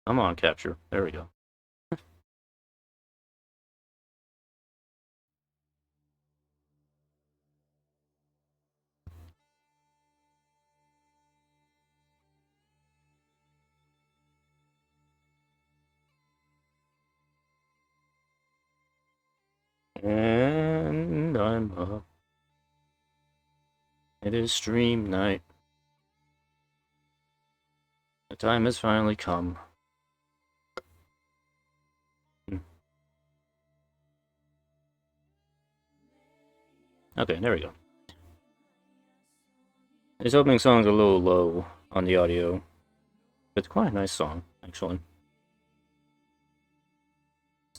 I'm on capture. There we go. And I'm up. It is stream night. The time has finally come. Okay, there we go. This opening song's a little low on the audio. It's quite a nice song, actually.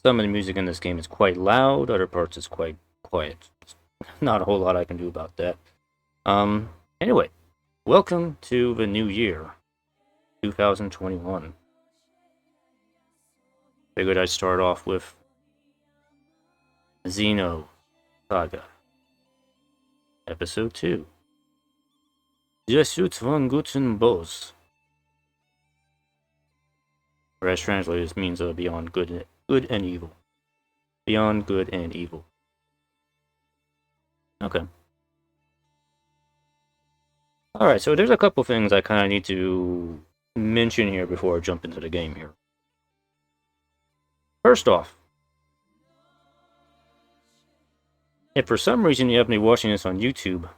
Some of the music in this game is quite loud, other parts is quite quiet. Not a whole lot I can do about that. Anyway, welcome to the new year, 2021. Figured I'd start off with Xenosaga, Episode 2. Jesut von guten Bos. Or as translated, this means beyond good and evil. Beyond good and evil. Okay. Alright, so there's a couple things I kind of need to mention here before I jump into the game here. First off, if for some reason you happen to be watching this on YouTube,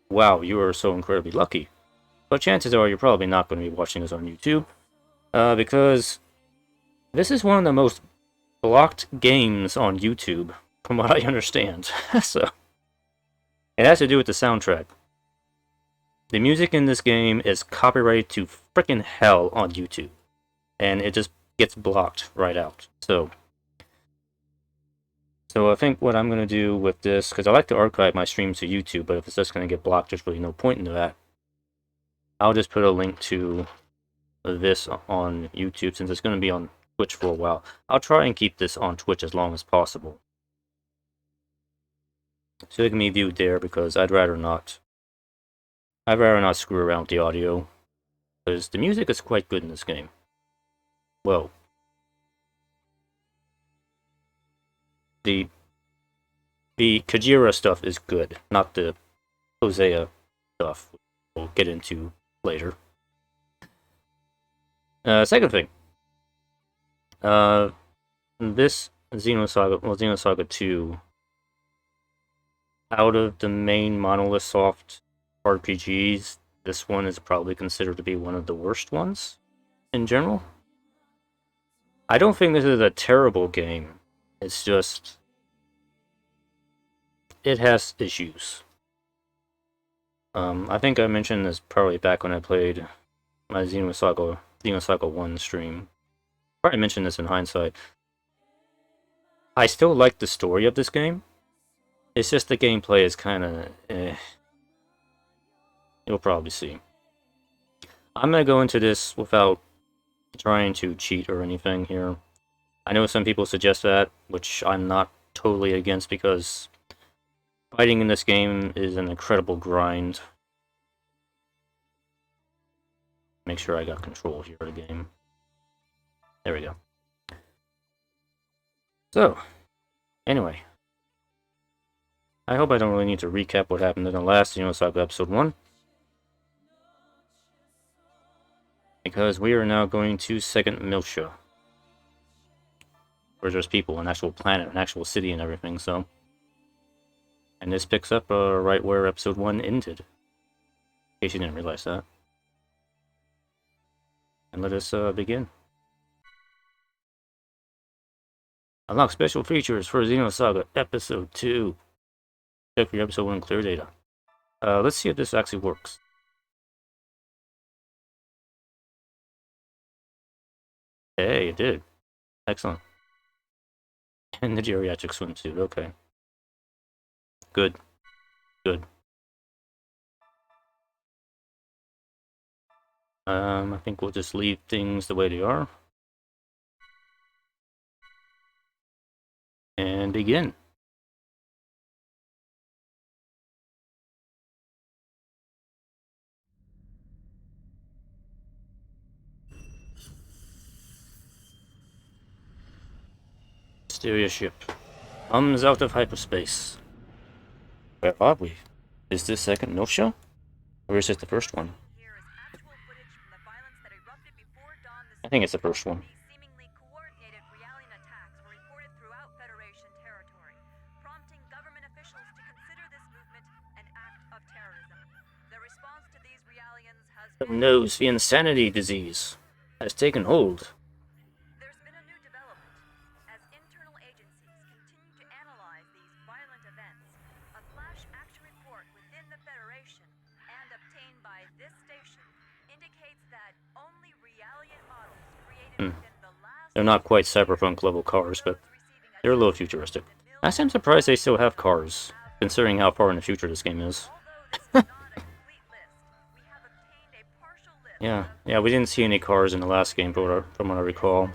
wow, you are so incredibly lucky. But chances are you're probably not going to be watching this on YouTube, because this is one of the most blocked games on YouTube, from what I understand. So, it has to do with the soundtrack. The music in this game is copyrighted to frickin' hell on YouTube, and it just gets blocked right out. So I think what I'm going to do with this, because I like to archive my streams to YouTube, but if it's just going to get blocked, there's really no point in that. I'll just put a link to this on YouTube, since it's going to be on Twitch for a while. I'll try and keep this on Twitch as long as possible, so it can be viewed there, because I'd rather not screw around with the audio, because the music is quite good in this game. Well, the Kajira stuff is good, not the Hosea stuff we'll get into later. Second thing, this Xenosaga 2, out of the main Monolith Soft RPGs, this one is probably considered to be one of the worst ones in general. I don't think this is a terrible game. It's just, it has issues. I think I mentioned this probably back when I played my Xenosaga 1 stream. Probably mentioned this in hindsight. I still like the story of this game. It's just the gameplay is kind of eh. You'll probably see. I'm gonna go into this without trying to cheat or anything here. I know some people suggest that, which I'm not totally against, because fighting in this game is an incredible grind. Make sure I got control here of the game. There we go. So, anyway, I hope I don't really need to recap what happened in the last Xenosaga Episode 1, because we are now going to Second Miltia, where there's people, an actual planet, an actual city and everything, so... And this picks up right where Episode 1 ended, in case you didn't realize that. And let us begin. Unlock special features for Xenosaga Episode 2. Check for your Episode 1 clear data. Let's see if this actually works. Hey, it did. Excellent. And the geriatric swimsuit, okay. Good. Good. I think we'll just leave things the way they are. And begin. Mysterious ship. Comes out of hyperspace. Where are we? Is this Second Miltia? Or is it the first one? I think it's the first one. Who knows, the insanity disease has taken hold. There's been a new development. As internal agencies continue to analyze these violent events, a flash action report within the Federation and obtained by this station indicates that only Realian models created within the last... They're not quite cyberpunk level cars, but they're a little futuristic. I am surprised they still have cars, considering how far in the future this game is. Yeah, we didn't see any cars in the last game, from what I recall.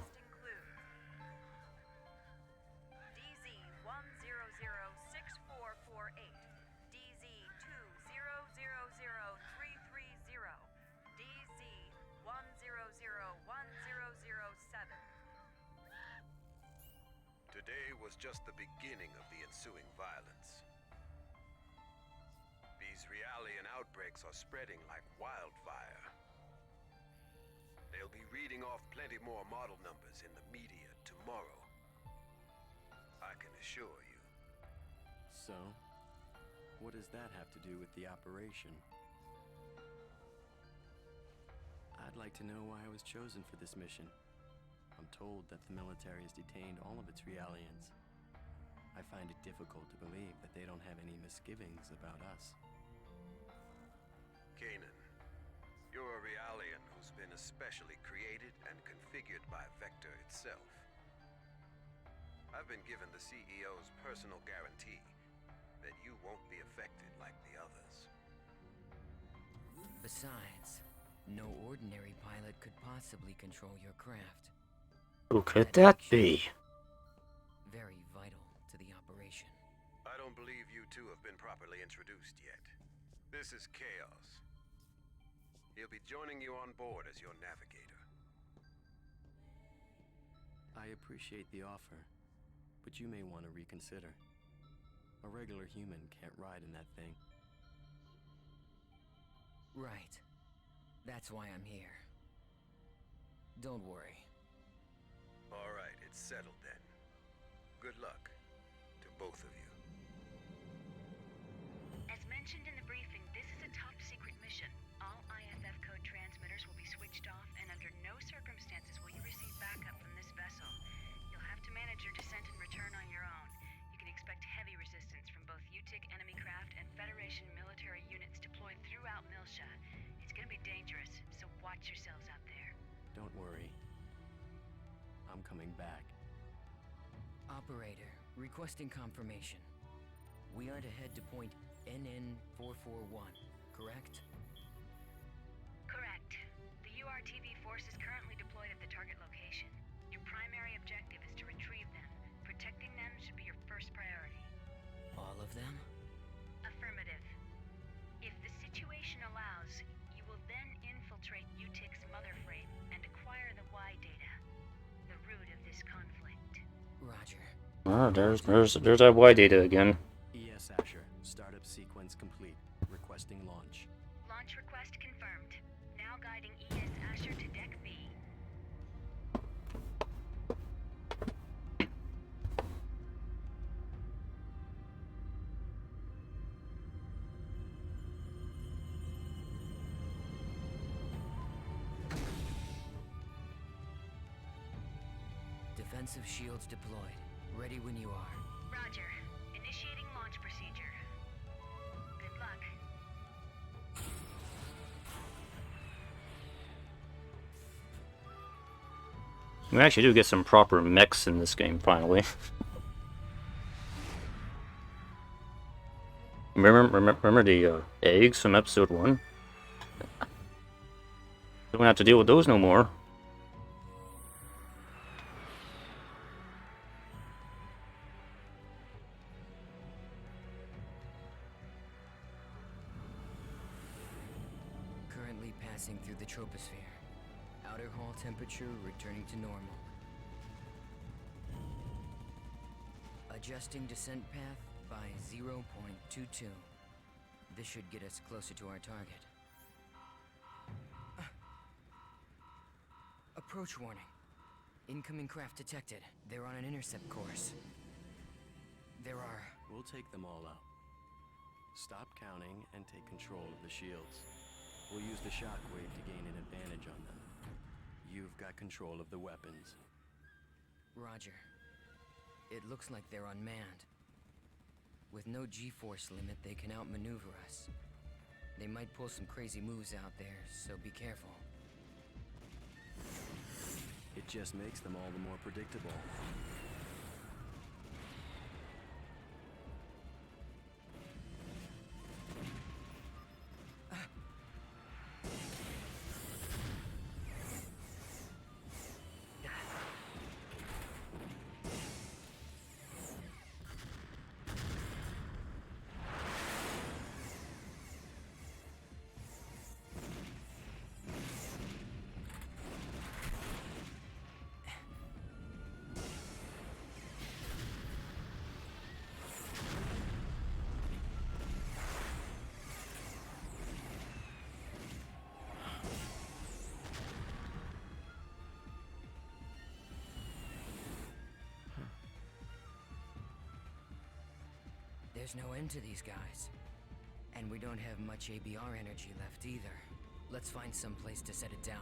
Today was just the beginning of the ensuing violence. These Realian outbreaks are spreading like wildfire. They'll be reading off plenty more model numbers in the media tomorrow. I can assure you. So, what does that have to do with the operation? I'd like to know why I was chosen for this mission. I'm told that the military has detained all of its Realians. I find it difficult to believe that they don't have any misgivings about us. Kanan, you're a Realian who's been especially created and configured by Vector itself. I've been given the CEO's personal guarantee that you won't be affected like the others. Besides, no ordinary pilot could possibly control your craft. Who could that be? Very vital to the operation. I don't believe you two have been properly introduced yet. This is KOS. He'll be joining you on board as your navigator. I appreciate the offer, but you may want to reconsider. A regular human can't ride in that thing. Right. That's why I'm here. Don't worry. All right, it's settled then. Good luck to both of you. As mentioned in the briefing, this is a top-secret mission. All IFF code transmitters will be switched off, and under no circumstances will you receive backup from this vessel. You'll have to manage your descent and return on your own. You can expect heavy resistance from both UTIC enemy craft and Federation military units deployed throughout Miltia. It's gonna be dangerous, so watch yourselves out there. Don't worry. I'm coming back. Operator, requesting confirmation. We are to head to point NN441, correct? Correct. The URTV force is currently deployed at the target location. Your primary objective is to retrieve them. Protecting them should be your first priority. All of them? Affirmative. If the situation allows, you will then infiltrate UTIC's mother frame and acquire the Y data, the root of this conflict. Roger. Ah, there's that Y data again. ES Asher, startup sequence complete. Requesting launch. Launch request confirmed. Now guiding ES Asher to Deck B. Defensive shields deployed. Ready when you are. Roger. Initiating launch procedure. Good luck. We actually do get some proper mechs in this game, finally. Remember the eggs from episode 1? Don't have to deal with those no more. Currently passing through the troposphere. Outer hull temperature returning to normal. Adjusting descent path by 0.22. This should get us closer to our target. Approach warning. Incoming craft detected. They're on an intercept course. There are... We'll take them all out. Stop counting and take control of the shields. We'll use the shockwave to gain an advantage on them. You've got control of the weapons. Roger. It looks like they're unmanned. With no G-force limit, they can outmaneuver us. They might pull some crazy moves out there, so be careful. It just makes them all the more predictable. There's no end to these guys. And we don't have much ABR energy left either. Let's find some place to set it down.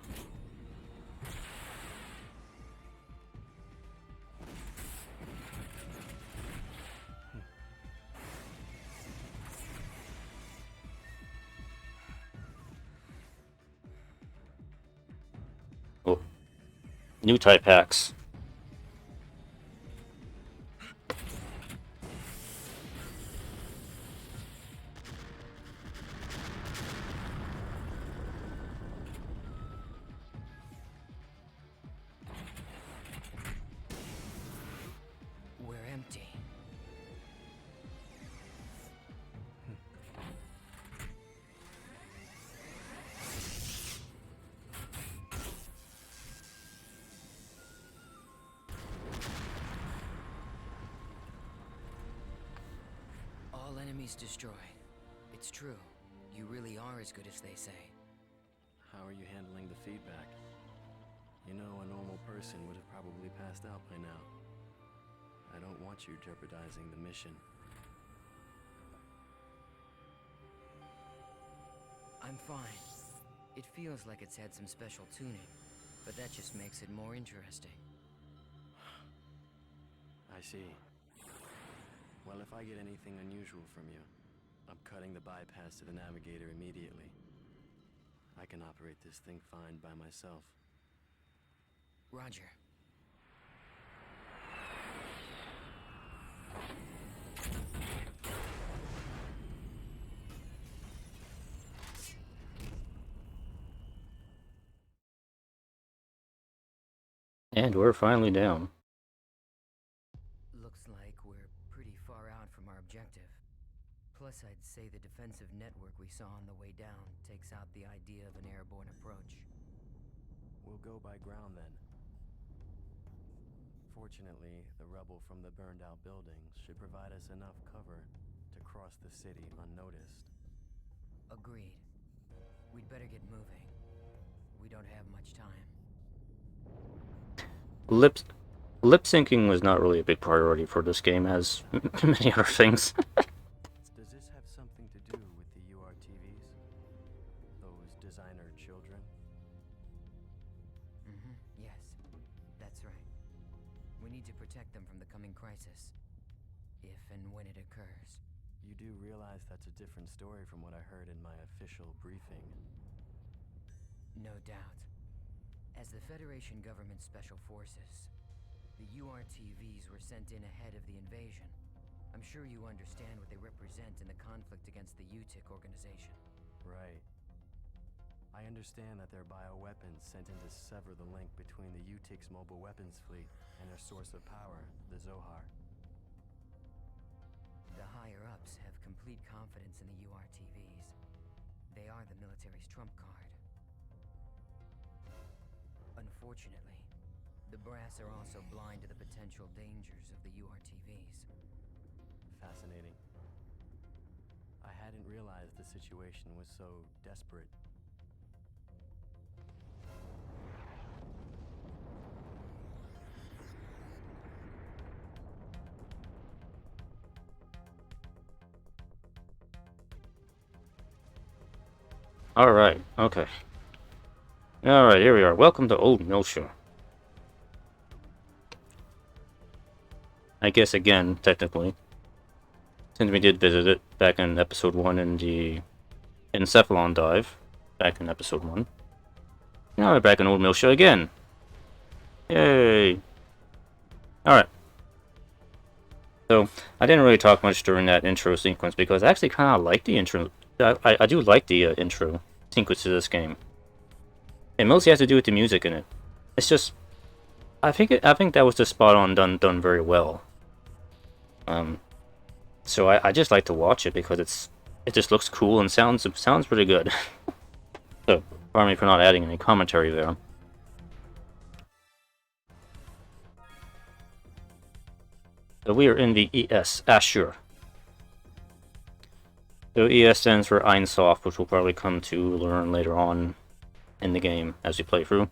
Oh. New type hacks. We're empty. All enemies destroyed. It's true. You really are as good as they say. How are you handling the feedback? You know, a normal person would have probably passed out by now. I don't want you jeopardizing the mission. I'm fine. It feels like it's had some special tuning, but that just makes it more interesting. I see. Well, if I get anything unusual from you, I'm cutting the bypass to the navigator immediately. I can operate this thing fine by myself. Roger. And we're finally down. Looks like we're pretty far out from our objective. Plus, I'd say the defensive network we saw on the way down takes out the idea of an airborne approach. We'll go by ground then. Fortunately, the rubble from the burned-out buildings should provide us enough cover to cross the city unnoticed. Agreed. We'd better get moving. We don't have much time. Lip syncing was not really a big priority for this game, as many other things. Does this have something to do with the URTVs? Those designer children? Yes. That's right. We need to protect them from the coming crisis. If and when it occurs. You do realize that's a different story from what I heard in my official briefing. No doubt. As the Federation government's special forces, the URTVs were sent in ahead of the invasion. I'm sure you understand what they represent in the conflict against the UTIC organization. Right. I understand that they're bioweapons sent in to sever the link between the UTIC's mobile weapons fleet and their source of power, the Zohar. The higher-ups have complete confidence in the URTVs. They are the military's trump card. Unfortunately, The brass are also blind to the potential dangers of the URTVs. Fascinating. I hadn't realized the situation was so desperate. Alright, okay. Alright, here we are. Welcome to Old Miltia. I guess again, technically. Since we did visit it back in episode 1 in the Encephalon dive. Back in episode 1. Now we're back in Old Miltia again. Yay! Alright. So, I didn't really talk much during that intro sequence because I actually kind of like the intro. I do like the intro sequence to this game. It mostly has to do with the music in it. It's just, I think that was just spot on, done very well. So I just like to watch it because it just looks cool and sounds pretty good. So pardon me for not adding any commentary there. So we are in the ES Ashur. So ES stands for Einsoft, which we'll probably come to learn later on in the game as we play through.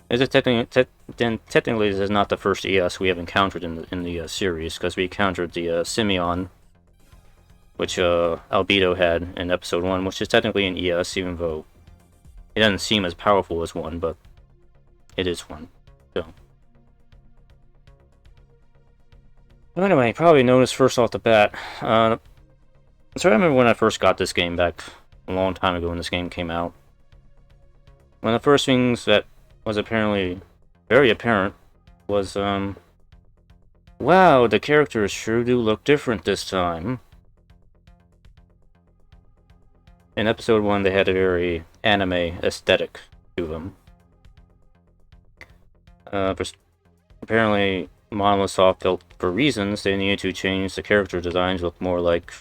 Technically, this is not the first ES we have encountered in the series, because we encountered the Simeon, which Albedo had in episode 1, which is technically an ES, even though it doesn't seem as powerful as one, but it is one. So anyway, probably noticed first off the bat. So I remember when I first got this game back a long time ago when this game came out. One of the first things that was apparently very apparent was, wow, the characters sure do look different this time. In episode 1, they had a very anime aesthetic to them. Apparently, Monolith Soft felt for reasons they needed to change the character designs to look more like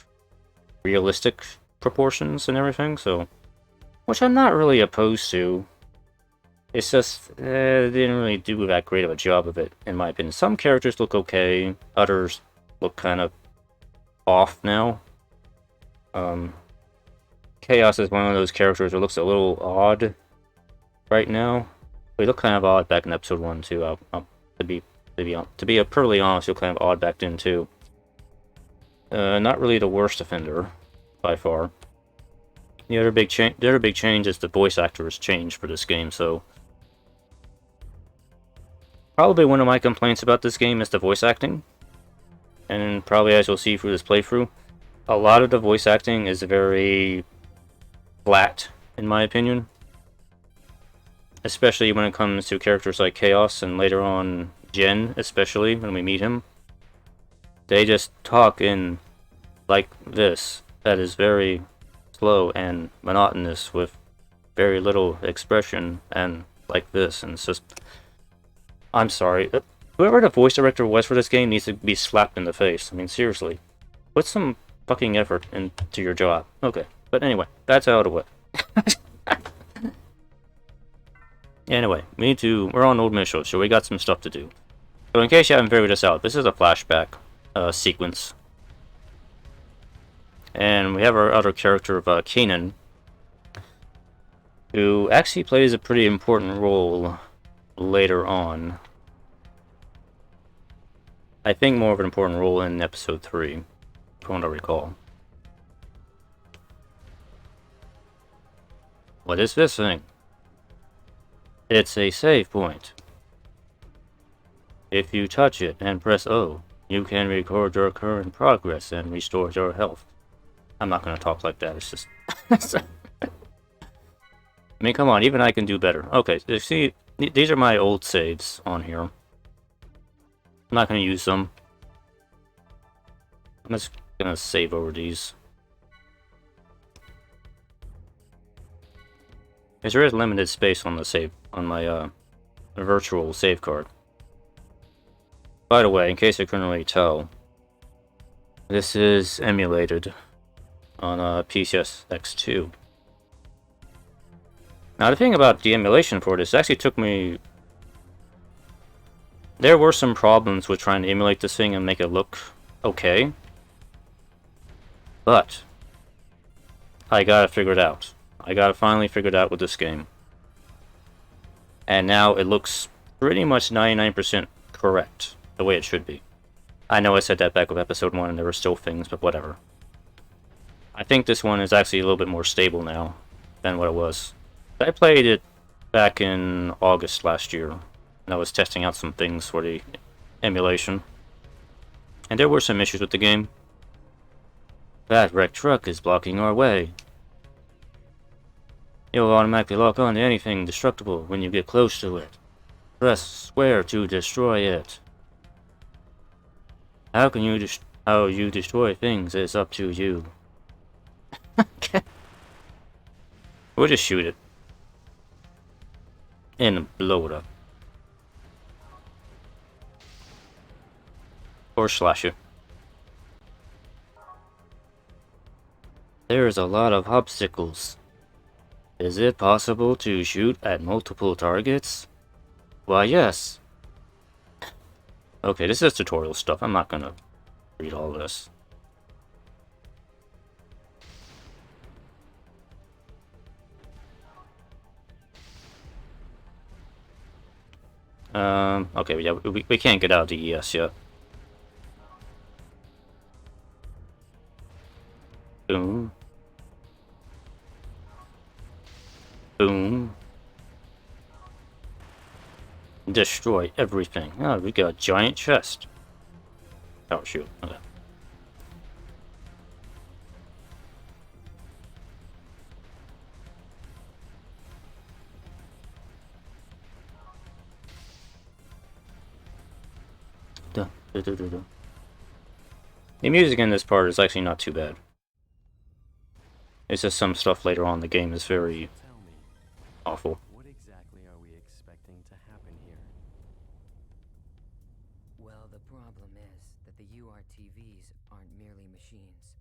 realistic proportions and everything, so, which I'm not really opposed to. It's just, they didn't really do that great of a job of it, in my opinion. Some characters look okay, others look kind of off now. Chaos is one of those characters that looks a little odd right now. They look kind of odd back in episode 1 too. To be perfectly honest, you're kind of odd back then too. Not really the worst offender by far. The other big change is the voice actors changed for this game. So probably one of my complaints about this game is the voice acting, and probably as you'll see through this playthrough, a lot of the voice acting is very flat, in my opinion. Especially when it comes to characters like Chaos and later on Jen, especially when we meet him. They just talk in like this. That is very slow and monotonous with very little expression and like this. And it's just, I'm sorry. Whoever the voice director was for this game needs to be slapped in the face. I mean, seriously. Put some fucking effort into your job. Okay. But anyway, that's out of the way. Anyway, we're on Old Miltia, so we got some stuff to do. So in case you haven't figured this out, this is a flashback sequence. And we have our other character of Kanan, who actually plays a pretty important role later on. I think more of an important role in episode 3, from what I recall. What is this thing? It's a save point. If you touch it and press O, you can record your current progress and restore your health. I'm not going to talk like that, it's just... I mean, come on, even I can do better. Okay, you see, these are my old saves on here. I'm not going to use them. I'm just going to save over these. Because there is limited space on the save, on my virtual save card. By the way, in case you couldn't really tell, this is emulated on PCS X2. Now the thing about the emulation for this, it actually took me there were some problems with trying to emulate this thing and make it look okay. But I got it figured out. I got it finally figured out with this game. And now it looks pretty much 99% correct, the way it should be. I know I said that back with episode 1 and there were still things, but whatever. I think this one is actually a little bit more stable now than what it was. I played it back in August last year, and I was testing out some things for the emulation. And there were some issues with the game. That wrecked truck is blocking our way. You'll automatically lock on to anything destructible when you get close to it. Press square to destroy it. How you destroy things is up to you. Okay. We'll just shoot it. And blow it up. Or slash it. There's a lot of obstacles. Is it possible to shoot at multiple targets? Why, yes. Okay, this is tutorial stuff. I'm not gonna read all this. Okay, yeah, we can't get out of the ES yet. Boom. Boom. Destroy everything. Oh, we got a giant chest. Oh, shoot. Okay. The music in this part is actually not too bad. It's just some stuff later on in the game is very Tell me, awful. what exactly are we expecting to happen here? Well, the problem is that the URTVs aren't merely machines.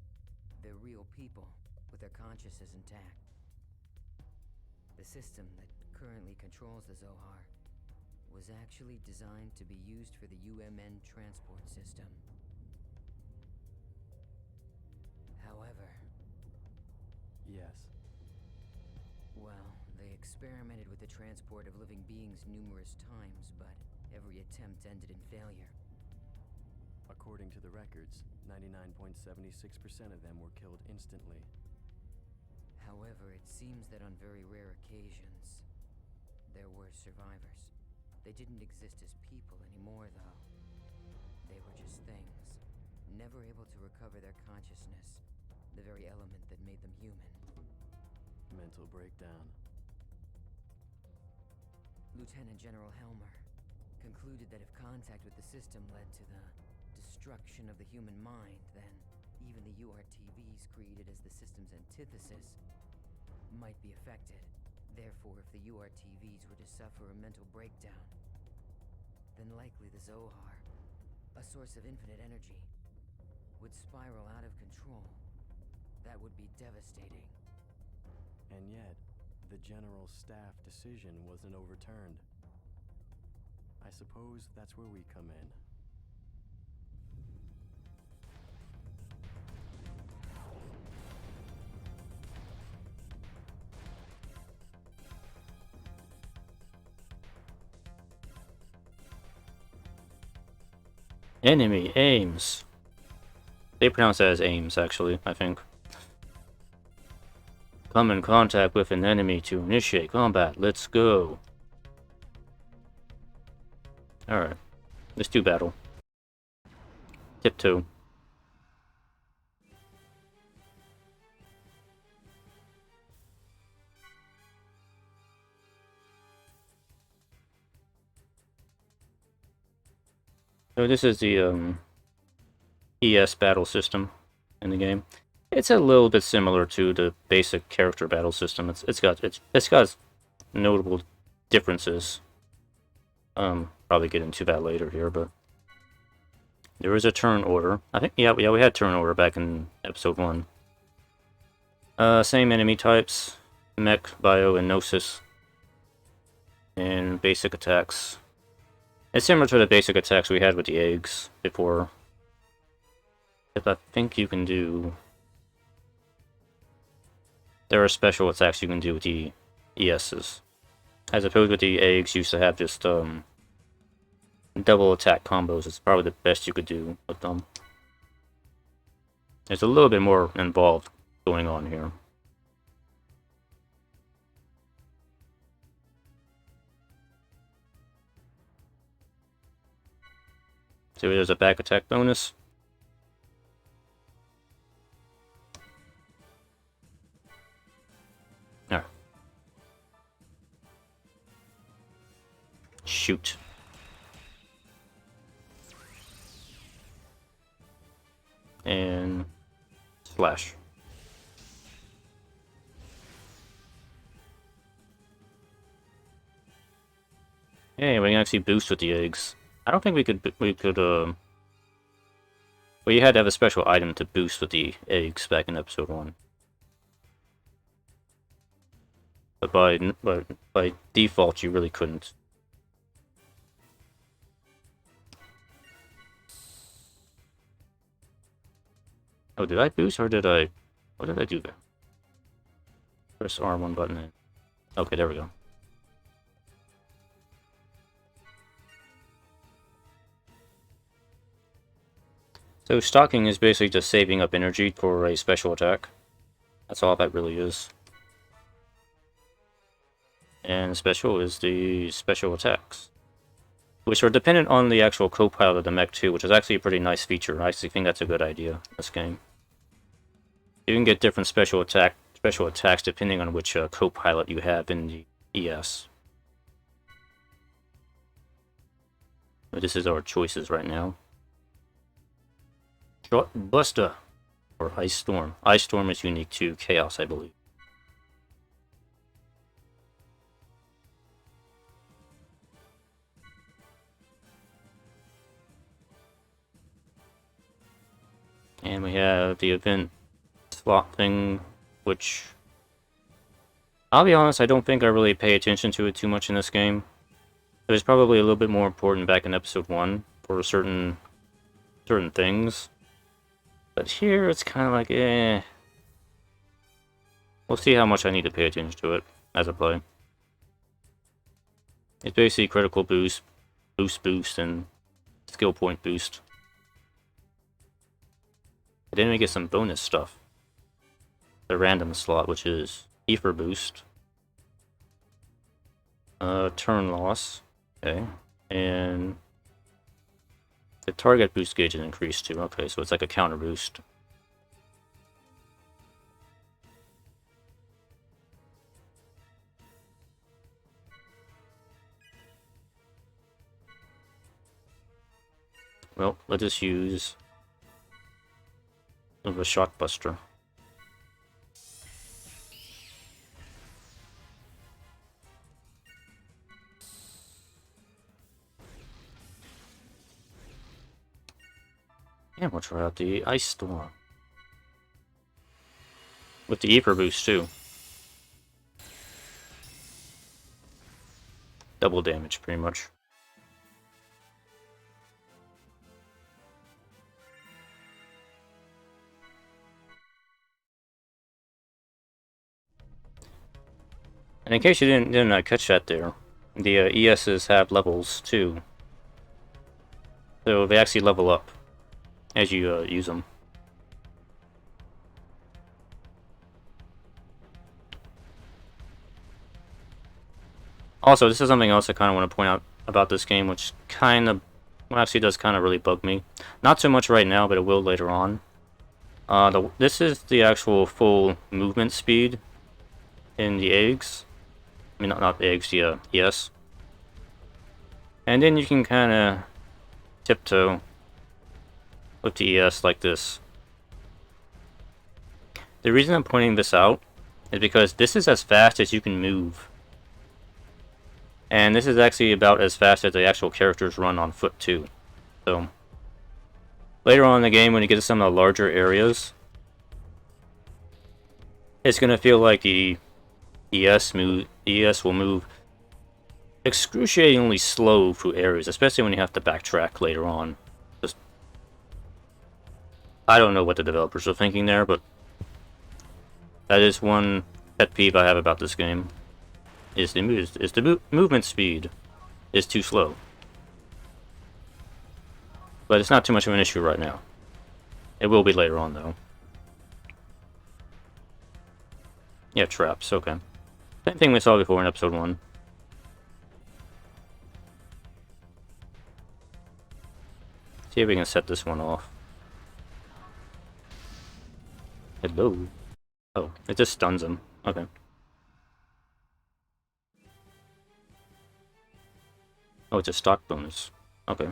They're real people, with their consciousness intact. The system that currently controls the Zohar was actually designed to be used for the UMN transport system. However, Yes. well, they experimented with the transport of living beings numerous times, but every attempt ended in failure. According to the records, 99.76% of them were killed instantly. However, it seems that on very rare occasions, there were survivors. They didn't exist as people anymore, though. They were just things, never able to recover their consciousness, the very element that made them human. Mental breakdown. Lieutenant General Helmer concluded that if contact with the system led to the destruction of the human mind, then even the URTVs created as the system's antithesis might be affected. Therefore, if the URTVs were to suffer a mental breakdown, then likely the Zohar, a source of infinite energy, would spiral out of control. That would be devastating. And yet, the General Staff decision wasn't overturned. I suppose that's where we come in. Enemy aims. They pronounce that as aims, actually, I think. Come in contact with an enemy to initiate combat. Let's go. Alright. Let's do battle. Tip 2. So this is the ES battle system in the game. It's a little bit similar to the basic character battle system. It's got notable differences. Probably get into that later here, but there is a turn order. I think yeah we had turn order back in episode 1. Same enemy types, mech, bio, and gnosis, and basic attacks. It's similar to the basic attacks we had with the eggs before. If I think you can do... There are special attacks you can do with the ESs. As opposed with the eggs, you used to have just double attack combos. It's probably the best you could do with them. There's a little bit more involved going on here. So there's a back attack bonus. There. Shoot. And slash. Yeah, we can actually boost with the eggs. I don't think we could, well, you had to have a special item to boost with the eggs back in episode 1. But by default, you really couldn't. Oh, did I boost or did I... What did I do there? Press R1 button in. Okay, there we go. So stocking is basically just saving up energy for a special attack. That's all that really is. And special is the special attacks, which are dependent on the actual co-pilot of the mech too, which is actually a pretty nice feature. I actually think that's a good idea in this game. You can get different special attacks depending on which co-pilot you have in the ES. But this is our choices right now. Shot Buster or Ice Storm. Ice Storm is unique to Chaos, I believe. And we have the event slot thing, which, I'll be honest, I don't think I really pay attention to it too much in this game. It was probably a little bit more important back in episode 1 for certain things. But here it's kind of like, eh. We'll see how much I need to pay attention to it as I play. It's basically critical boost, boost, and skill point boost. And then we get some bonus stuff. The random slot, which is Ether boost. Turn loss. Okay. And the target boost gauge is increased too. Okay, so it's like a counter boost. Well, let's just use of a shot buster. And we'll try out the Ice Storm. With the Ether boost too. Double damage pretty much. And in case you didn't catch that there, the ESs have levels too. So they actually level up as you use them. Also, this is something else I kind of want to point out about this game, which kind of, well, actually does kind of really bug me. Not so much right now, but it will later on. This is the actual full movement speed in the eggs. I mean, not the eggs, the ES. And then you can kind of tiptoe with the ES like this. The reason I'm pointing this out is because this is as fast as you can move. And this is actually about as fast as the actual characters run on foot too. So, later on in the game when you get to some of the larger areas, it's going to feel like the ES will move excruciatingly slow through areas, especially when you have to backtrack later on. Just, I don't know what the developers are thinking there, but that is one pet peeve I have about this game. Is the movement speed is too slow. But it's not too much of an issue right now. It will be later on, though. Yeah, traps, okay. Same thing we saw before in episode 1. See if we can set this one off. Hello. Oh, it just stuns him. Okay. Oh, it's a stock bonus. Okay.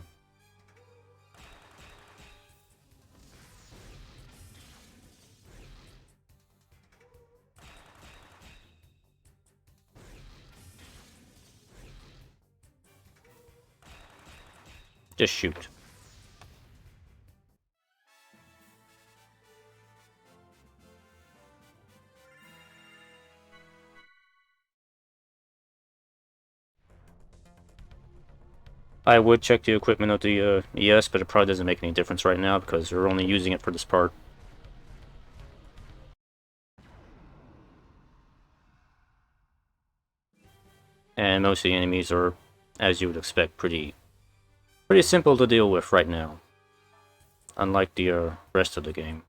Just shoot. I would check the equipment of the ES, but it probably doesn't make any difference right now because we're only using it for this part. And most of the enemies are, as you would expect, pretty simple to deal with right now. Unlike the rest of the game.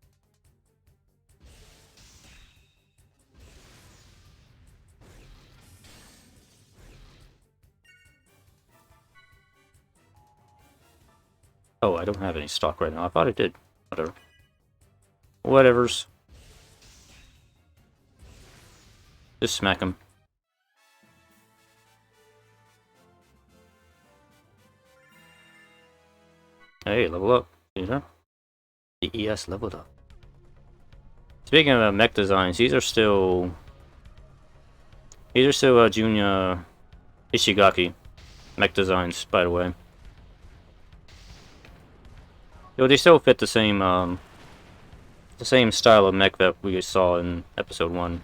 Oh, I don't have any stock right now. I thought I did. Whatever. Whatevers. Just smack him. Hey, level up. You know? The ES leveled up. Speaking of mech designs, these are still Junya Ishigaki mech designs, by the way. Though they still fit the same style of mech that we saw in episode 1.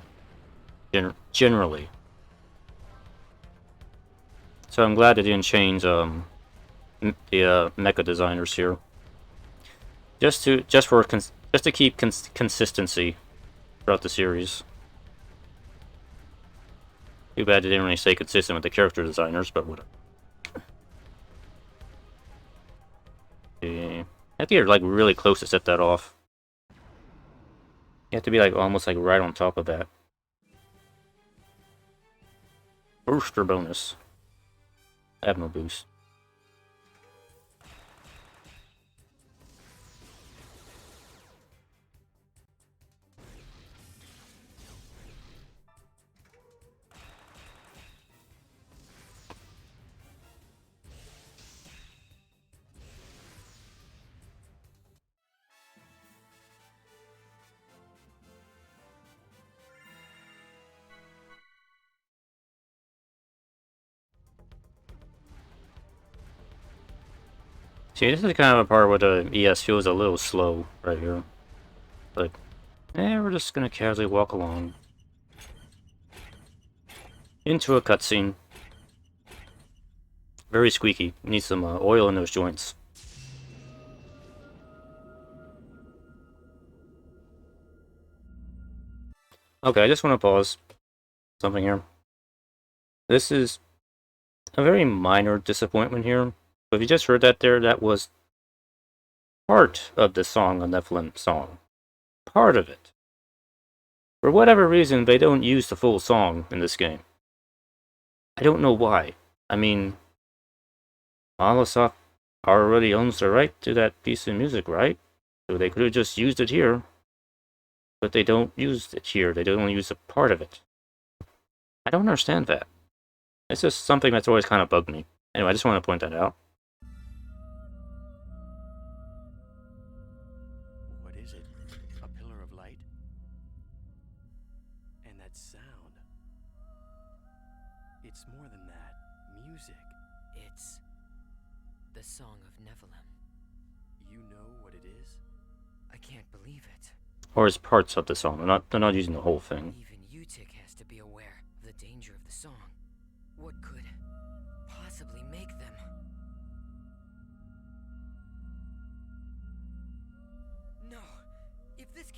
Generally. So I'm glad they didn't change the mecha designers here. Just to keep consistency throughout the series. Too bad they didn't really stay consistent with the character designers, but whatever. Yeah. I think you're like really close to set that off. You have to be like almost like right on top of that. Booster bonus. I have no boost. See, this is kind of a part where the ES feels a little slow right here. Like, we're just gonna casually walk along. Into a cutscene. Very squeaky. Need some oil in those joints. Okay, I just want to pause something here. This is a very minor disappointment here. But if you just heard that there, that was part of the song, a Nephilim song. Part of it. For whatever reason, they don't use the full song in this game. I don't know why. I mean, Microsoft already owns the right to that piece of music, right? So they could have just used it here. But they don't use it here. They don't use a part of it. I don't understand that. It's just something that's always kind of bugged me. Anyway, I just want to point that out. What is it? A pillar of light? And that sound. It's more than that. Music. It's the Song of Nephilim. You know what it is? I can't believe it. Or as parts of the song. They're not using the whole thing. Even Utik has to be aware of the danger of the song. What could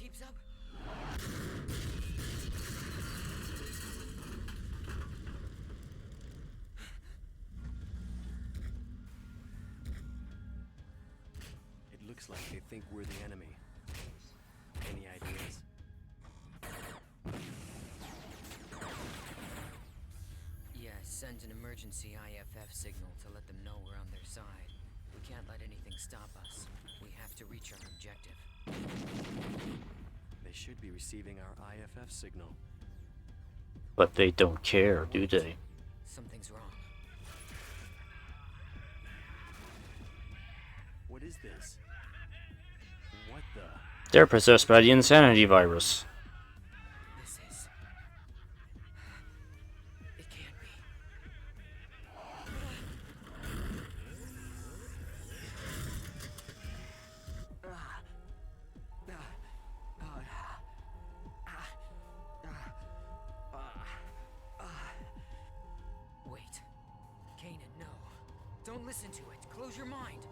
keeps up. It looks like they think we're the enemy. Any ideas? Yes, send an emergency IFF signal to let them know we're on their side. We can't let anything stop us. We have to reach our objective. They should be receiving our IFF signal. But they don't care, do they? Something's wrong. What is this? What the? They're possessed by the insanity virus. This is... It can't be. Wait. Kanan, no. Don't listen to it. Close your mind.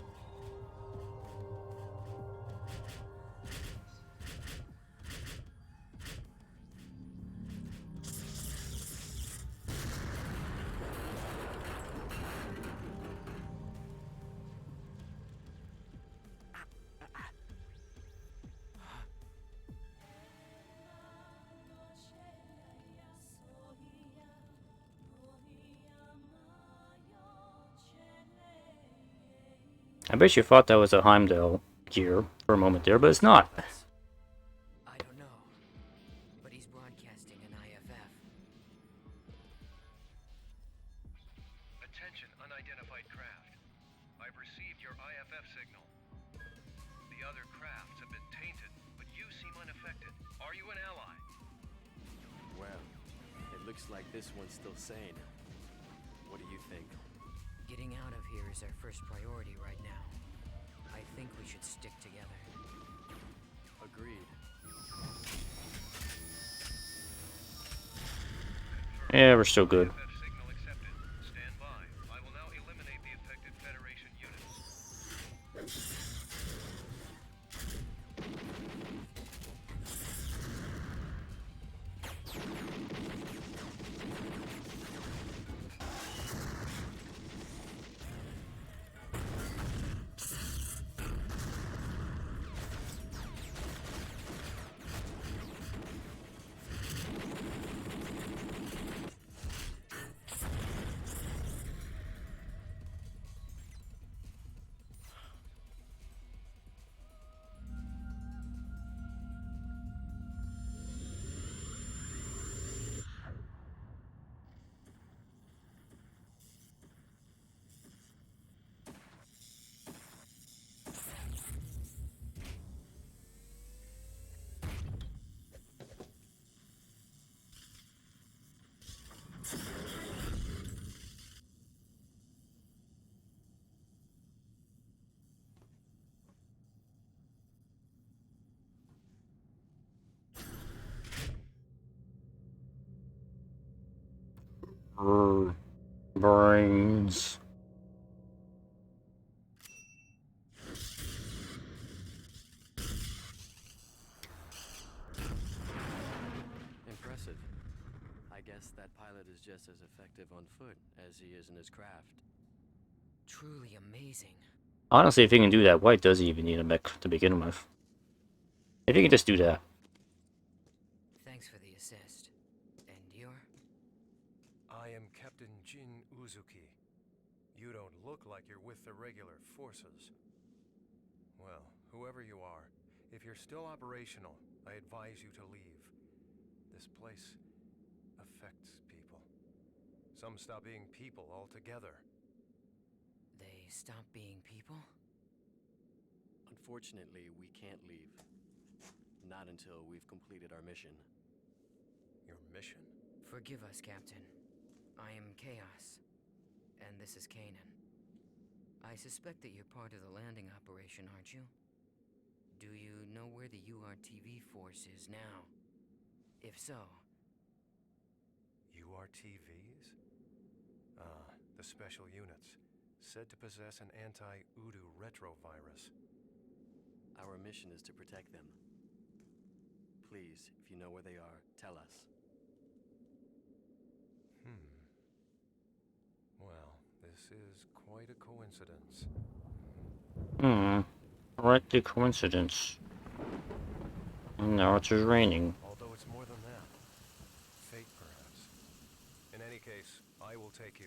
I bet you thought that was a Heimdall gear for a moment there, but it's not. I don't know. But he's broadcasting an IFF. Attention, unidentified craft. I've received your IFF signal. The other crafts have been tainted, but you seem unaffected. Are you an ally? Well, it looks like this one's still sane. What do you think? Getting out of here is our first priority right now. I think we should stick together. Agreed. Yeah, we're still good. IFF signal accepted. Stand by. I will now eliminate the affected Federation units. Brains. Impressive. I guess that pilot is just as effective on foot as he is in his craft. Truly amazing. Honestly, if he can do that, why does he even need a mech to begin with? If he can just do that. Thanks for the assist. And you're? I am Captain Jin Uzuki. You don't look like you're with the regular forces. Well, whoever you are, if you're still operational, I advise you to leave. This place affects people. Some stop being people altogether. They stop being people? Unfortunately, we can't leave. Not until we've completed our mission. Your mission? Forgive us, Captain. I am Chaos. And this is Kanan. I suspect that you're part of the landing operation, aren't you? Do you know where the URTV force is now? If so... URTVs? Ah, the special units. Said to possess an anti-Udu retrovirus. Our mission is to protect them. Please, if you know where they are, tell us. Well, this is quite a coincidence. Right, the coincidence. And now it's just raining. Although it's more than that. Fate, perhaps. In any case, I will take you.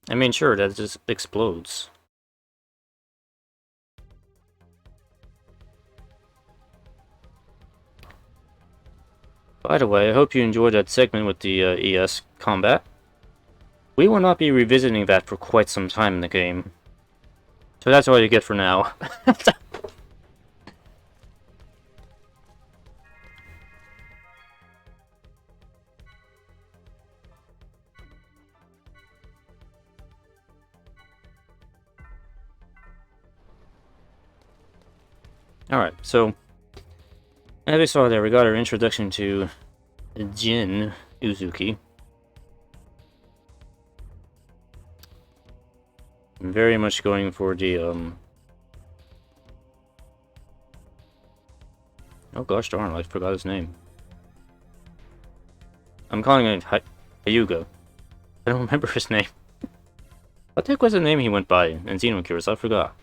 I mean, sure, that just explodes. By the way, I hope you enjoyed that segment with the ES combat. We will not be revisiting that for quite some time in the game. So that's all you get for now. Alright, so as we saw there, we got our introduction to Jin Uzuki. I'm very much going for the, oh gosh darn, I forgot his name. I'm calling it Hyuga. I don't remember his name. What the heck was the name he went by in Xenocures? I forgot.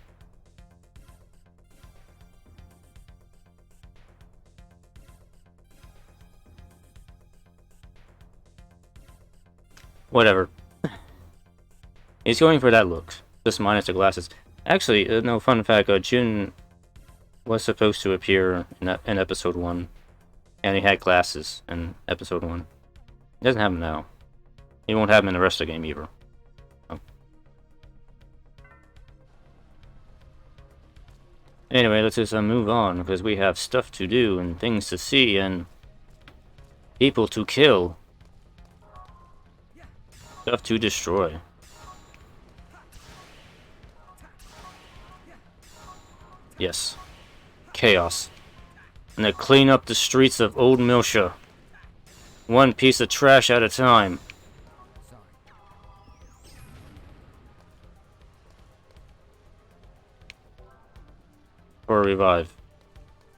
Whatever. He's going for that look, just minus the glasses. Actually, no, fun fact, Jin was supposed to appear in episode 1, and he had glasses in episode 1. He doesn't have them now. He won't have them in the rest of the game either. Oh. Anyway, let's just move on, because we have stuff to do, and things to see, and people to kill. Stuff to destroy. Yes. Chaos. And to clean up the streets of Old Miltia. One piece of trash at a time. Or revive.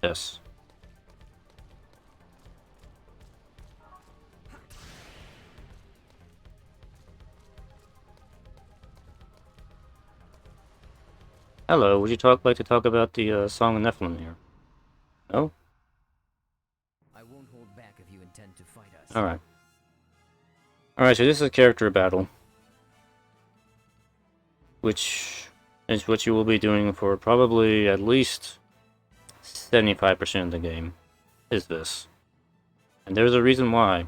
Yes. Hello, would you like to talk about the Song of Nephilim here? No? I won't hold back if you intend to fight us. Alright. Alright, so this is a character battle. Which is what you will be doing for probably at least 75% of the game. Is this. And there's a reason why.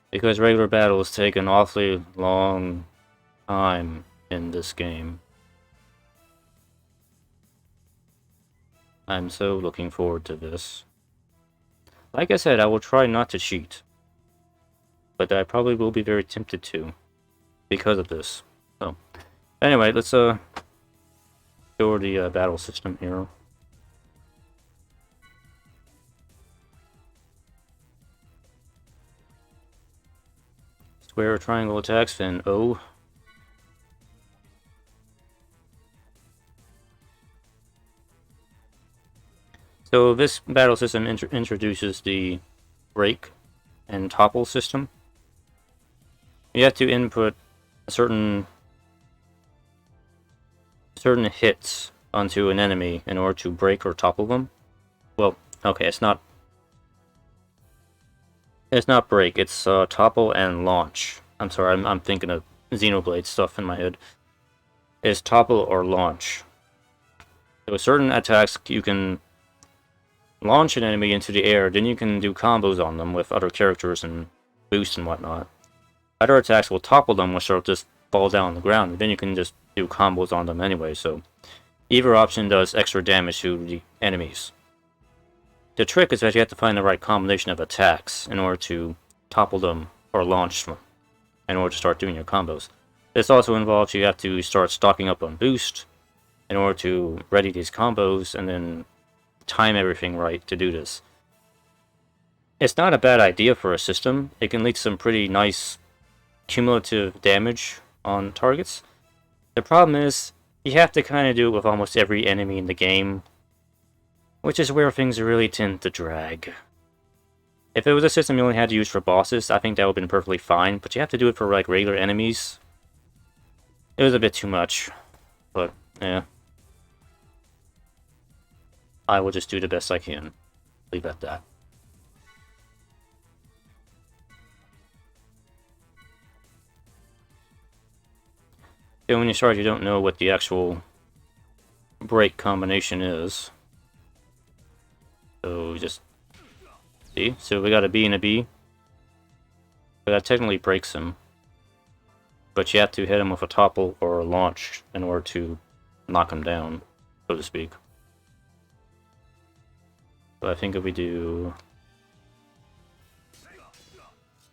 Because regular battles take an awfully long time in this game. I'm so looking forward to this. Like I said, I will try not to cheat. But I probably will be very tempted to. Because of this. So, anyway, let's go over the battle system here. Square, triangle attacks, then O. So this battle system introduces the break and topple system. You have to input certain hits onto an enemy in order to break or topple them. Well, okay, it's not break, it's topple and launch. I'm sorry, I'm thinking of Xenoblade stuff in my head. It's topple or launch. So certain attacks you can launch an enemy into the air, then you can do combos on them with other characters and boost and whatnot. Other attacks will topple them, which will just fall down on the ground, and then you can just do combos on them anyway, so either option does extra damage to the enemies. The trick is that you have to find the right combination of attacks in order to topple them or launch them, in order to start doing your combos. This also involves you have to start stocking up on boost, in order to ready these combos and then time everything right to do this. It's not a bad idea for a system. It can lead to some pretty nice cumulative damage on targets. The problem is, you have to kind of do it with almost every enemy in the game, which is where things really tend to drag. If it was a system you only had to use for bosses, I think that would have been perfectly fine, but you have to do it for like regular enemies. It was a bit too much, but yeah. I will just do the best I can. Leave it at that. And when you start, you don't know what the actual break combination is. So just see. So we got a B and a B. But that technically breaks him. But you have to hit him with a topple or a launch in order to knock him down, so to speak. But I think if we do...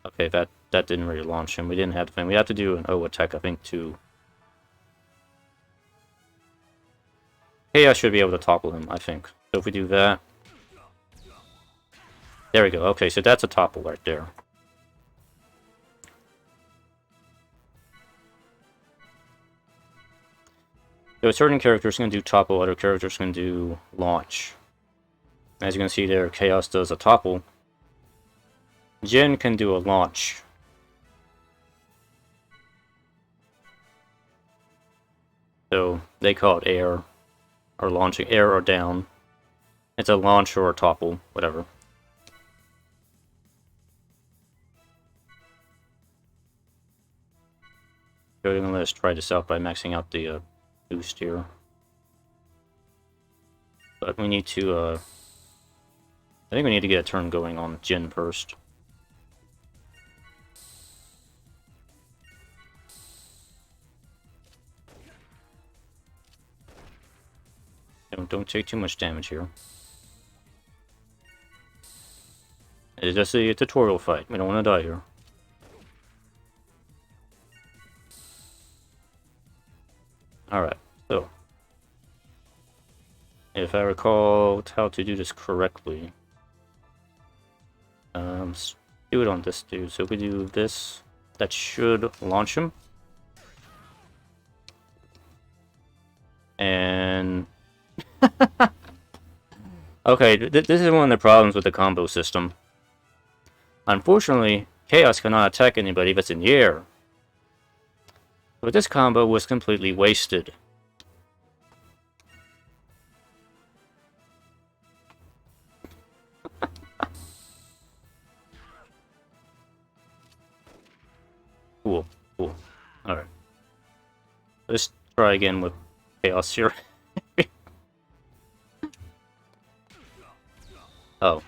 Okay, that didn't really launch him. We didn't have the thing. We have to do an O attack, I think, to... Hey, I should be able to topple him, I think. So if we do that... There we go. Okay, so that's a topple right there. So certain characters can do topple, other characters can do launch. As you can see there, Chaos does a topple. Jin can do a launch. So they call it air, or launching, air or down. It's a launch or a topple, whatever. So I'm gonna let's try this out by maxing out the boost here. But we need to, I think we need to get a turn going on Jin first. Don't take too much damage here. It's just a tutorial fight. We don't want to die here. Alright, so if I recall how to do this correctly, let's do it on this dude. So if we do this, that should launch him. And okay, this is one of the problems with the combo system. Unfortunately, Chaos cannot attack anybody that's in the air. But this combo was completely wasted. Cool, cool. Alright. Let's try again with Chaos here. Oh.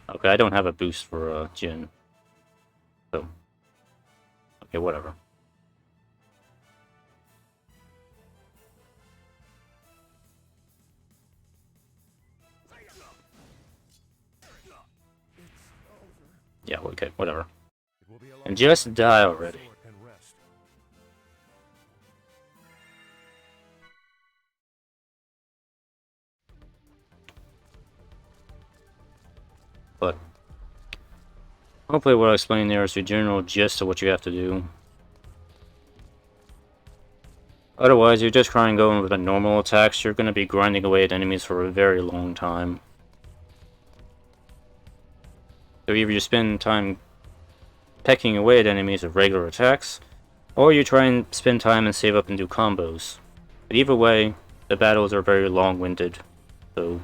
Okay, I don't have a boost for Jin. So. Okay, whatever. Yeah, okay, whatever. And just die already. But hopefully what I explained there is the general gist of what you have to do. Otherwise, you're just trying to go in with a normal attacks, you're going to be grinding away at enemies for a very long time. So either you spend time pecking away at enemies with regular attacks, or you try and spend time and save up and do combos. But either way, the battles are very long-winded, so...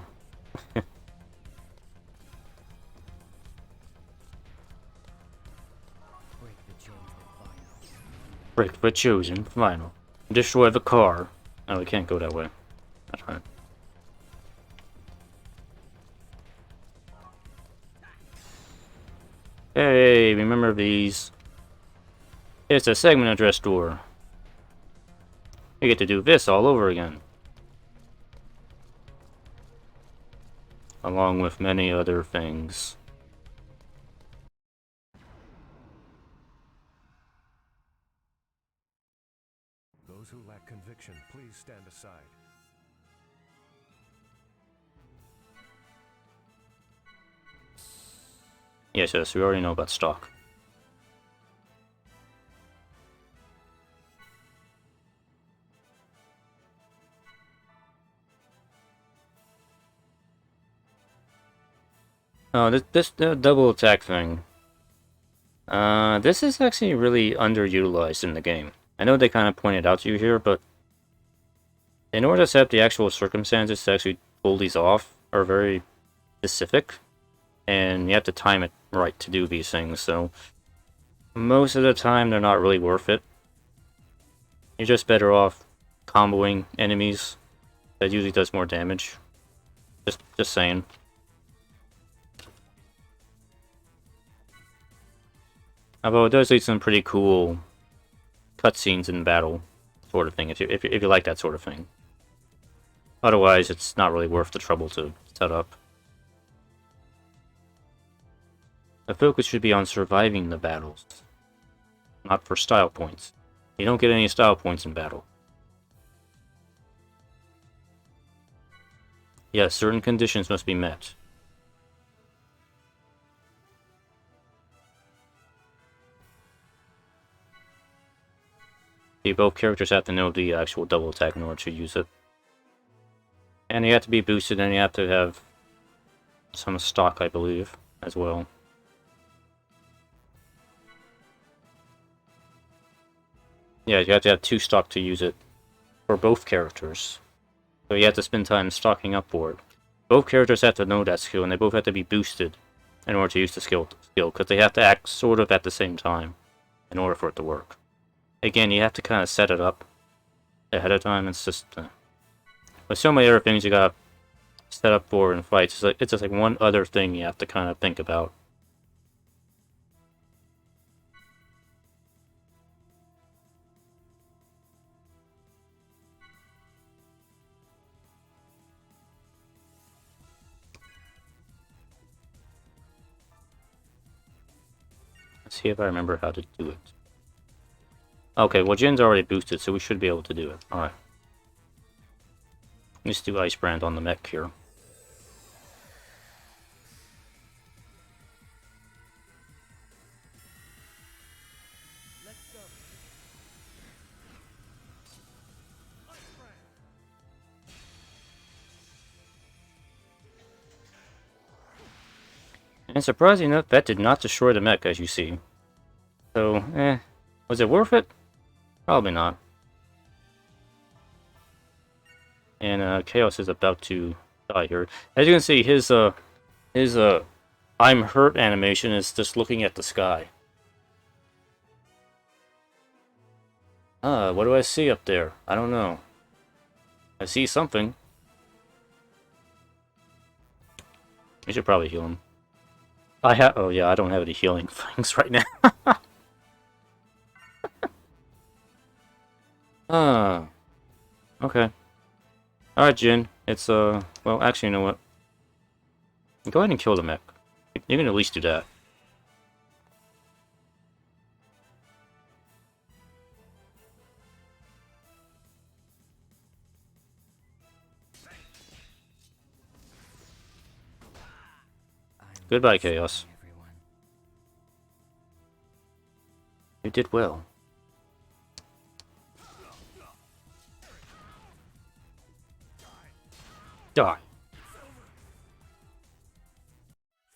Break the chosen final. Destroy the car. Oh, we can't go that way. That's fine. Hey, remember these? It's a segment address door. You get to do this all over again. Along with many other things. Those who lack conviction, please stand aside. Yes, we already know about stock. Oh, this double attack thing. This is actually really underutilized in the game. I know they kind of pointed out to you here, but in order to set up the actual circumstances to actually pull these off are very specific, and you have to time it right to do these things, so most of the time they're not really worth it. You're just better off comboing enemies. That usually does more damage. Just saying. Although it does lead some pretty cool cutscenes in battle, sort of thing, if you like that sort of thing. Otherwise, it's not really worth the trouble to set up. The focus should be on surviving the battles, not for style points. You don't get any style points in battle. Yes, certain conditions must be met. Both characters have to know the actual double attack in order to use it. And you have to be boosted, and you have to have some stock, I believe, as well. Yeah, you have to have 2 stock to use it for both characters. So you have to spend time stocking up for it. Both characters have to know that skill, and they both have to be boosted in order to use the skill, because they have to act sort of at the same time in order for it to work. Again, you have to kind of set it up ahead of time. It's just with so many other things you gotta set up for in fights. It's just like one other thing you have to kind of think about. Let's see if I remember how to do it. Okay, well Jin's already boosted, so we should be able to do it. Alright. Let's do Ice Brand on the mech here. And surprisingly enough, that did not destroy the mech, as you see. So, was it worth it? Probably not. And Chaos is about to die here. As you can see, his I'm hurt animation is just looking at the sky. What do I see up there? I don't know. I see something. We should probably heal him. Oh yeah, I don't have any healing things right now. Okay. Alright, Jin. It's, well, actually, you know what? Go ahead and kill the mech. You can at least do that. Goodbye, Chaos. Everyone. You did well. Die.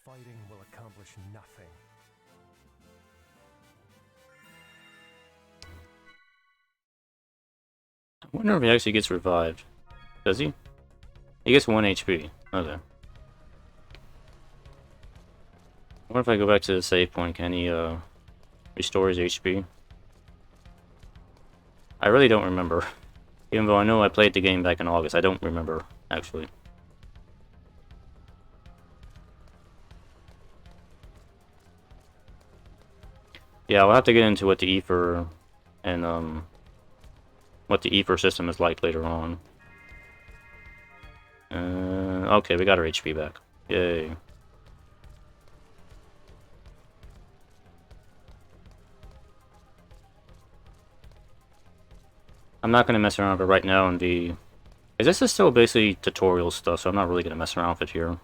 Fighting will accomplish nothing. I wonder if he actually gets revived. Does he? He gets 1 HP. Okay. I wonder if I go back to the save point, can he, restore his HP? I really don't remember. Even though I know I played the game back in August, I don't remember, actually. Yeah, we'll have to get into what the ether and, what the ether system is like later on. Okay, we got our HP back. Yay. I'm not gonna mess around with it right now and be... This is still basically tutorial stuff, so I'm not really gonna mess around with it here.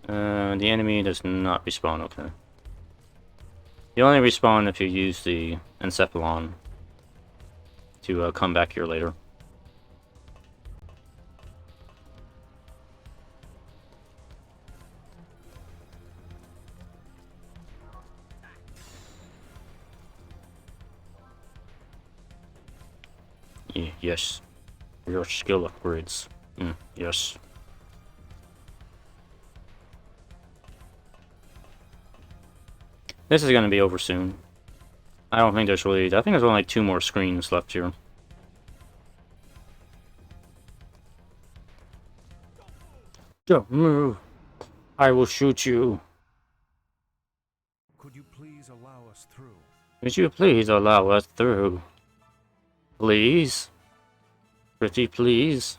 The enemy does not respawn, okay. You only respawn if you use the Encephalon to come back here later. Yes. Your skill upgrades. Yes. This is gonna be over soon. I don't think there's really... I think there's only like 2 more screens left here. Don't move. I will shoot you. Could you please allow us through? Would you please allow us through? Please? Pretty please?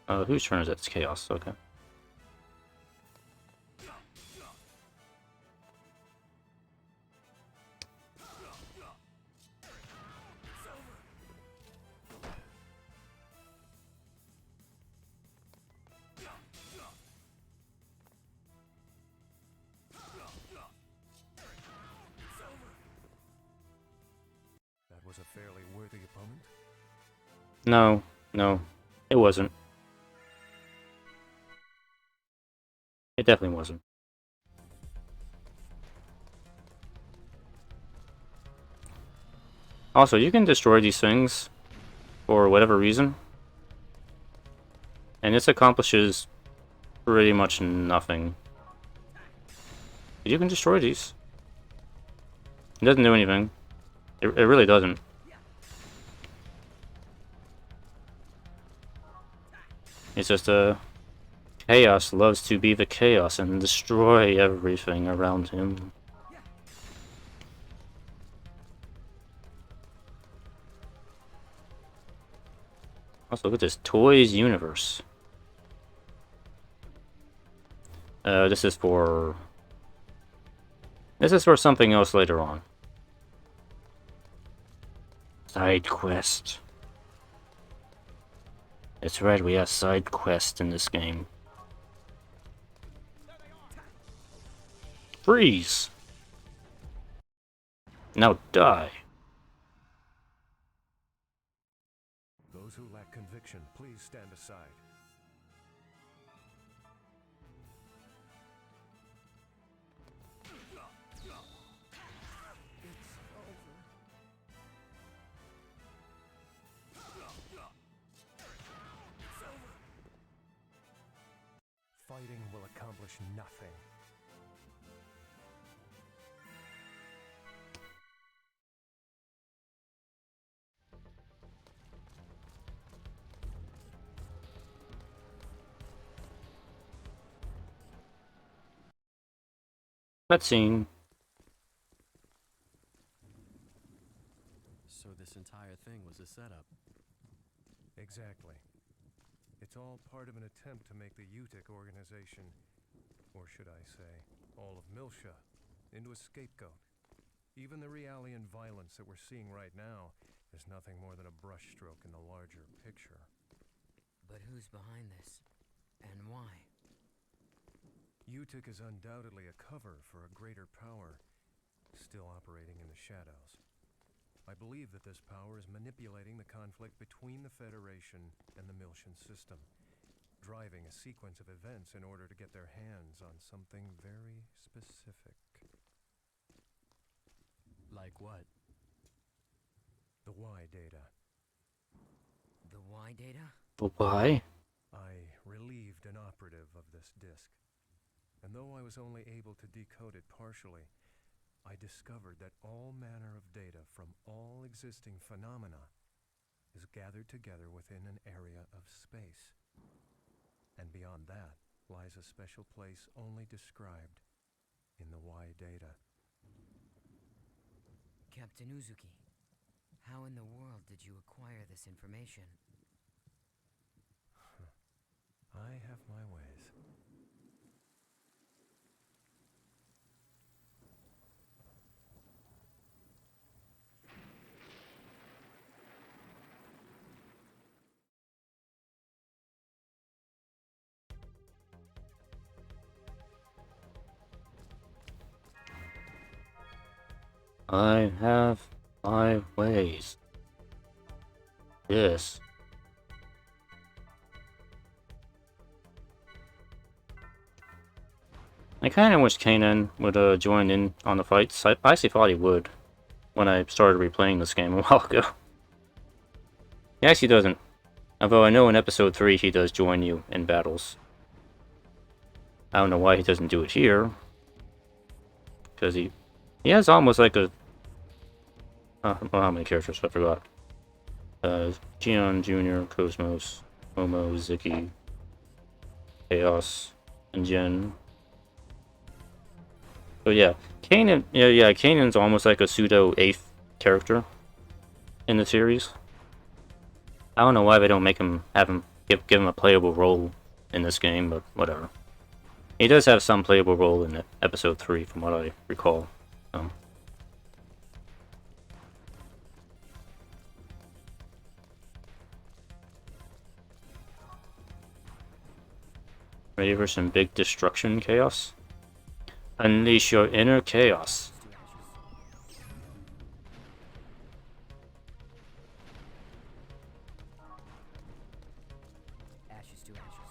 Whose turn is it? It's Chaos, okay. That was a fairly worthy opponent. No, it wasn't. It definitely wasn't. Also, you can destroy these things for whatever reason, and this accomplishes pretty much nothing. You can destroy these. It doesn't do anything. It really doesn't. It's just Chaos loves to be the Chaos and destroy everything around him. Also, look at this Toys universe. This is for something else later on. Side quest. That's right, we have side quests in this game. Freeze! Now die. Those who lack conviction, please stand aside. Fighting will accomplish nothing. Cutscene. So this entire thing was a setup. Exactly. It's all part of an attempt to make the UTIC organization, or should I say, all of Miltia, into a scapegoat. Even the Realian violence that we're seeing right now is nothing more than a brushstroke in the larger picture. But who's behind this? And why? UTIC is undoubtedly a cover for a greater power, still operating in the shadows. I believe that this power is manipulating the conflict between the Federation and the Miltian system, driving a sequence of events in order to get their hands on something very specific. Like what? The Y data. The Y data? But why? I relieved an operative of this disk, and though I was only able to decode it partially, I discovered that all manner of data from all existing phenomena is gathered together within an area of space. And beyond that lies a special place only described in the Y data. Captain Uzuki, how in the world did you acquire this information? I have my ways. I have my ways. Yes. I kind of wish Kanan would join in on the fights. I actually thought he would when I started replaying this game a while ago. He actually doesn't. Although I know in episode 3 he does join you in battles. I don't know why he doesn't do it here. Because he has almost like a... well, how many characters? I forgot. Gion Jr., KOS-MOS, Momo, Ziki, Chaos, and Jen. So yeah, Kanan, yeah, Kanan's almost like a pseudo 8th character in the series. I don't know why they don't make him give him a playable role in this game, but whatever. He does have some playable role in episode 3, from what I recall. Ready for some big destruction, Chaos? Unleash your inner chaos. Ashes to ashes.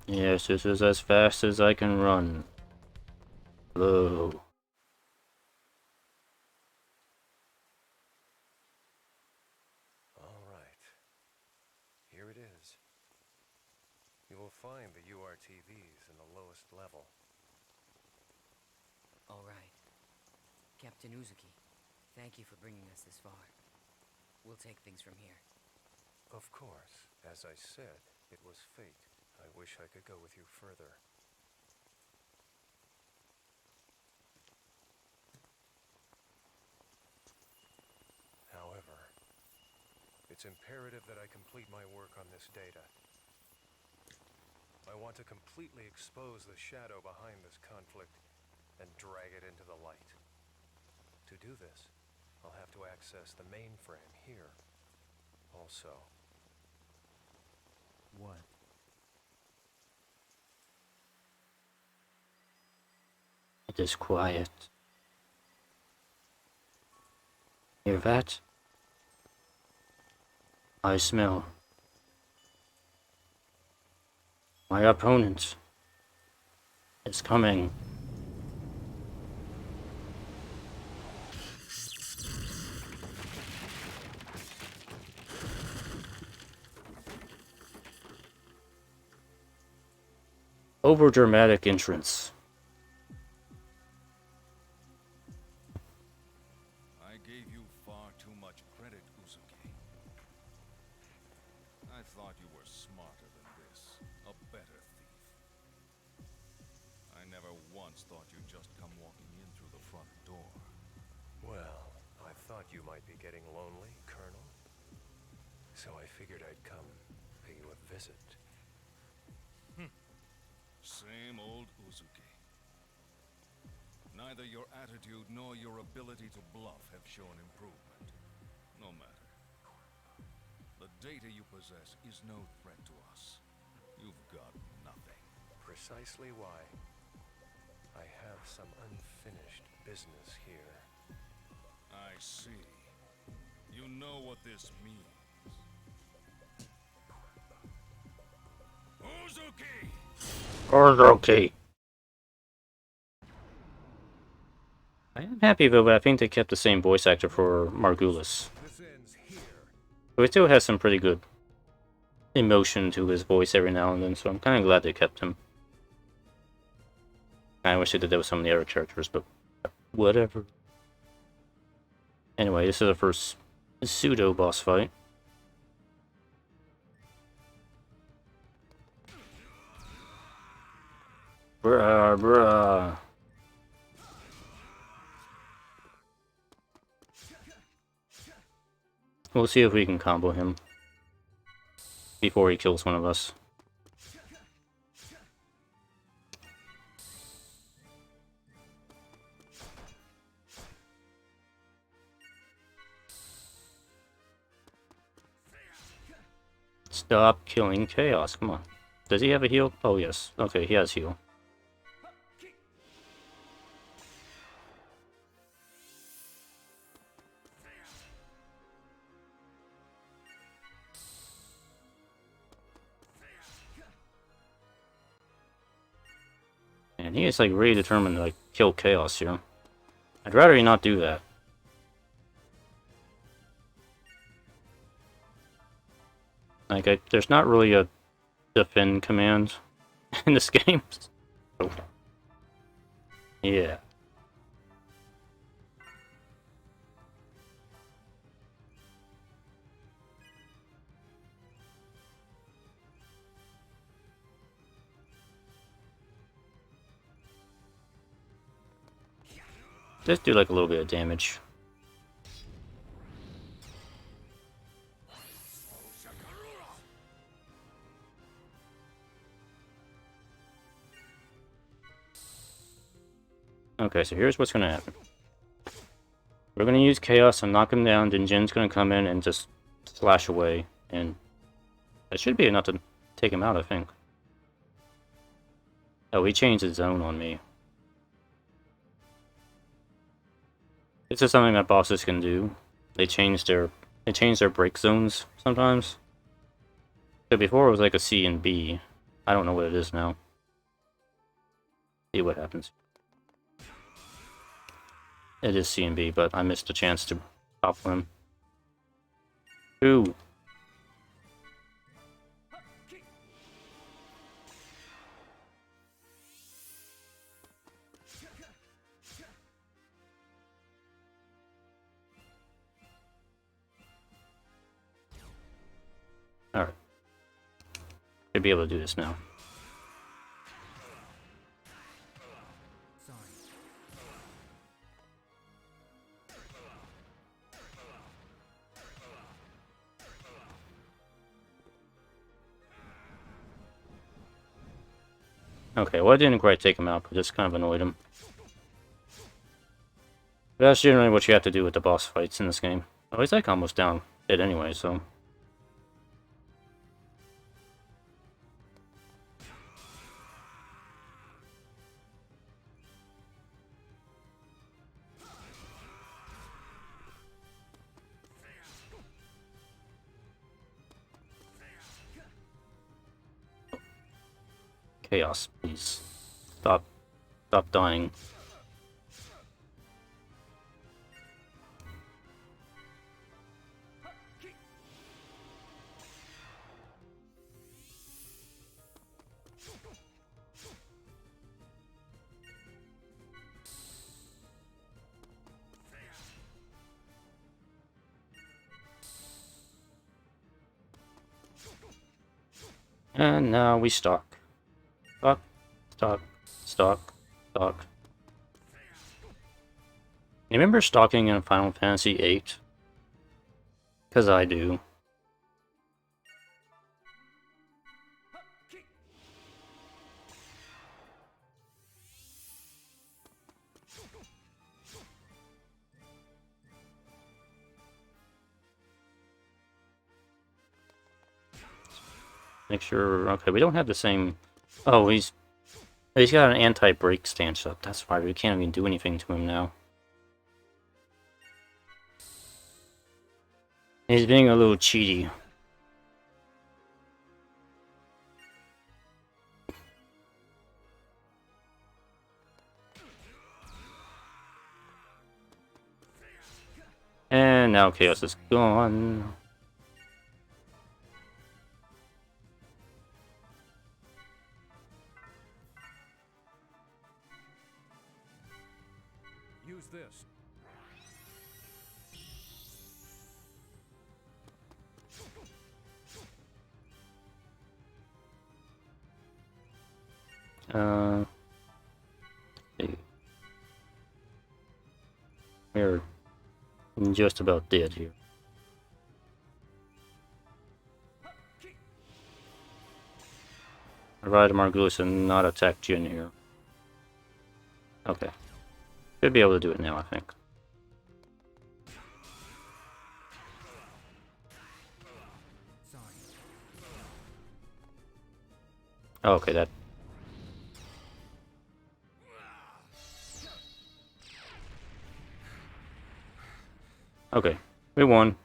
Yes, this is as fast as I can run. Hello. All right. Here it is. You will find the URTVs in the lowest level. All right. Captain Uzuki, thank you for bringing us this far. We'll take things from here. Of course. As I said, it was fate. I wish I could go with you further. However, it's imperative that I complete my work on this data. I want to completely expose the shadow behind this conflict and drag it into the light. To do this, I'll have to access the mainframe here. Also. What? It is quiet. Hear that? I smell my opponent is coming. Overdramatic entrance. I gave you far too much credit, Uzuki. I thought you were smarter than this, a better thief. I never once thought you'd just come walking in through the front door. Well, I thought you might be getting lonely, Colonel. So I figured I'd come pay you a visit. Same old Uzuki. Neither your attitude nor your ability to bluff have shown improvement. No matter. The data you possess is no threat to us. You've got nothing. Precisely why. I have some unfinished business here. I see. You know what this means. Uzuki! Okay. I am happy though, but I think they kept the same voice actor for Margulis. This ends here. So he still has some pretty good emotion to his voice every now and then, so I'm kind of glad they kept him. I wish they did that with some of the other characters, but whatever. Anyway, this is the first pseudo boss fight. Bruh. We'll see if we can combo him before he kills one of us. Stop killing Chaos. Come on. Does he have a heal? Oh, yes. Okay, he has heal. And he is like really determined to like kill Chaos here. I'd rather he not do that. Like, there's not really a defend command in this game. So, yeah. Just do like a little bit of damage. Okay, so here's what's gonna happen. We're gonna use Chaos and knock him down, then Jin's gonna come in and just slash away, and that should be enough to take him out, I think. Oh, he changed his zone on me. This is something that bosses can do. They change their break zones sometimes. So before it was like a C and B. I don't know what it is now. See what happens. It is C and B, but I missed a chance to top him. Ooh. Alright. Should be able to do this now. Okay, well I didn't quite take him out, but just kind of annoyed him. But that's generally what you have to do with the boss fights in this game. Oh, he's like almost down dead anyway, so... Chaos, please. Stop dying. And now we stalk. Stalk, stalk, stalk, stalk. You remember stalking in Final Fantasy VIII? Because I do. Make sure... Okay, we don't have the same... Oh, he's got an anti-break stance up. That's why we can't even do anything to him now. He's being a little cheaty. And now Chaos is gone. Use this. We're just about dead here. Provide Margulis and not attack Jin here. Okay. Should be able to do it now, I think. Oh, okay, that. Okay, we won.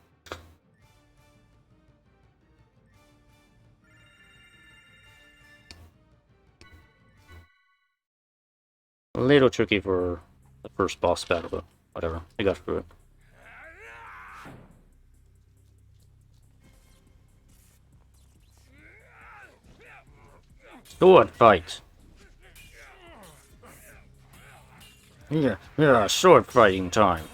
A little tricky for the first boss battle, but whatever. We got through it. Sword fight. Yeah, sword fighting time.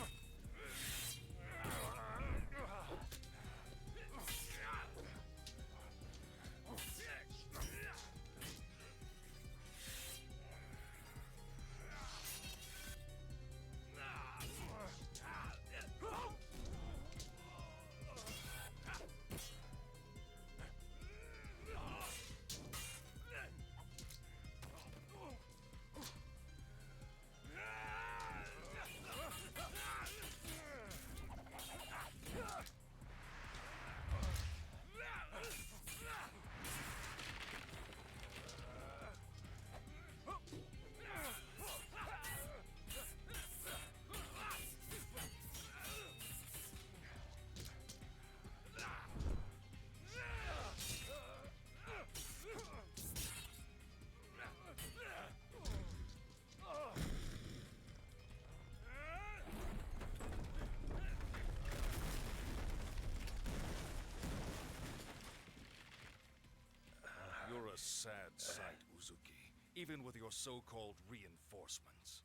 You're a sad sight, Uzuki, even with your so-called reinforcements.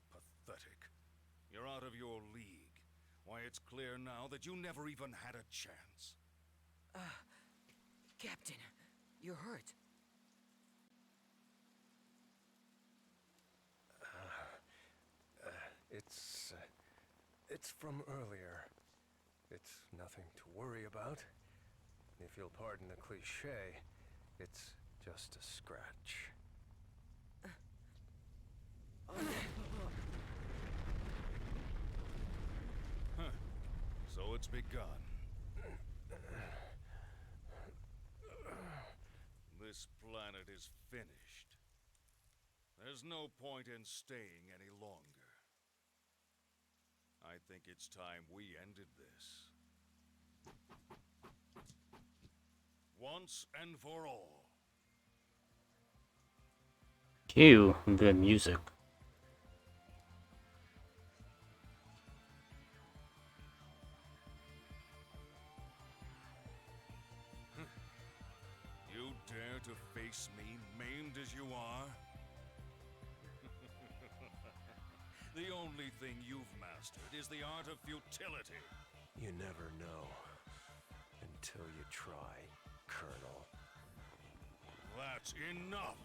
Pathetic. You're out of your league. Why, it's clear now that you never even had a chance. Captain, you're hurt. It's from earlier. It's nothing to worry about. If you'll pardon the cliché, it's just a scratch. So it's begun. This planet is finished. There's no point in staying any longer. I think it's time we ended this. Once and for all. Cue the music. You dare to face me, maimed as you are? The only thing you've mastered is the art of futility. You never know until you try, Colonel. That's enough!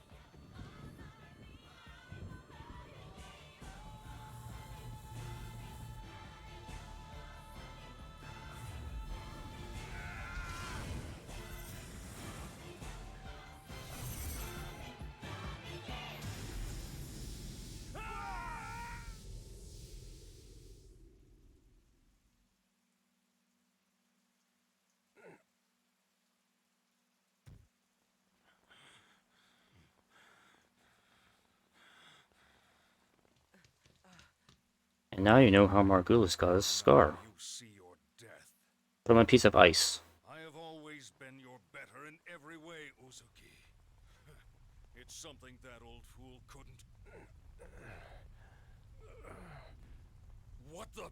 And now you know how Margulis got his scar. You see your death. Put him on a piece of ice. I have always been your better in every way, Uzuki. It's something that old fool couldn't. What the?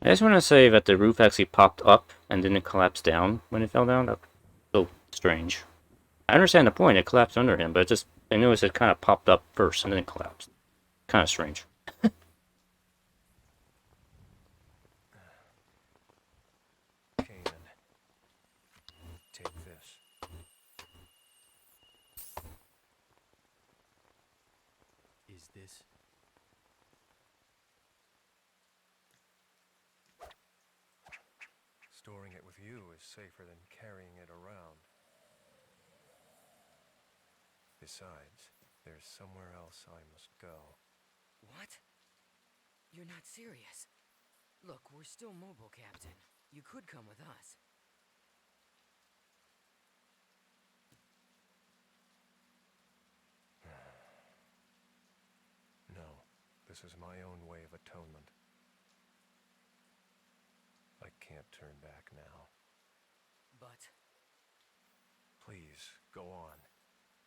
I just want to say that the roof actually popped up and didn't collapse down when it fell down. That's so strange. I understand the point, it collapsed under him, but it just, I noticed it kind of popped up first and then it collapsed. Kind of strange. Kanan, take this. Is this? Storing it with you is safer than carrying it around. Besides, there's somewhere else I must go. What? You're not serious. Look, we're still mobile, Captain. You could come with us. No, this is my own way of atonement. I can't turn back now. But... Please, go on.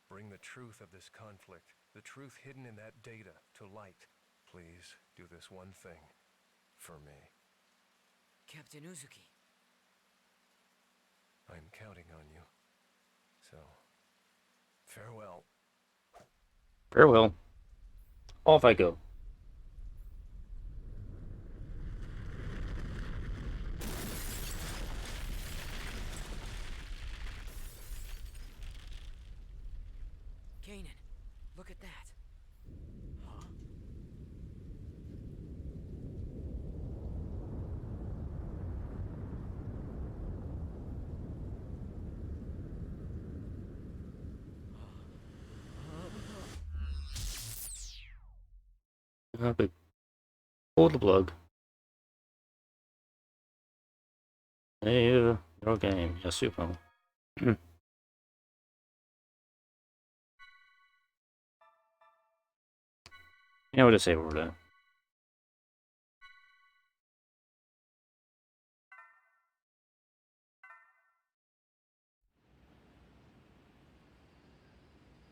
Bring the truth of this conflict, the truth hidden in that data, to light. Please, do this one thing. For me. Captain Uzuki. I'm counting on you. So, farewell. Farewell. Off I go. Kanan, look at that. Huh? Okay. Pull the plug. Hey, your game. Yeah, super. Yeah, we'll just save over that.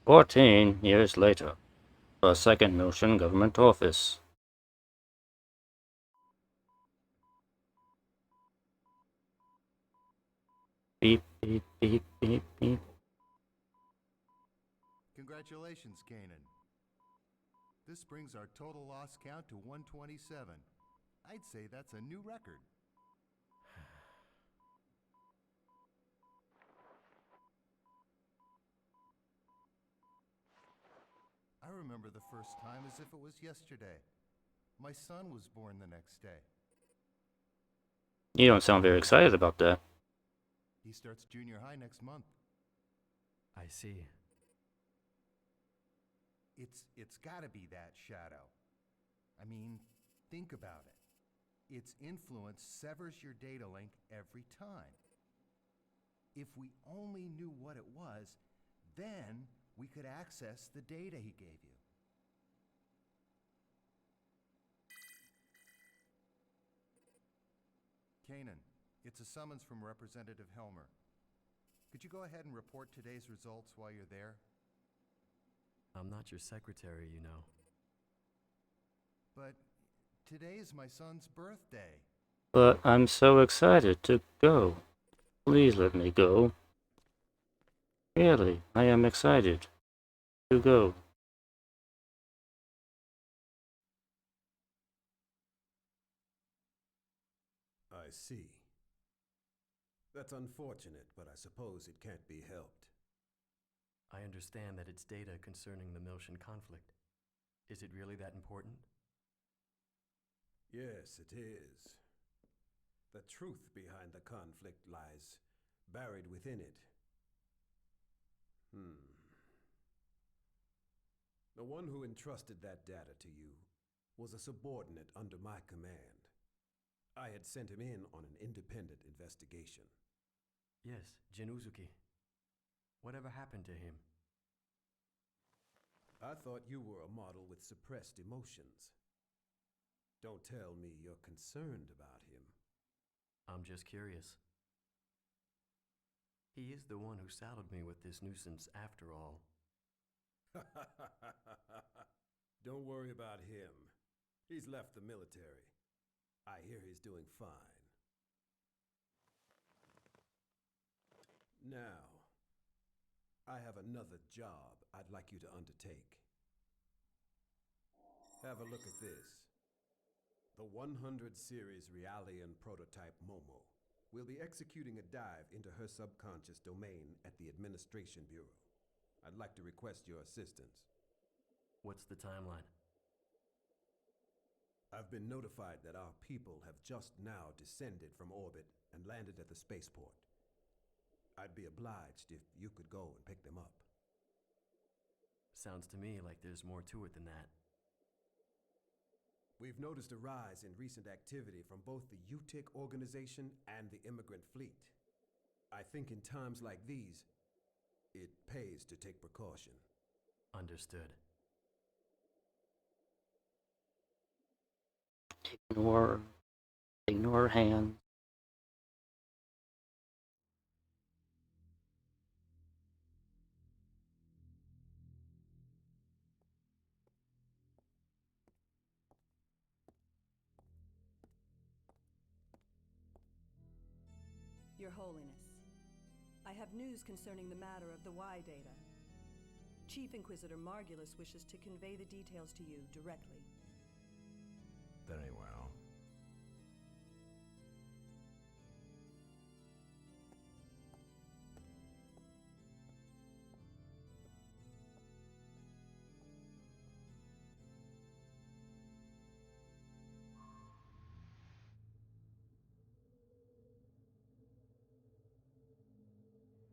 "14 years later, the Second Miltia government office. Beep, beep, beep, beep, beep. Congratulations, Kanan. This brings our total loss count to 127. I'd say that's a new record. I remember the first time as if it was yesterday. My son was born the next day. You don't sound very excited about that." He starts junior high next month. I see. It's gotta be that, Shadow. I mean, think about it. Its influence severs your data link every time. If we only knew what it was, then we could access the data he gave you. Kanan, it's a summons from Representative Helmer. Could you go ahead and report today's results while you're there? I'm not your secretary, you know. But today is my son's birthday. But I'm so excited to go. Please let me go. Really, I am excited to go. I see. That's unfortunate, but I suppose it can't be helped. I understand that it's data concerning the Miltian conflict. Is it really that important? Yes, it is. The truth behind the conflict lies buried within it. The one who entrusted that data to you was a subordinate under my command. I had sent him in on an independent investigation. Yes, Jin Uzuki. Whatever happened to him? I thought you were a model with suppressed emotions. Don't tell me you're concerned about him. I'm just curious. He is the one who saddled me with this nuisance after all. Don't worry about him. He's left the military. I hear he's doing fine. Now, I have another job I'd like you to undertake. Have a look at this. The 100 series Realian prototype Momo will be executing a dive into her subconscious domain at the Administration Bureau. I'd like to request your assistance. What's the timeline? I've been notified that our people have just now descended from orbit and landed at the spaceport. I'd be obliged if you could go and pick them up. Sounds to me like there's more to it than that. We've noticed a rise in recent activity from both the UTIC organization and the immigrant fleet. I think in times like these, it pays to take precaution. Understood. Ignore hands. Your Holiness, I have news concerning the matter of the Y data. Chief Inquisitor Margulis wishes to convey the details to you directly. Very well.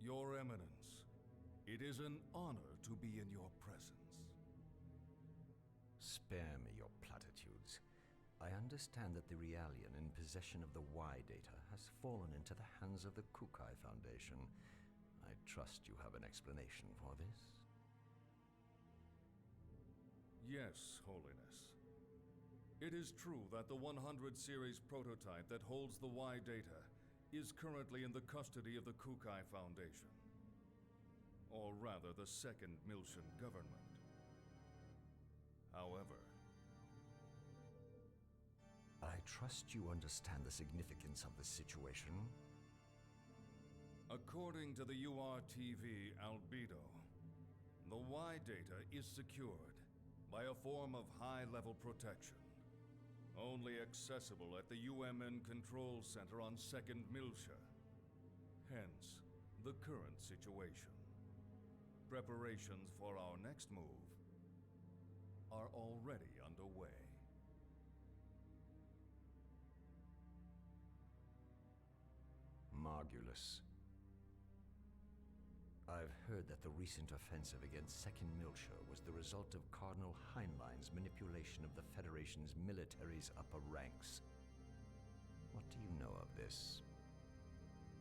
Your Eminence, it is an honor to be in your presence. Spare me your platitudes. I understand that the Realian in possession of the Y data has fallen into the hands of the Kukai Foundation. I trust you have an explanation for this? Yes, Holiness. It is true that the 100 series prototype that holds the Y data is currently in the custody of the Kukai Foundation. Or rather, the Second Miltian government. However, I trust you understand the significance of the situation. according to the URTV albedo, the Y data is secured by a form of high-level protection, only accessible at the UMN Control Center on Second Miltia. Hence, the current situation. Preparations for our next move are already underway. Margulis. I've heard that the recent offensive against Second Miltia was the result of Cardinal Heinlein's manipulation of the Federation's military's upper ranks. What do you know of this?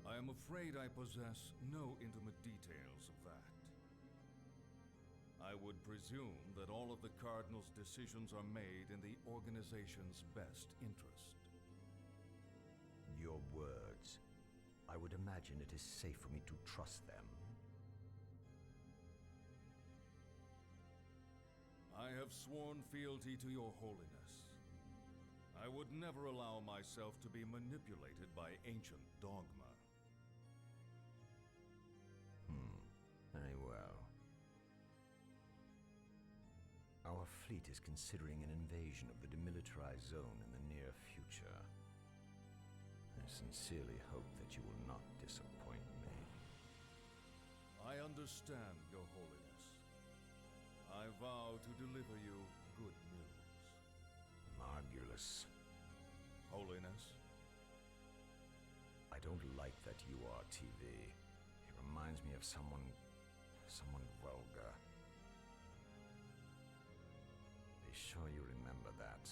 I am afraid I possess no intimate details of that. I would presume that all of the Cardinal's decisions are made in the organization's best interest. Your words. I would imagine it is safe for me to trust them. I have sworn fealty to your holiness. I would never allow myself to be manipulated by ancient dogma. Very well. Our fleet is considering an invasion of the demilitarized zone in the near future. I sincerely hope that you will not disappoint me. I understand, your holiness. I vow to deliver you good news. Margulis. Holiness? I don't like that URTV. It reminds me of someone vulgar. Be sure you remember that.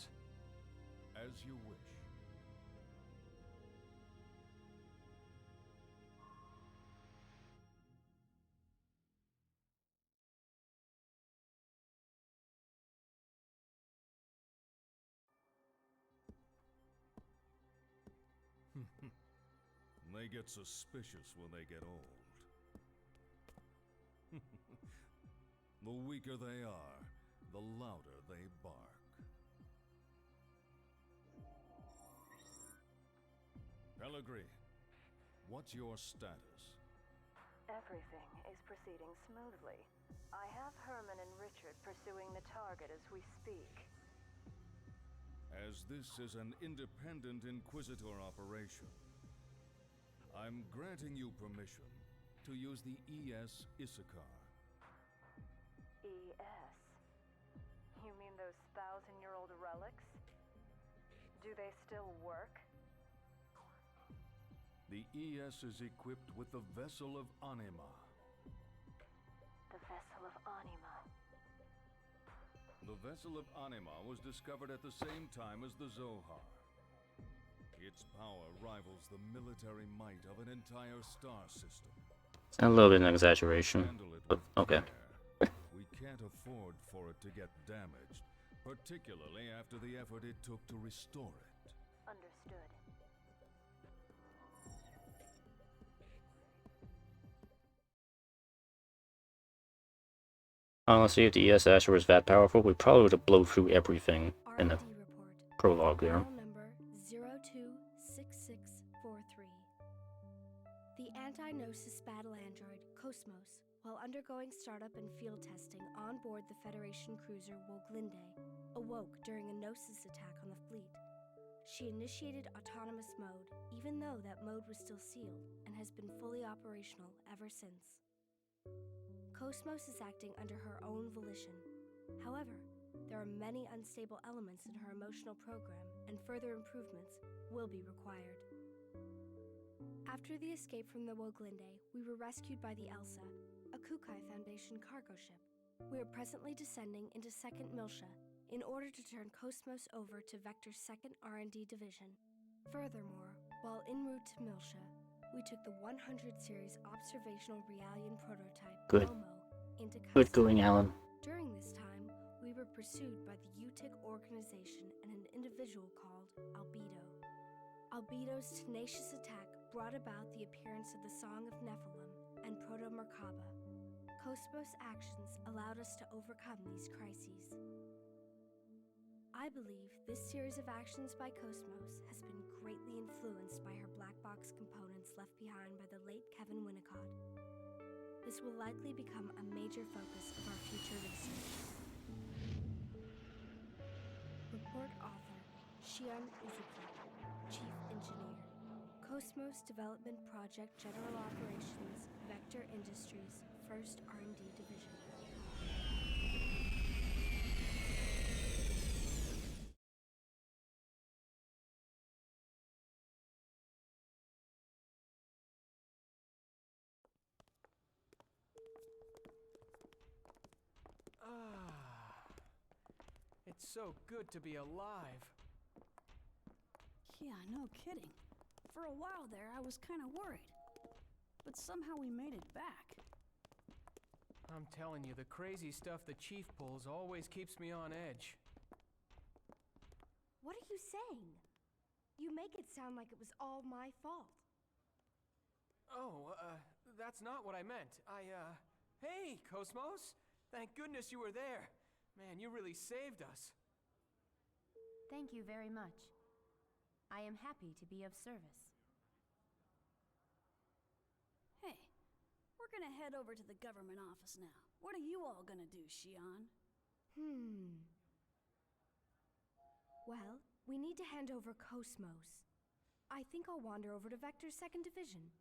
As you wish. They get suspicious when they get old. The weaker they are, the louder they bark. Pellegrini, what's your status? Everything is proceeding smoothly. I have Herman and Richard pursuing the target as we speak. As this is an independent Inquisitor operation, I'm granting you permission to use the ES Issachar. ES? You mean those 1,000-year-old relics? Do they still work? The ES is equipped with the Vessel of Anima. The Vessel of Anima. The vessel of Anima was discovered at the same time as the Zohar. Its power rivals the military might of an entire star system. It's a little bit of an exaggeration, Handle it but with okay. care. We can't afford for it to get damaged, particularly after the effort it took to restore it. Understood. Honestly, if the ES Asher was that powerful, we probably would have blown through everything in the R&D report. prologue there. File number 026643. The anti-Gnosis battle android, KOS-MOS, while undergoing startup and field testing on board the Federation cruiser Woglinde, awoke during a Gnosis attack on the fleet. She initiated autonomous mode, even though that mode was still sealed, and has been fully operational ever since. KOS-MOS is acting under her own volition. However, there are many unstable elements in her emotional program, and further improvements will be required. After the escape from the Woglinde, we were rescued by the Elsa, a Kukai Foundation cargo ship. We are presently descending into Second Miltia in order to turn KOS-MOS over to Vector's 2nd R&D division. Furthermore, while en route to Miltia, we took the 100 series observational Realian prototype, Good. Momo, into custody. Good going, Alan. During this time, we were pursued by the UTIC organization and an individual called Albedo. Albedo's tenacious attack brought about the appearance of the Song of Nephilim and Proto-Merkaba. KOS-MOS actions allowed us to overcome these crises. I believe this series of actions by KOS-MOS has been greatly influenced by her black box components left behind by the late Kevin Winnicott. This will likely become a major focus of our future research. Report author, Shion Uzuki, Chief Engineer, KOS-MOS Development Project General Operations, Vector Industries, 1st R&D Division. It's so good to be alive. Yeah, no kidding. For a while there, I was kind of worried. But somehow we made it back. I'm telling you, the crazy stuff the Chief pulls always keeps me on edge. What are you saying? You make it sound like it was all my fault. Oh, that's not what I meant. Hey, KOS-MOS! Thank goodness you were there. Man, you really saved us. Thank you very much. I am happy to be of service. Hey, we're gonna head over to the government office now. What are you all gonna do, Shion? Well, we need to hand over KOS-MOS. I think I'll wander over to Vector's 2nd Division.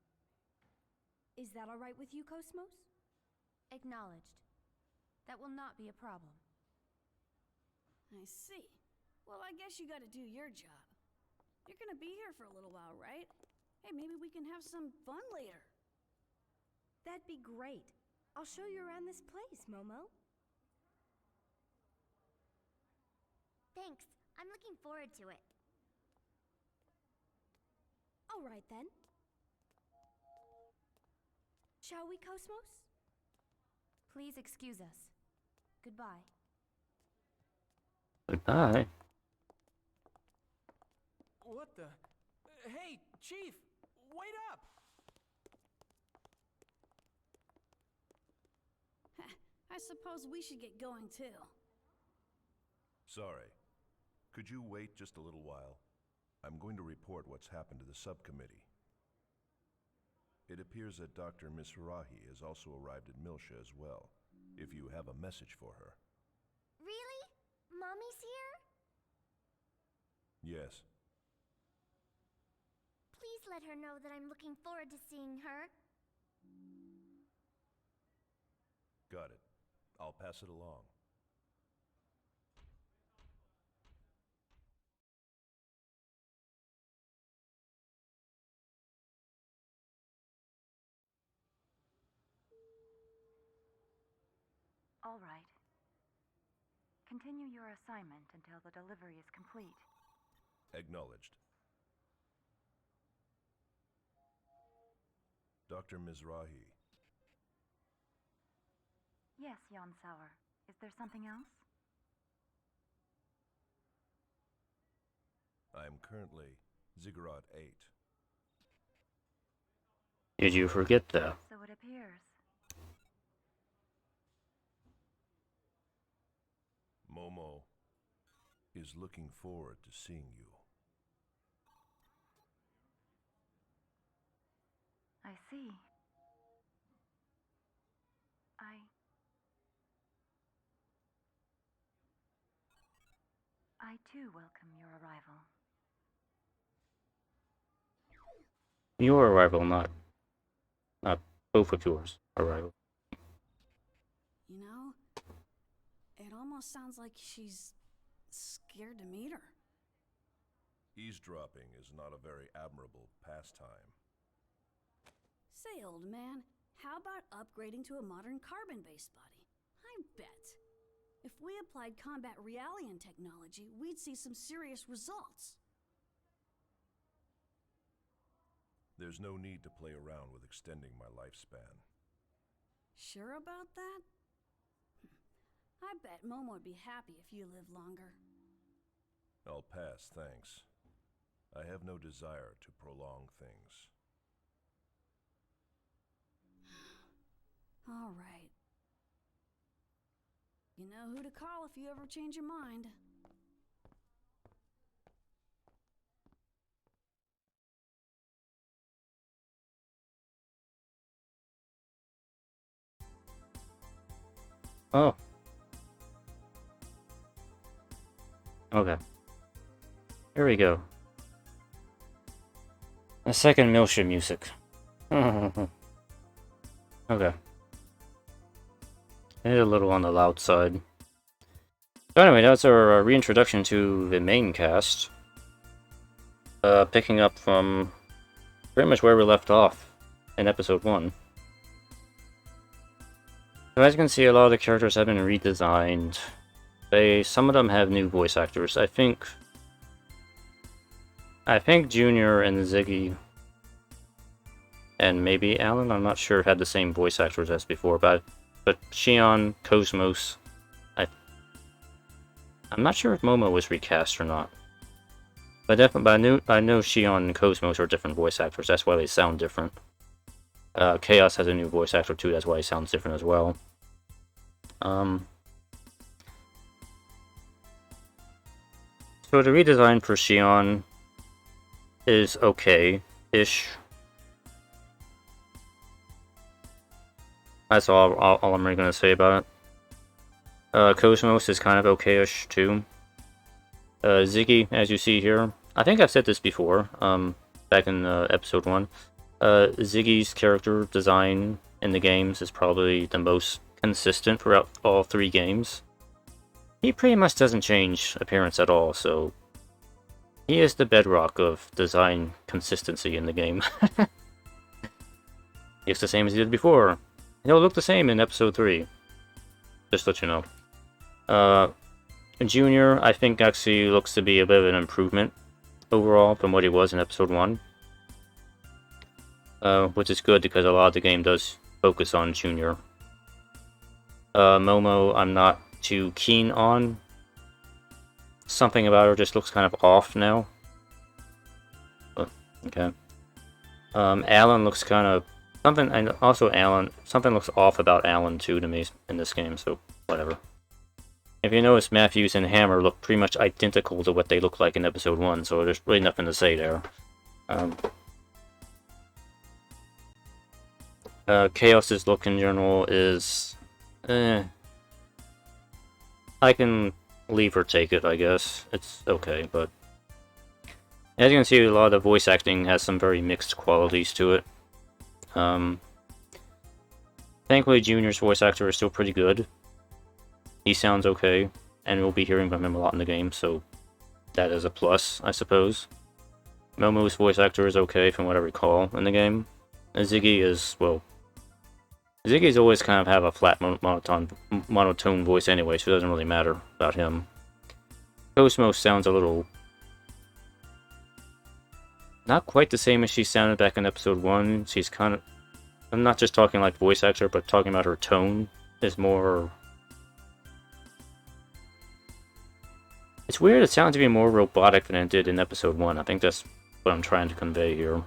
Is that all right with you, KOS-MOS? Acknowledged. That will not be a problem. I see. Well, I guess you gotta do your job. You're gonna be here for a little while, right? Hey, maybe we can have some fun later. That'd be great. I'll show you around this place, Momo. Thanks. I'm looking forward to it. All right, then. Shall we, KOS-MOS? Please excuse us. Goodbye. Goodbye. What the? Hey, Chief! Wait up! I suppose we should get going too. Sorry. Could you wait just a little while? I'm going to report what's happened to the subcommittee. It appears that Dr. Misrahi has also arrived at Miltia as well, if you have a message for her. Really? Mommy's here? Yes. Please let her know that I'm looking forward to seeing her. Got it. I'll pass it along. All right. Continue your assignment until the delivery is complete. Acknowledged. Dr. Mizrahi, Yes, Xenosaga. Is there something else? I am currently Ziggurat 8. Did you forget that? So it appears. Momo is looking forward to seeing you. I see. I too welcome your arrival. Your arrival, not both of yours arrival. You know, it almost sounds like she's scared to meet her. Eavesdropping is not a very admirable pastime. Say, old man, how about upgrading to a modern carbon-based body? I bet. If we applied combat Realian technology, we'd see some serious results. There's no need to play around with extending my lifespan. Sure about that? I bet Momo would be happy if you lived longer. I'll pass, thanks. I have no desire to prolong things. All right. You know who to call if you ever change your mind. Oh. Okay. Here we go. The Second Miltia music. Okay. It's a little on the loud side. So anyway, that's our reintroduction to the main cast. Picking up from pretty much where we left off in episode 1. So as you can see, a lot of the characters have been redesigned. Some of them have new voice actors. I think Junior and Ziggy and maybe Alan, I'm not sure, had the same voice actors as before, but Xion, KOS-MOS, I'm not sure if Momo was recast or not. But I know Xion and KOS-MOS are different voice actors, that's why they sound different. Chaos has a new voice actor too, that's why he sounds different as well. So the redesign for Xion is okay-ish. That's all I'm really going to say about it. KOS-MOS is kind of okay-ish too. Ziggy, as you see here, I think I've said this before, back in episode 1. Ziggy's character design in the games is probably the most consistent throughout all 3 games. He pretty much doesn't change appearance at all, so he is the bedrock of design consistency in the game. He looks the same as he did before. He'll look the same in episode 3. Just to let you know. Junior, I think, actually looks to be a bit of an improvement overall from what he was in episode 1. Which is good because a lot of the game does focus on Junior. Momo, I'm not too keen on. Something about her just looks kind of off now. Okay. Alan looks kind of something, and also something looks off about Alan too to me in this game, so whatever. If you notice, Matthews and Hammer look pretty much identical to what they look like in episode 1, so there's really nothing to say there. Chaos's look in general is I can leave or take it, I guess. It's okay, but as you can see, a lot of the voice acting has some very mixed qualities to it. Thankfully, Junior's voice actor is still pretty good. He sounds okay, and we'll be hearing from him a lot in the game, so that is a plus, I suppose. Momo's voice actor is okay from what I recall in the game. And Ziggy is, well, Ziggy's always kind of have a flat monotone voice anyway, so it doesn't really matter about him. KOS-MOS sounds a little... not quite the same as she sounded back in episode 1. She's kind of... I'm not just talking like voice actor, but talking about her tone is more... It's weird, it sounds to be more robotic than it did in episode 1. I think that's what I'm trying to convey here.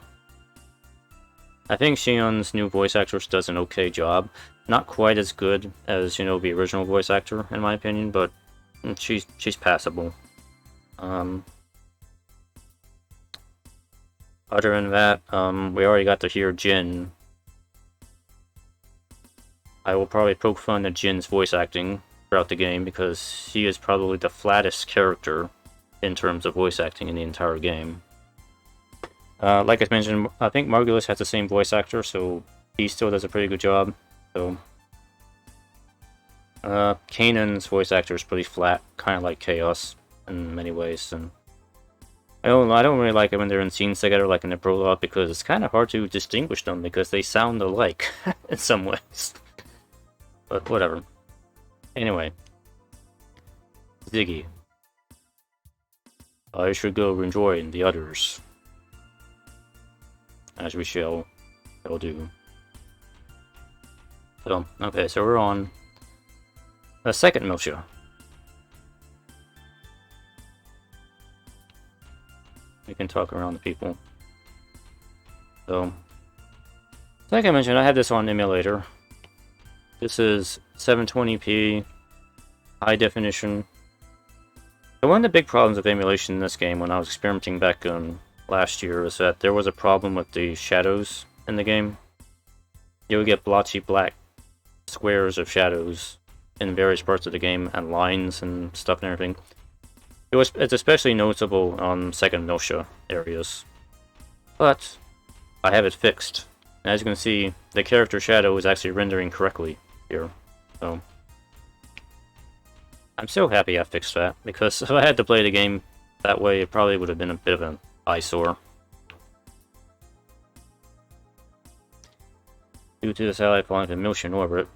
I think Shion's new voice actress does an okay job. Not quite as good as, you know, the original voice actor, in my opinion, but she's passable. Other than that, we already got to hear Jin. I will probably poke fun at Jin's voice acting throughout the game, because he is probably the flattest character in terms of voice acting in the entire game. Like I mentioned, I think Margulis has the same voice actor, so he still does a pretty good job. So, Kanan's voice actor is pretty flat, kind of like Chaos in many ways. And I don't really like it when they're in scenes together, like in the prologue, because it's kind of hard to distinguish them because they sound alike in some ways. But whatever. Anyway, Ziggy. I should go rejoin the others. As we shall do. So, okay, so we're on a Second Miltia. We can talk around the people. So, like I mentioned, I had this on emulator. This is 720p, high definition. So one of the big problems with emulation in this game when I was experimenting back last year is that there was a problem with the shadows in the game. You would get blotchy black squares of shadows in various parts of the game, and lines and stuff and everything. It's especially noticeable on Second Miltia areas. But I have it fixed. As you can see, the character shadow is actually rendering correctly here. So I'm so happy I fixed that, because if I had to play the game that way, it probably would have been a bit of an eyesore. Due to the satellite falling into Miltian orbit,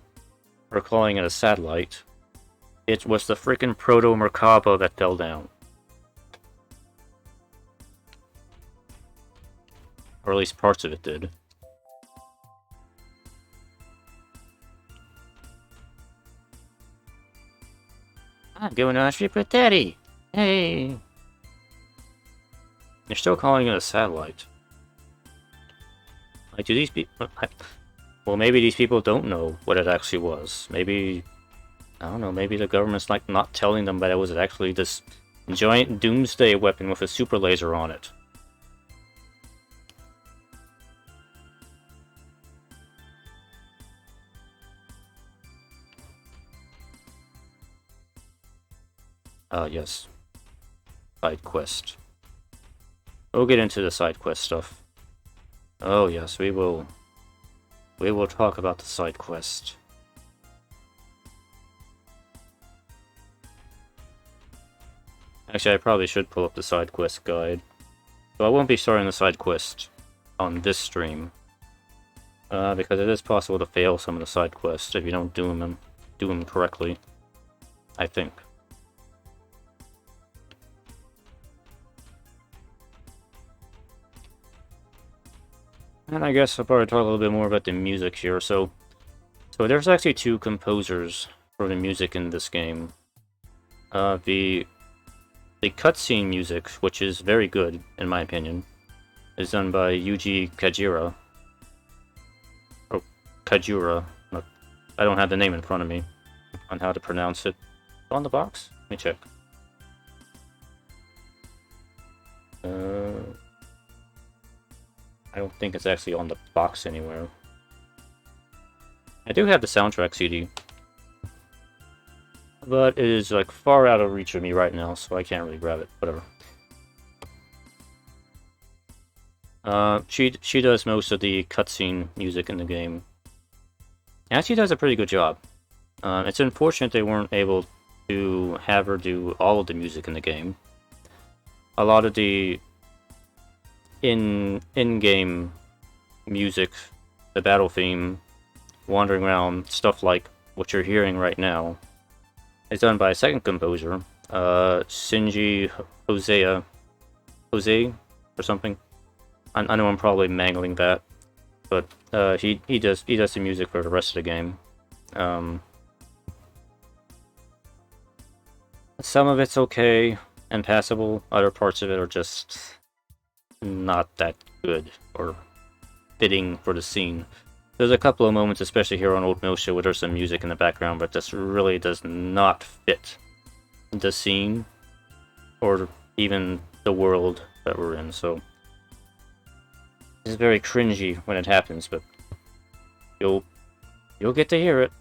or calling it a satellite, it was the frickin' Proto-Merkaba that fell down. Or at least parts of it did. I'm going on a trip with Daddy! Hey! You're still calling it a satellite. Like, do these people... Well, maybe these people don't know what it actually was. Maybe... I don't know, maybe the government's like not telling them that it was actually this giant doomsday weapon with a super laser on it. Yes. Side quest. We'll get into the side quest stuff. Oh yes, we will. We will talk about the side quest. Actually, I probably should pull up the side quest guide. So I won't be starting the side quest on this stream. Because it is possible to fail some of the side quests if you don't do them correctly. I think. And I guess I'll probably talk a little bit more about the music here. So there's actually two composers for the music in this game. The cutscene music, which is very good in my opinion, is done by Yuji Kajira. Or Kajura. I don't have the name in front of me on how to pronounce it. On the box? Let me check. I don't think it's actually on the box anywhere. I do have the soundtrack CD. But it is like far out of reach of me right now, so I can't really grab it. Whatever. She does most of the cutscene music in the game. And she does a pretty good job. It's unfortunate they weren't able to have her do all of the music in the game. A lot of the in-game music, the battle theme, wandering around, stuff like what you're hearing right now is done by a second composer, Shinji Jose or something. I know I'm probably mangling that, but he does the music for the rest of the game. Some of it's okay and passable. Other parts of it are just not that good or fitting for the scene. There's a couple of moments, especially here on Old Miltia, where there's some music in the background, but this really does not fit the scene or even the world that we're in. So it's very cringy when it happens, but you'll get to hear it.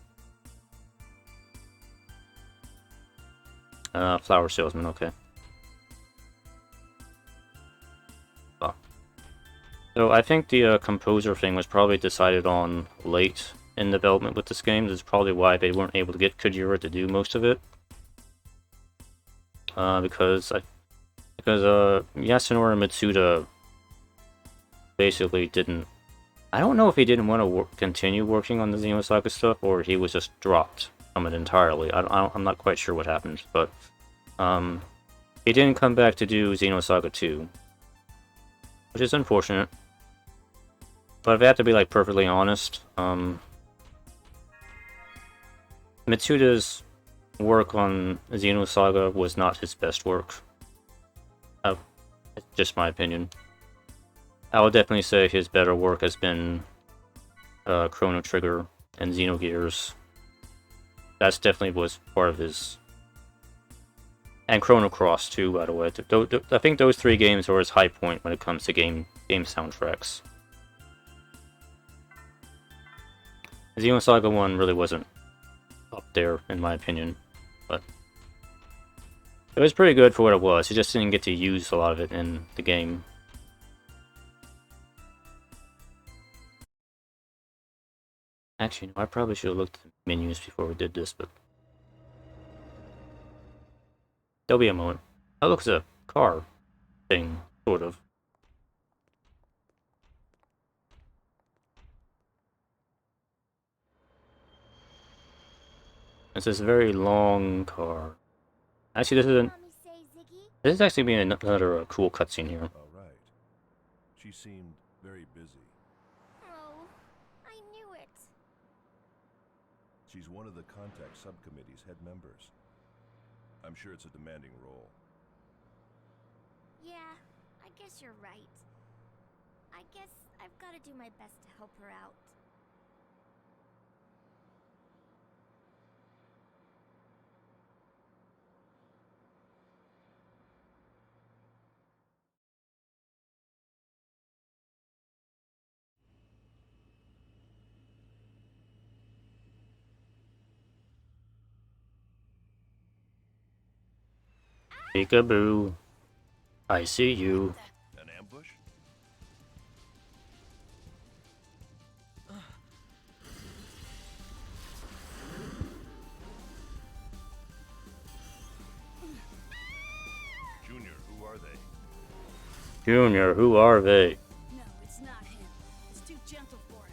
Flower salesman, okay. Oh. So I think the composer thing was probably decided on late in development with this game. That's probably why they weren't able to get Kojiro to do most of it. Because Yasunori Mitsuda basically didn't. I don't know if he didn't want to continue working on the Xenosaga stuff, or he was just dropped from it entirely. I'm not quite sure what happened, but he didn't come back to do Xenosaga 2, which is unfortunate. But if I have to be like perfectly honest, Mitsuda's work on Xenosaga was not his best work. It's just my opinion. I would definitely say his better work has been Chrono Trigger and Xenogears. That's definitely was part of his... And Chrono Cross too, by the way. I think those three games are his high point when it comes to game soundtracks. Xenosaga 1 really wasn't up there, in my opinion, but it was pretty good for what it was. He just didn't get to use a lot of it in the game. Actually, no, I probably should have looked at the menus before we did this, but there'll be a moment. That looks a car thing, sort of. It's this very long car. Actually, this is actually being another cool cutscene here. All right. She seemed very busy. Oh, I knew it. She's one of the contact subcommittee's head members. I'm sure it's a demanding role. Yeah, I guess you're right. I guess I've got to do my best to help her out. Peekaboo. I see you. An ambush? Junior, who are they? Junior, who are they? No, it's not him. It's too gentle for him.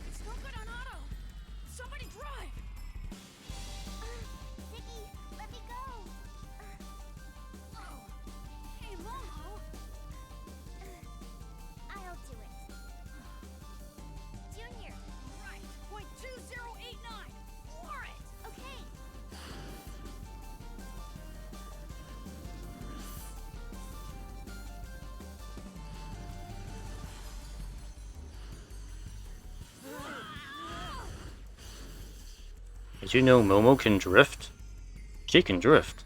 It's no good on auto. Somebody drive. Ziggy, let me go. Oh, hey, Momo. I'll do it. Junior. Right. Point 2089. For it. Okay. Did you know Momo can drift? She can drift.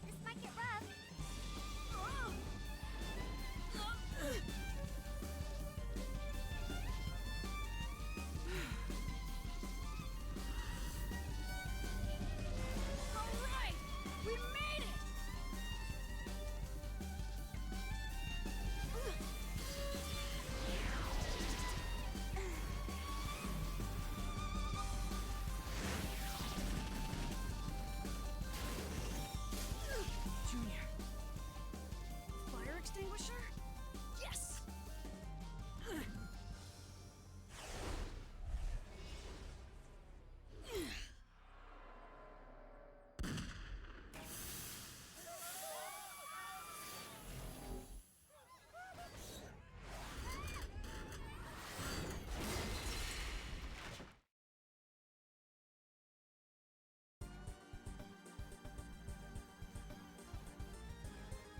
This might get rough.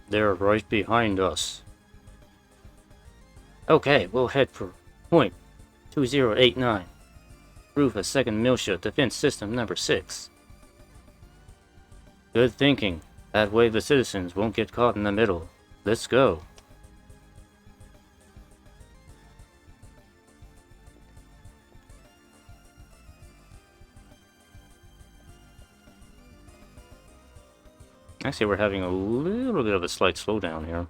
They're right behind us. Okay, we'll head for point 2089. Roof of Second Miltia Defense System number 6. Good thinking. That way the citizens won't get caught in the middle. Let's go. Actually, we're having a little bit of a slight slowdown here.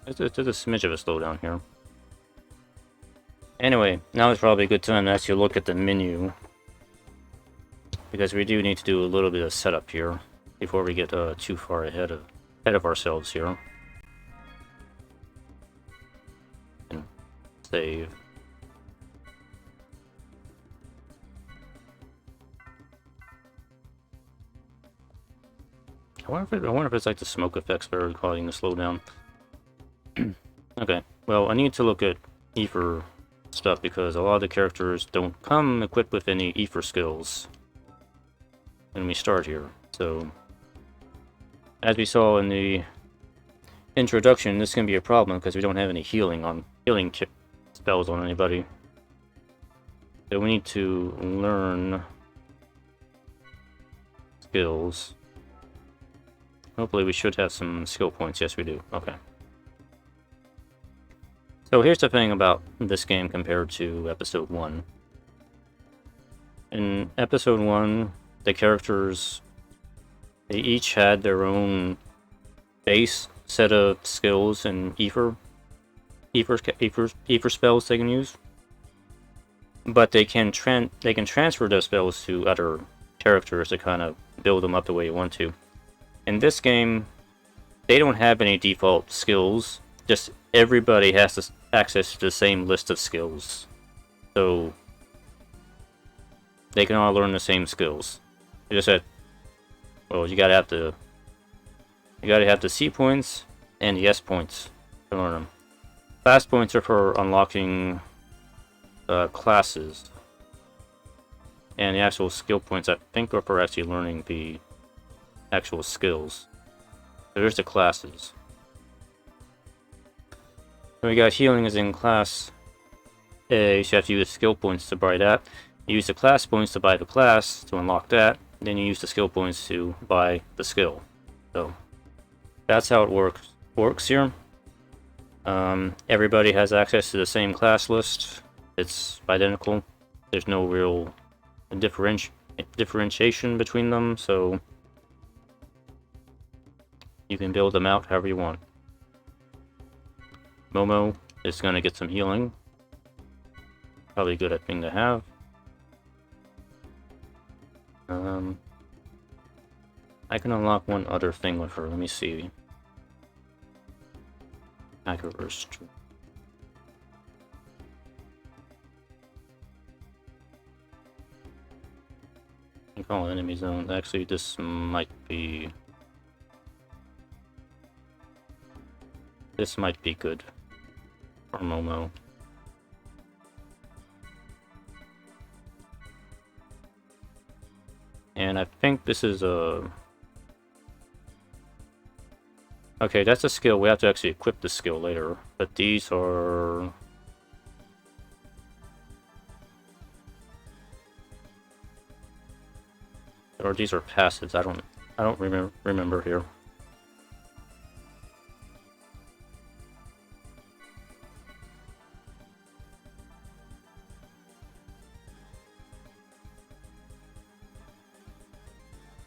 There's a smidge of a slowdown here. Anyway, now is probably a good time to actually look at the menu, because we do need to do a little bit of setup here before we get too far ahead of ourselves here. And save. I wonder if it's like the smoke effects that are causing the slowdown. Okay, well, I need to look at Ether stuff because a lot of the characters don't come equipped with any Ether skills when we start here. So, as we saw in the introduction, this can be a problem because we don't have any healing spells on anybody. So we need to learn skills. Hopefully we should have some skill points. Yes, we do. Okay. So here's the thing about this game compared to Episode 1. In Episode 1, the characters, they each had their own base set of skills and ether spells they can use. But they can transfer those spells to other characters to kind of build them up the way you want to. In this game, they don't have any default skills. Just everybody has access to the same list of skills. So they can all learn the same skills. I just said, well, you gotta have the C points and the S points to learn them. Class points are for unlocking classes. And the actual skill points, I think, are for actually learning the actual skills. So here's the classes. So we got healing is in class A, so you have to use skill points to buy that. You use the class points to buy the class to unlock that. Then you use the skill points to buy the skill. So that's how it works here. Everybody has access to the same class list. It's identical. There's no real differentiation between them, so you can build them out however you want. Momo is going to get some healing. Probably a good thing to have. I can unlock one other thing with her. Let me see. Reverse. Call enemy zone. Actually, this might be good for Momo. And I think this is a... Okay, that's a skill. We have to actually equip the skill later. But these are... Or these are passives. I don't remember here.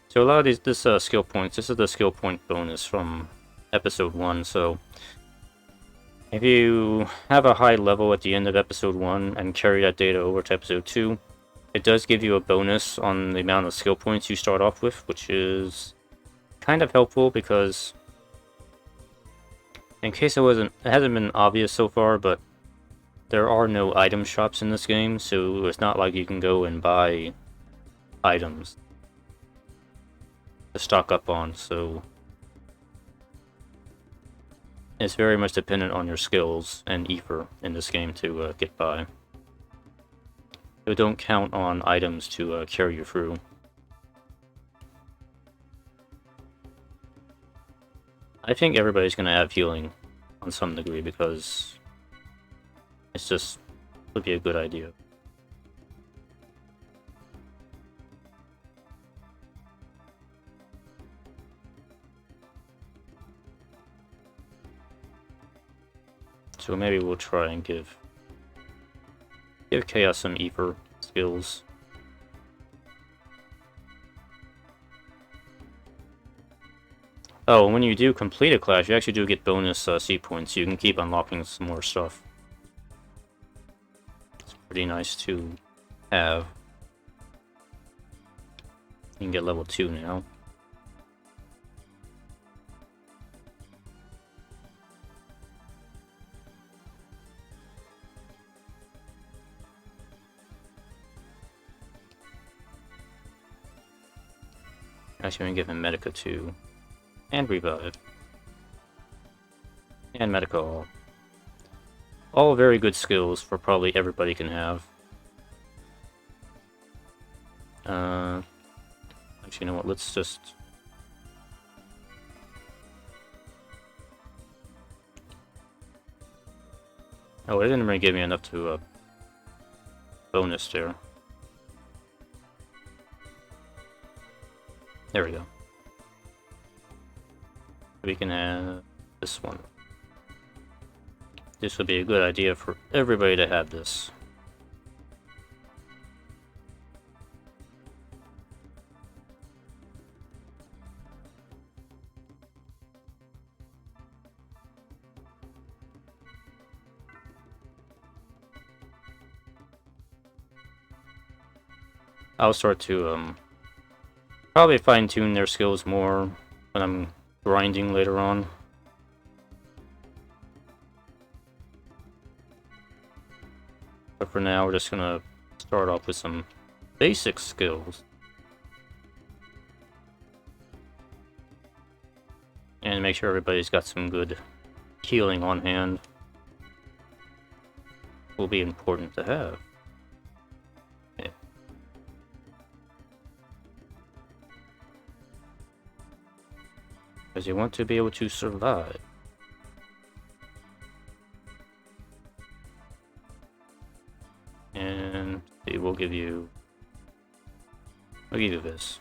So a lot of this skill points, this is the skill point bonus from Episode 1, so if you have a high level at the end of Episode 1 and carry that data over to Episode 2, it does give you a bonus on the amount of skill points you start off with, which is kind of helpful because, in case it hasn't been obvious so far, but there are no item shops in this game, so it's not like you can go and buy items to stock up on, so it's very much dependent on your skills and ether in this game to get by. So don't count on items to carry you through. I think everybody's gonna have healing on some degree because it's just would be a good idea. So maybe we'll try and give Chaos some Ether skills. Oh, when you do complete a class, you actually do get bonus seed points. You can keep unlocking some more stuff. It's pretty nice to have. You can get level 2 now. Actually, I'm gonna give him Medica 2. And Revive. And Medica. All very good skills for probably everybody can have. Actually, you know what? Let's just... Oh, it didn't really give me enough to bonus there. There we go. We can have this one. This would be a good idea for everybody to have this. I'll start to probably fine-tune their skills more when I'm grinding later on. But for now, we're just gonna start off with some basic skills. And make sure everybody's got some good healing on hand. Will be important to have. Okay. Because you want to be able to survive. And we'll give you... I'll give you this.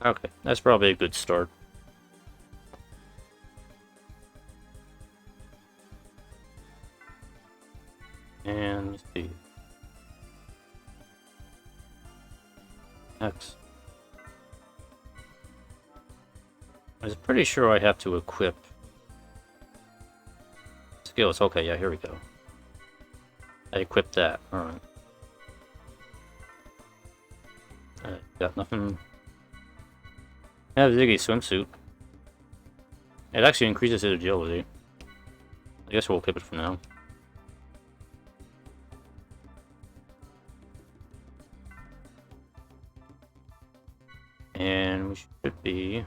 Okay, that's probably a good start. And let's see. Next. I was pretty sure I have to equip skills. Okay, yeah, here we go. I equipped that. Alright. Got nothing. I have Ziggy swimsuit. It actually increases his agility. I guess we'll equip it for now. And we should be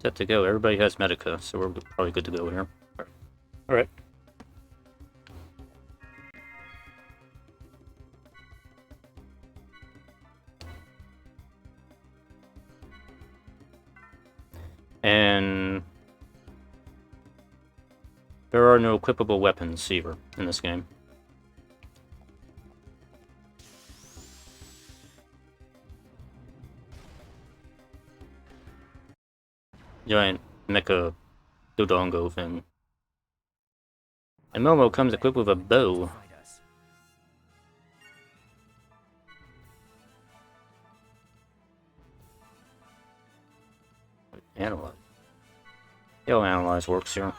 set to go. Everybody has Medica, so we're probably good to go here. Alright. And there are no equipable weapons either in this game. Giant mecha Dodongo thing. And Momo comes equipped with a bow. Analyze. Yo, Analyze works here.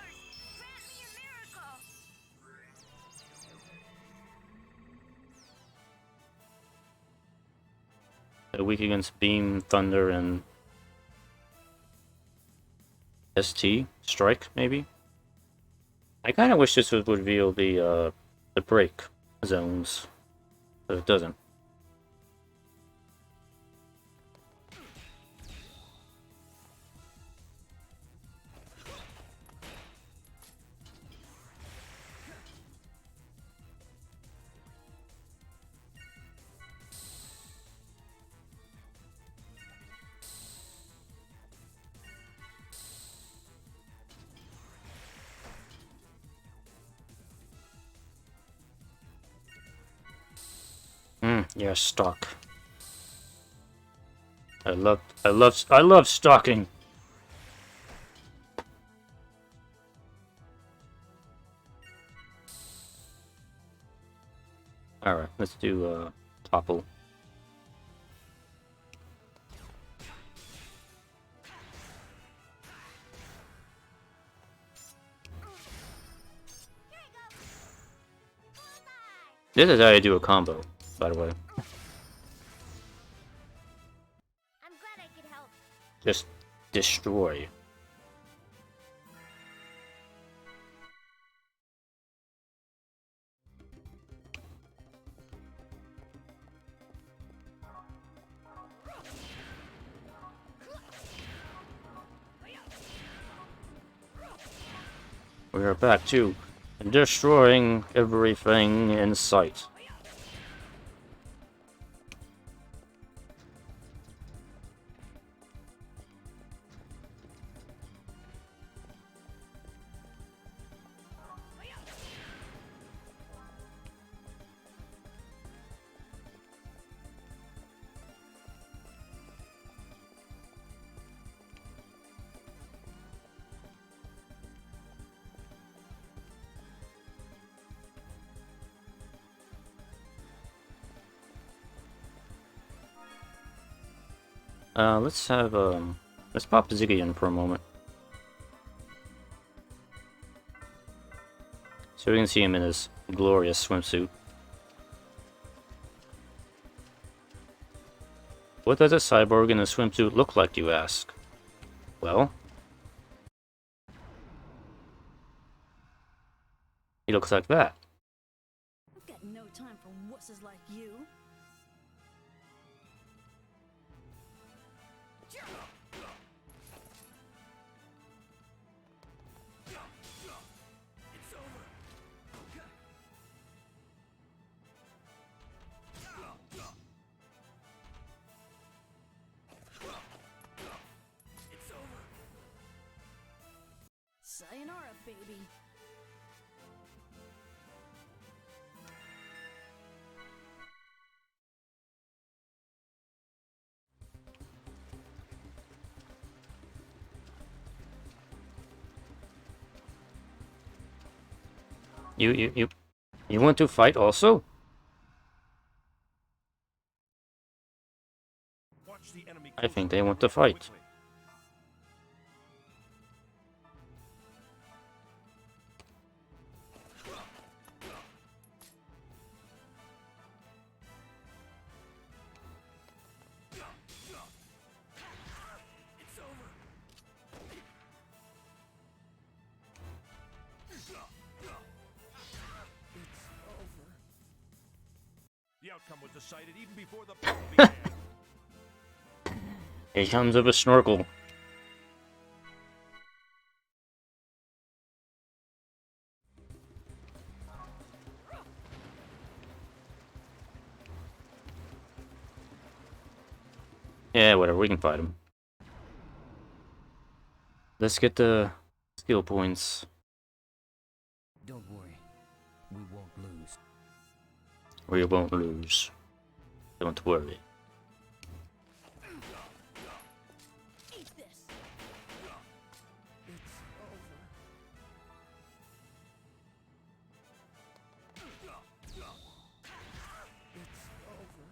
They're weak against Beam, Thunder, and ST Strike, maybe. I kind of wish this would reveal the break zones, but it doesn't. Yeah, stalk. I love stalking. Alright, let's do topple. This is how you do a combo, by the way. I'm glad I could help. Just destroy. We are back to destroying everything in sight. Let's pop Ziggy in for a moment. So we can see him in his glorious swimsuit. What does a cyborg in a swimsuit look like, you ask? Well, he looks like that. I've got no time for wusses like you. It's over. It's over. Sayonara, baby. You want to fight also? I think they want to fight. It's over. The outcome was decided even before the battle began. He comes with a snorkel. Yeah, whatever, we can fight him. Let's get the skill points. Don't worry. We won't lose. We won't lose. Don't worry. Eat this. It's over. It's over.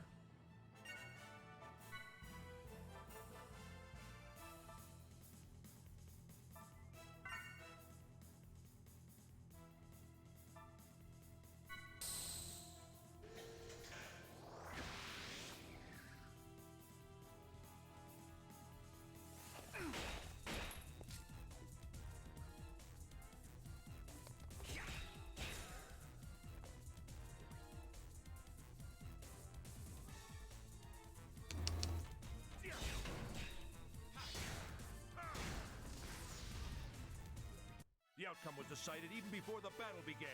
The outcome was decided even before the battle began.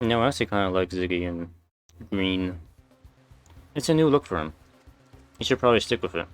No, I actually kind of like Ziggy in green. It's a new look for him. He should probably stick with it.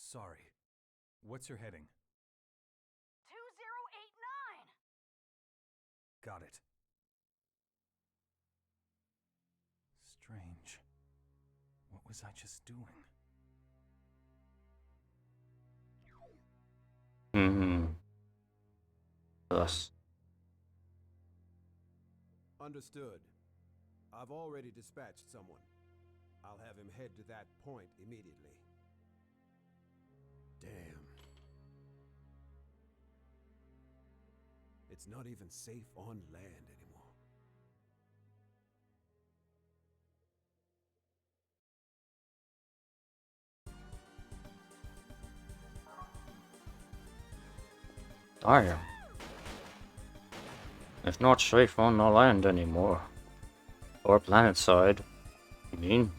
Sorry. What's your heading? 2089! Got it. Strange. What was I just doing? Thus. Understood. I've already dispatched someone. I'll have him head to that point immediately. Damn. It's not even safe on land anymore. Damn. It's not safe on the land anymore. Or planet side. You mean?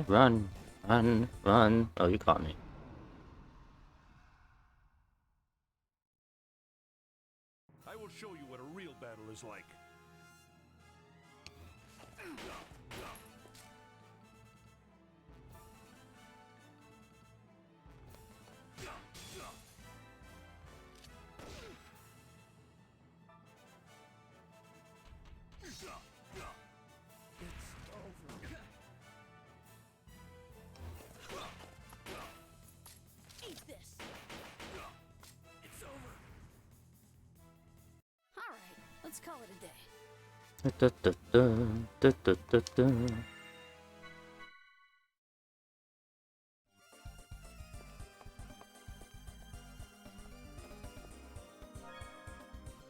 Run, run, run. Oh, you caught me. I will show you what a real battle is like. Eat this! It's over! Alright, let's call it a day.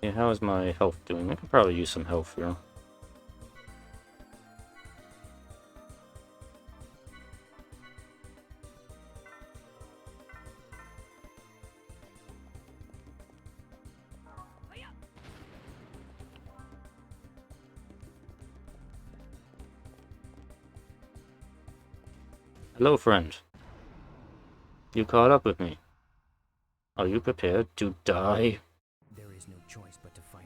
Yeah, how is my health doing? I could probably use some health here. Hello, friend. You caught up with me. Are you prepared to die? There is no choice but to fight.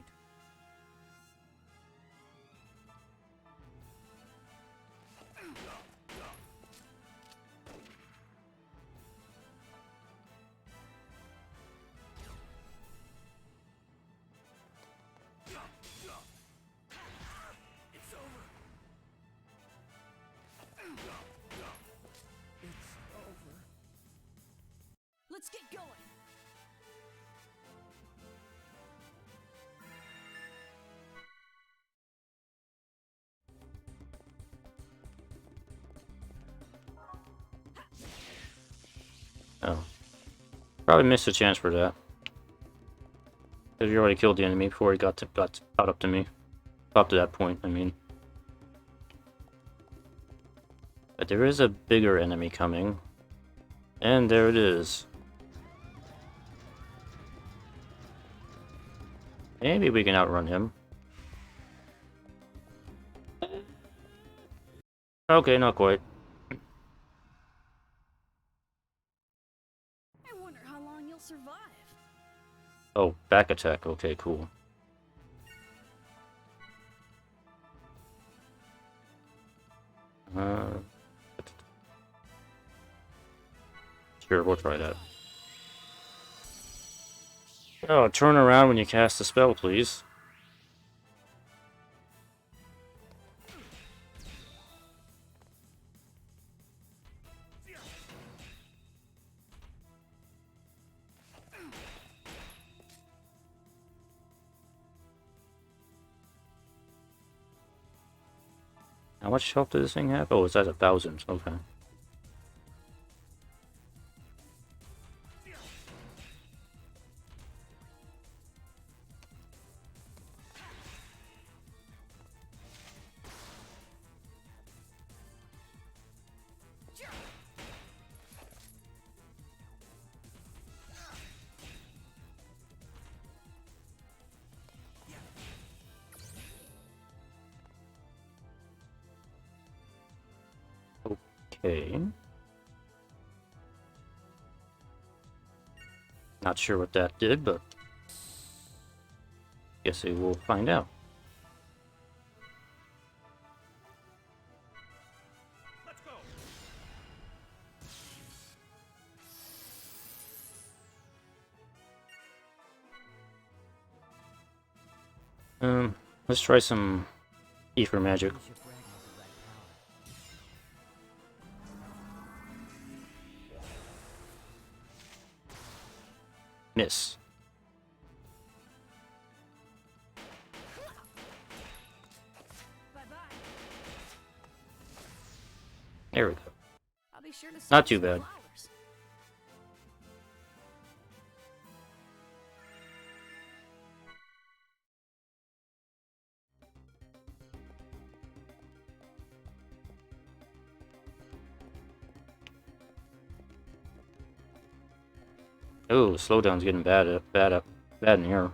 It's over! It's over. Let's get going! Oh. Probably missed a chance for that. Because you already killed the enemy before he got caught up to me. Up to that point, I mean. But there is a bigger enemy coming. And there it is. Maybe we can outrun him. Okay, not quite. I wonder how long you'll survive. Oh, back attack. Okay, cool. Sure, we'll try that. Oh, turn around when you cast the spell, please. How much health does this thing have? Oh, it's at 1,000. Okay. Okay. Not sure what that did, but... Guess we will find out. Let's try some ether magic. Miss. There we go. I'll be sure to Not send too some bad. flowers. Oh, slowdown's getting bad in here.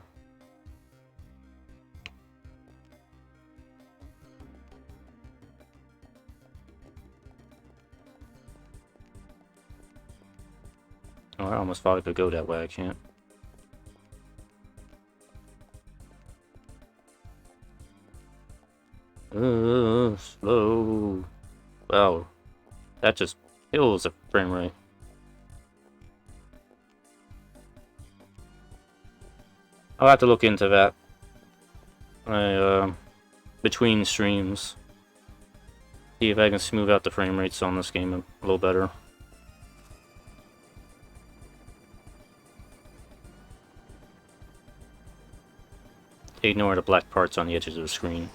Oh, I almost thought it could go that way. I can't. Slow. Wow. That just kills the frame rate. I'll have to look into that. Between streams. See if I can smooth out the frame rates on this game a little better. Ignore the black parts on the edges of the screen.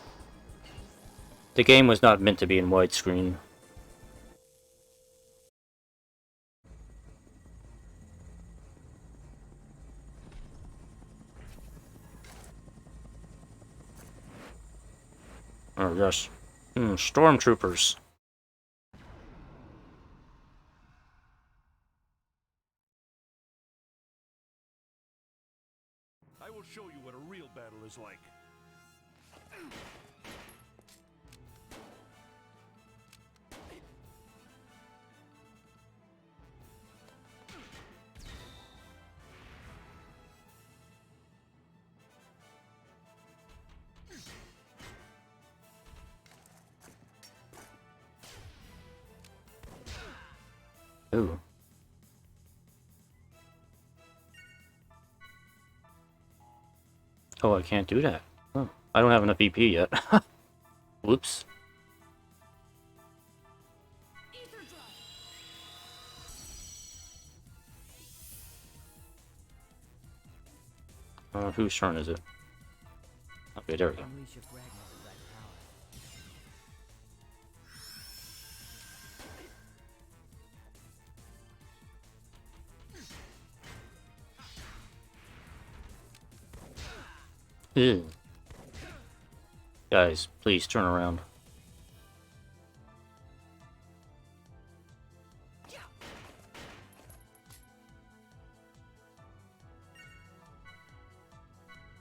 The game was not meant to be in widescreen. Oh gosh. Stormtroopers. I will show you what a real battle is like. Ooh. Oh, I can't do that. Oh, I don't have enough EP yet. Whoops. Whose turn is it? Okay, there we go. Ew. Guys, please turn around.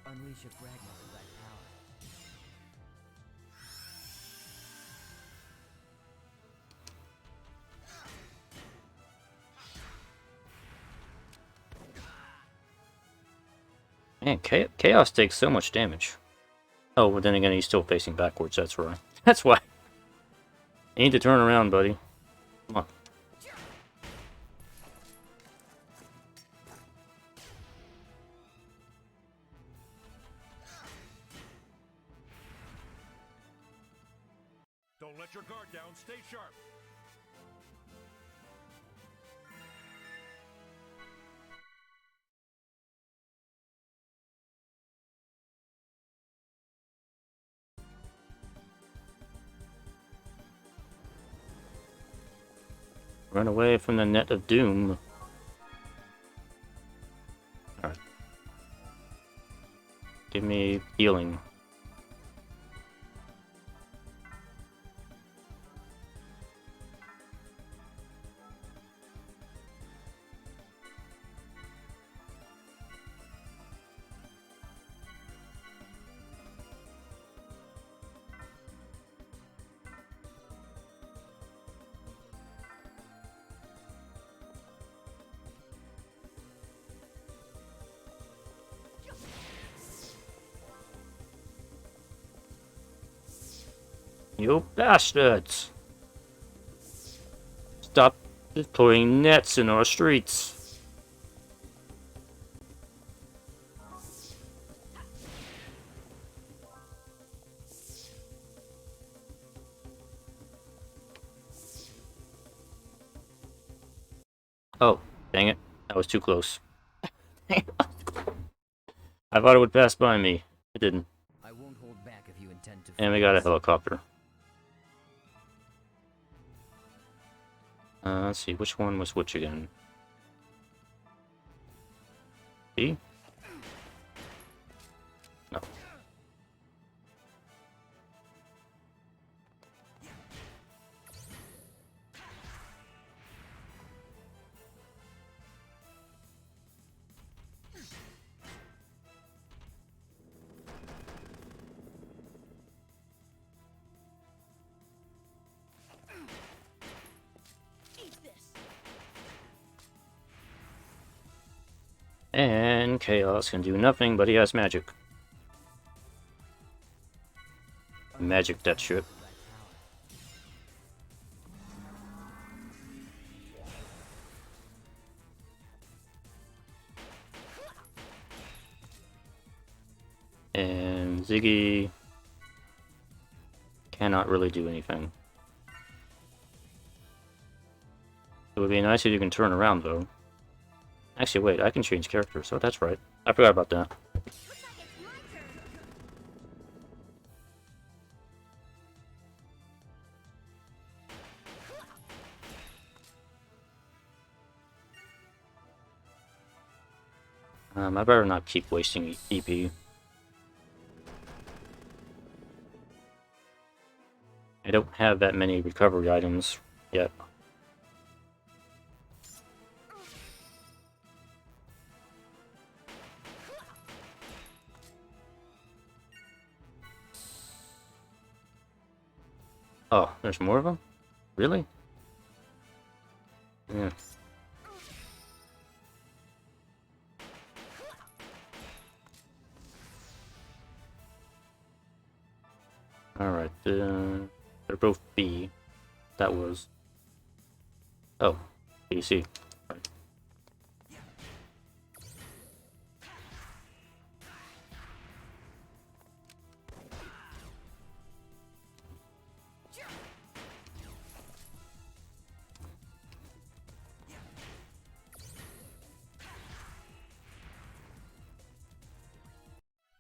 Unleash a fragment of thy power. Man, Chaos takes so much damage. Oh, but then again, he's still facing backwards, that's right. That's why. You need to turn around, buddy. Come on. Don't let your guard down. Stay sharp. Run away from the net of doom. Alright. Give me healing. You bastards! Stop deploying nets in our streets! Oh, dang it. That was too close. I thought it would pass by me. It didn't. I won't hold back if you intend to. And we got a helicopter. Let's see, which one was which again? B? No. And Chaos can do nothing, but he has magic. Magic that shit. And Ziggy cannot really do anything. It would be nice if you can turn around, though. Actually, wait, I can change characters, so that's right. I forgot about that. I better not keep wasting EP. I don't have that many recovery items yet. Oh, there's more of them? Really? Yeah. Alright, they're both B. That was... Oh, BC. Right.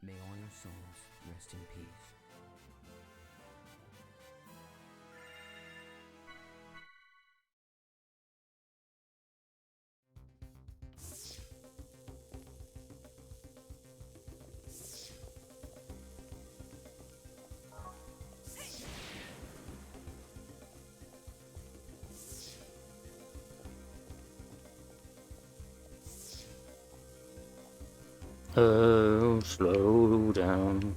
May all your souls rest in peace. Oh, slow down.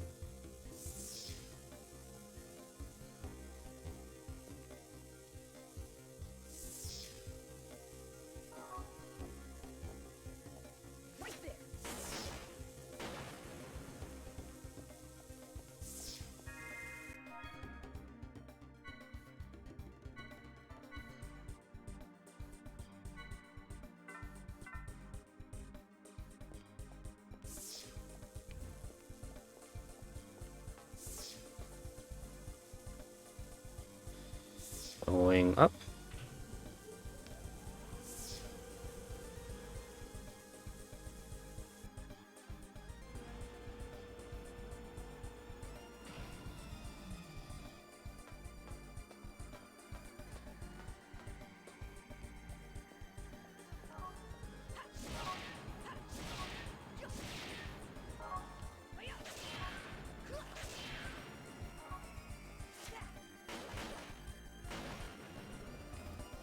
Going up.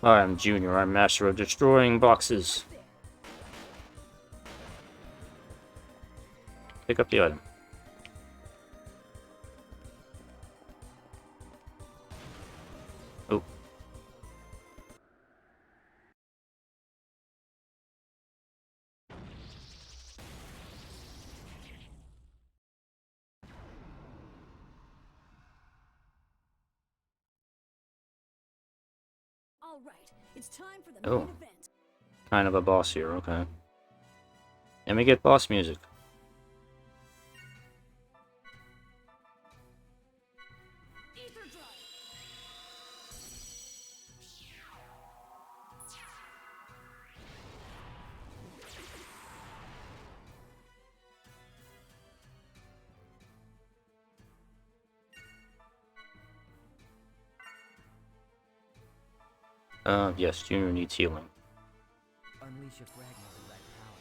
I'm Junior, I'm master of destroying boxes. Pick up the item. Oh. All right, it's time for the Oh. main event. Kind of a boss here, okay. And we get boss music. Ether Drive. Yes, Junior needs healing. Unleash a fragment of that power.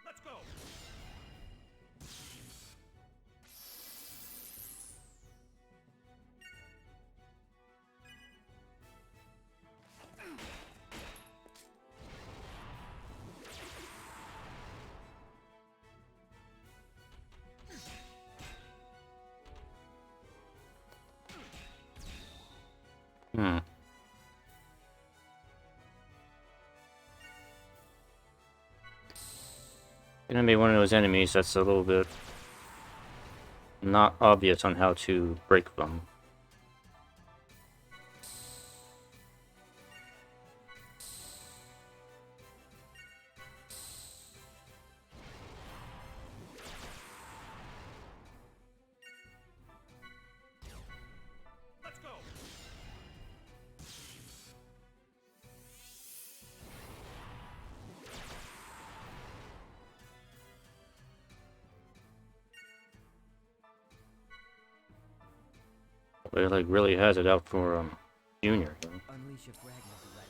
Let's go! Hmm. Gonna be one of those enemies that's a little bit not obvious on how to break them. Let's go! But it like really has it out for Junior. You know? Unleash a fragment of that power.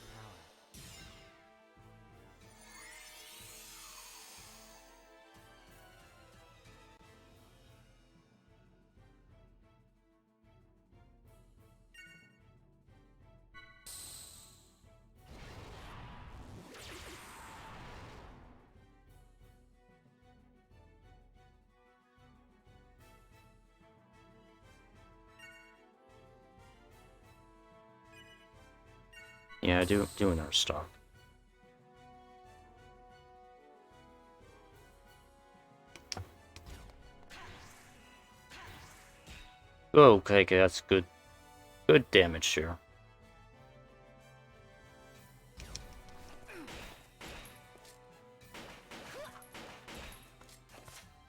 Yeah, doing our stock. Okay, that's good. Good damage here.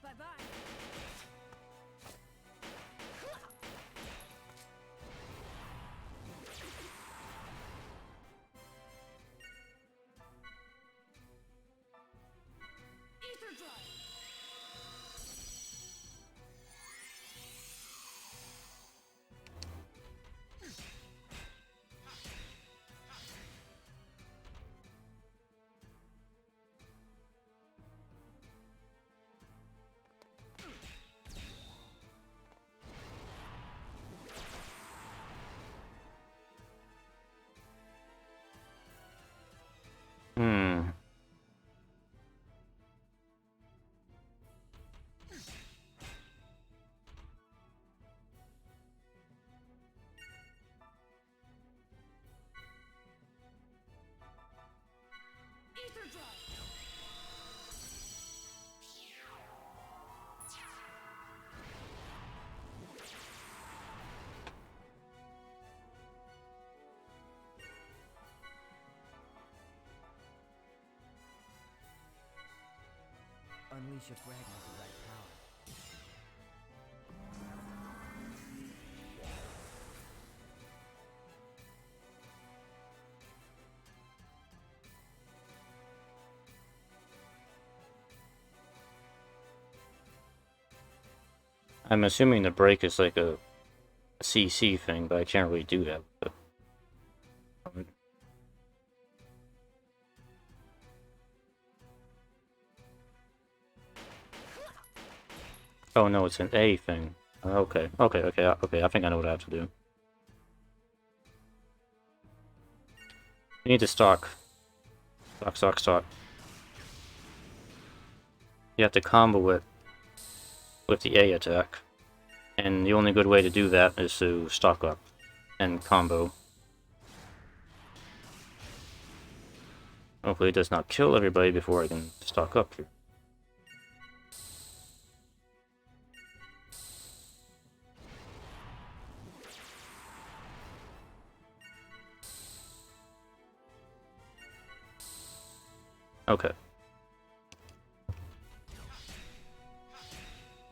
Bye-bye. Ether Drive. Hmm. Ether Drive. Unleash a fragment of that power. I'm assuming the break is like a CC thing, but I can't really do that. But... Oh no, it's an A thing. Okay. I think I know what I have to do. You need to stock. Stock. You have to combo it with the A attack. And the only good way to do that is to stock up and combo. Hopefully it does not kill everybody before I can stock up here. Okay.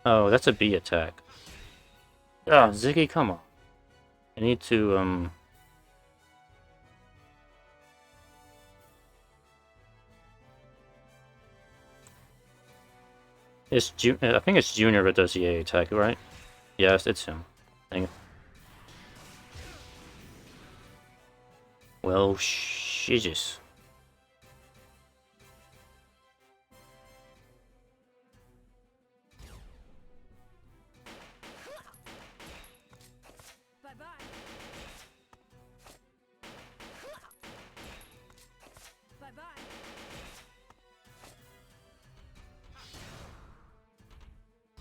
Oh, that's a B attack. Ah, Ziggy, come on. I need to, I think it's Junior that does the A attack, right? Yes, it's him. Dang it. Well, shizus.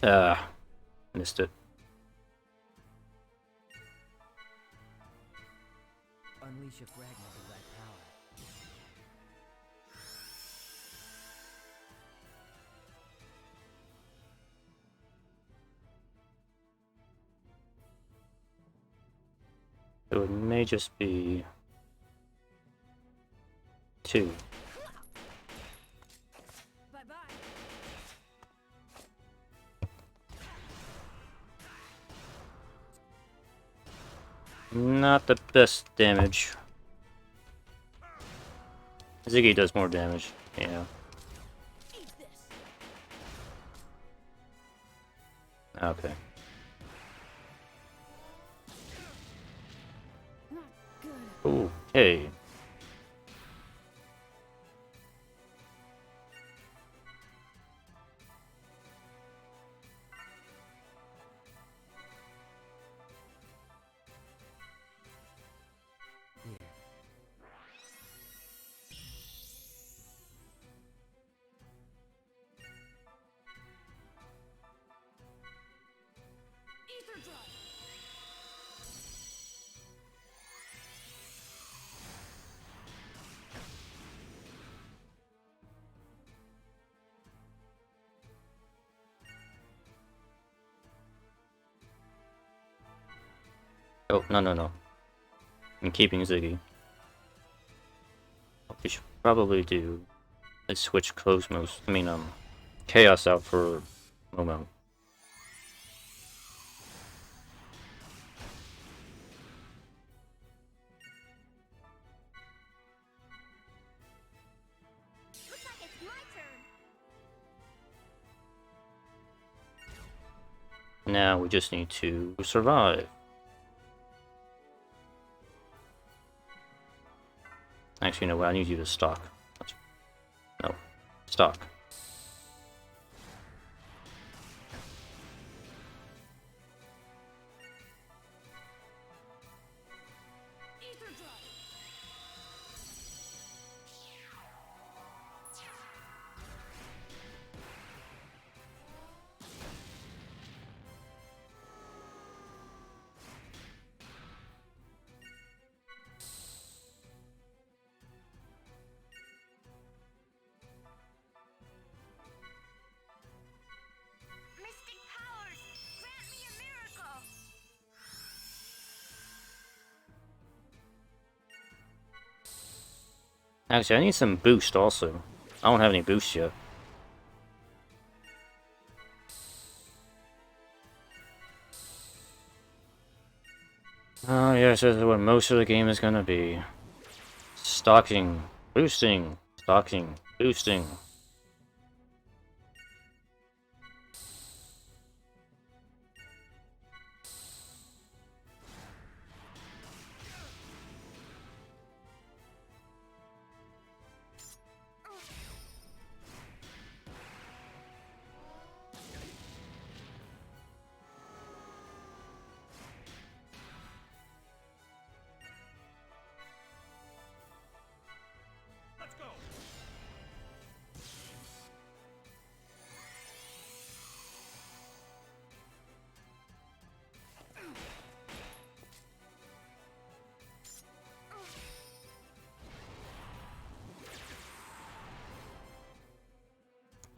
Ah, missed it. Unleash a fragment of that power. So it may just be 2. Not the best damage. Ziggy does more damage, yeah. Okay. Okay. Oh, no. I'm keeping Ziggy. What we should probably do is switch KOS-MOS, Chaos out for Momo. Looks like it's my turn. Now we just need to survive. Actually, no, I need you to stock. No, stock. Mystic powers, grant me a miracle. Actually, I need some boost also. I don't have any boost yet. Oh yes, this is what most of the game is gonna be. Stocking, boosting, stocking, boosting.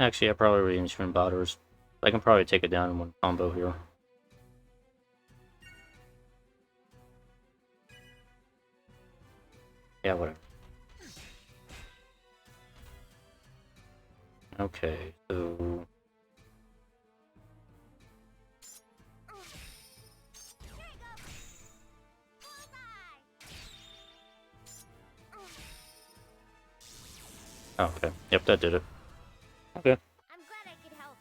Actually, I probably range from botters. I can probably take it down in one combo here. Yeah, whatever. Okay, so... Okay, yep, that did it. Okay. I'm glad I could help.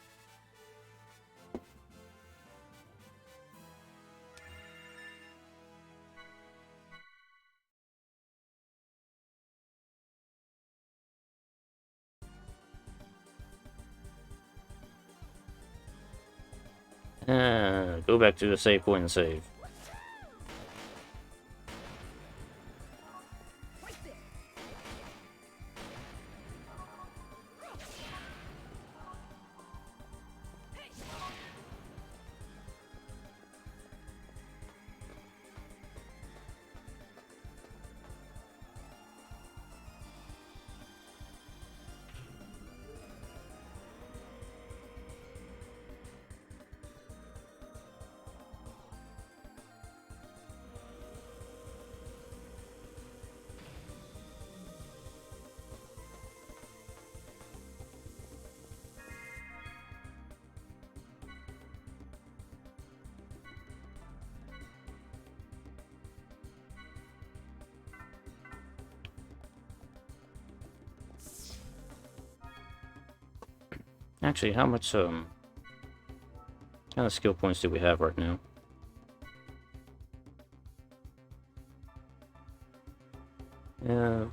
Go back to the save point and save. Actually, how much, kind of skill points do we have right now? Yeah,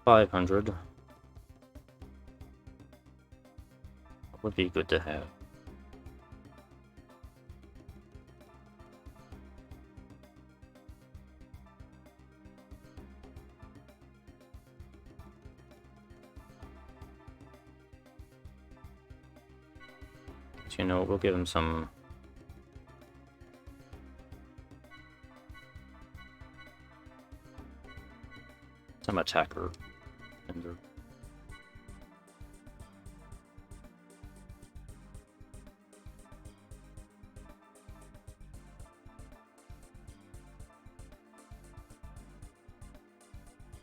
500. Would be good to have. So, you know, we'll give him some... some attacker.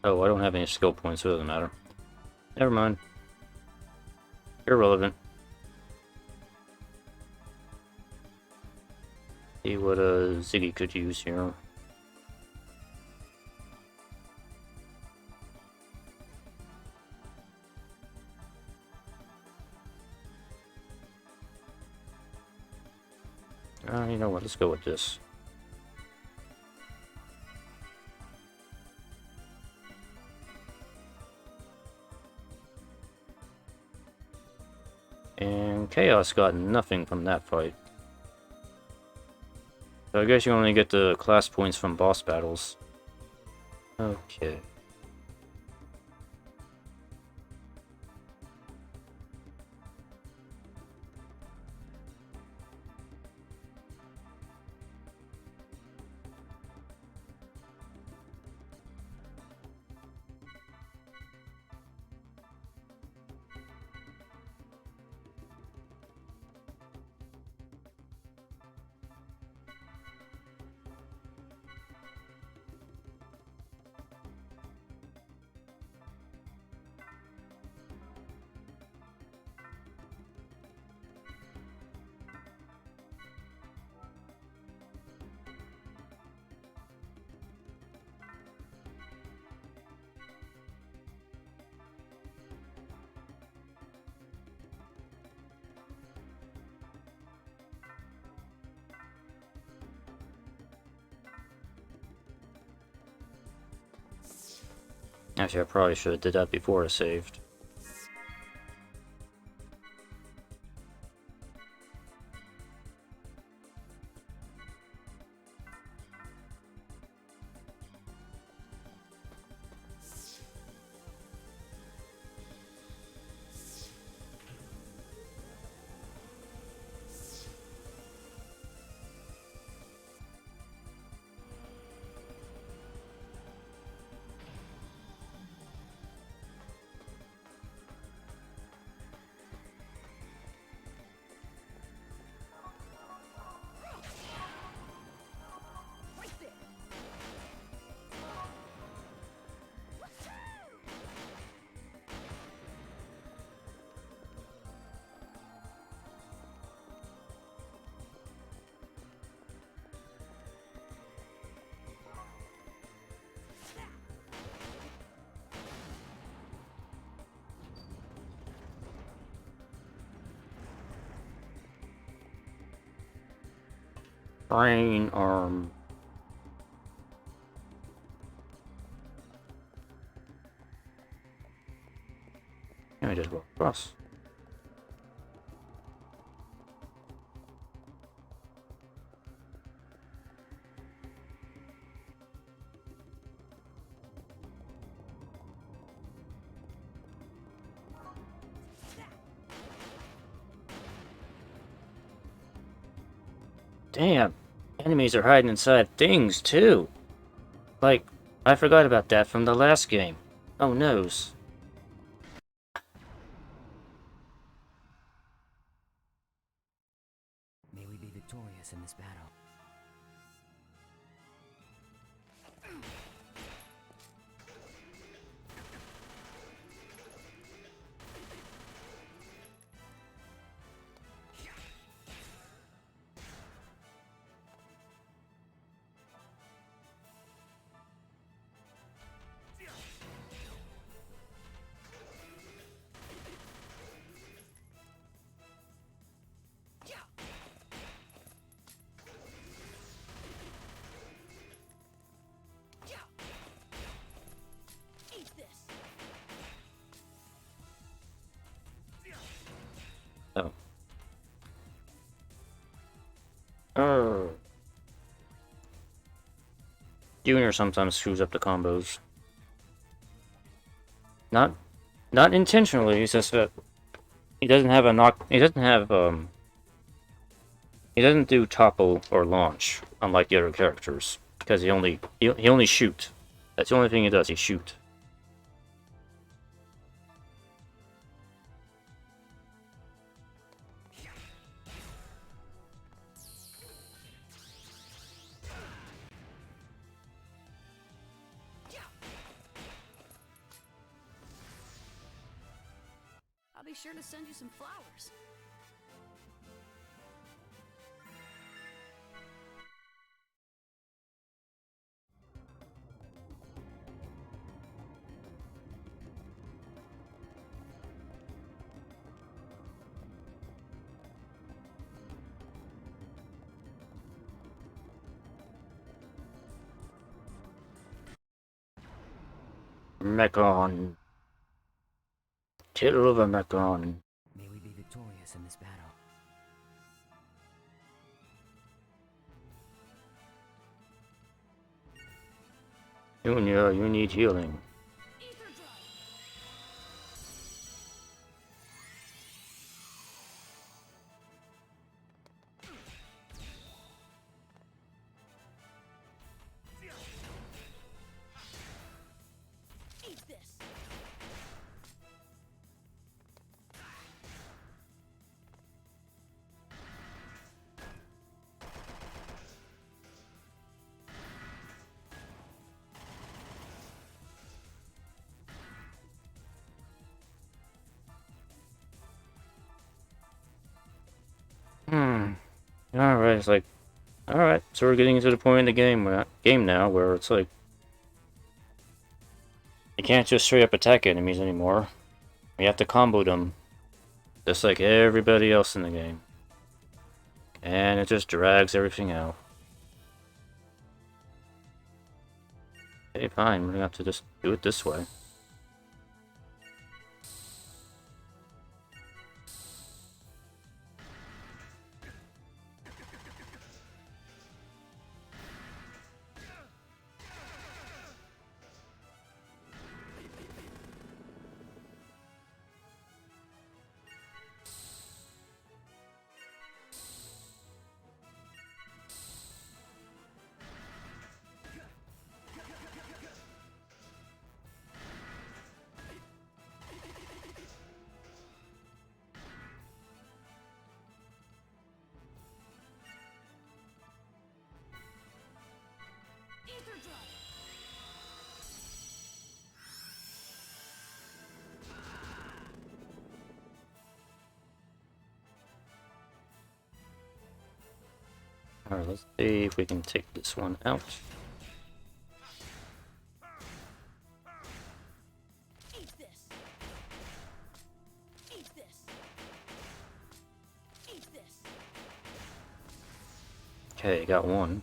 Oh, I don't have any skill points, so it doesn't matter. Never mind. Irrelevant. See what Ziggy could use here. You know what, let's go with this. And Chaos got nothing from that fight. So I guess you only get the class points from boss battles. Okay. Actually, I probably should have did that before I saved. Brain arm. Can I just walk across? Damn, enemies are hiding inside things too. Like, I forgot about that from the last game. Oh noes. May we be victorious in this battle. Oh. Oh. Junior sometimes screws up the combos. Not intentionally, it's just that he doesn't have a knock. He doesn't have he doesn't do topple or launch, unlike the other characters, because he only shoot. That's the only thing he does. He shoot. I'll be sure to send you some flowers. Mechon. Tail of a Mechon. May we be victorious in this battle. Junior, you need healing. Eat this. Alright, it's like, alright, so we're getting to the point in the game now where it's like, you can't just straight up attack enemies anymore. You have to combo them, just like everybody else in the game. And it just drags everything out. Okay, fine, we're gonna have to just do it this way. Alright, let's see if we can take this one out. Eat this. Eat this. Eat this. Okay, got one.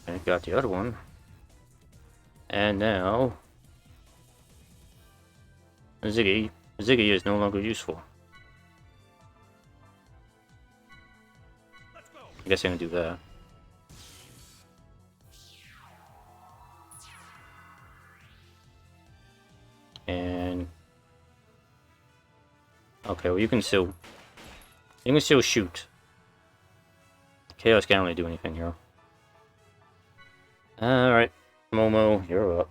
I got the other one. And now Ziggy is no longer useful. I guess I'm gonna do that. And okay, well you can still shoot. Chaos can't really do anything here. Alright, Momo, you're up.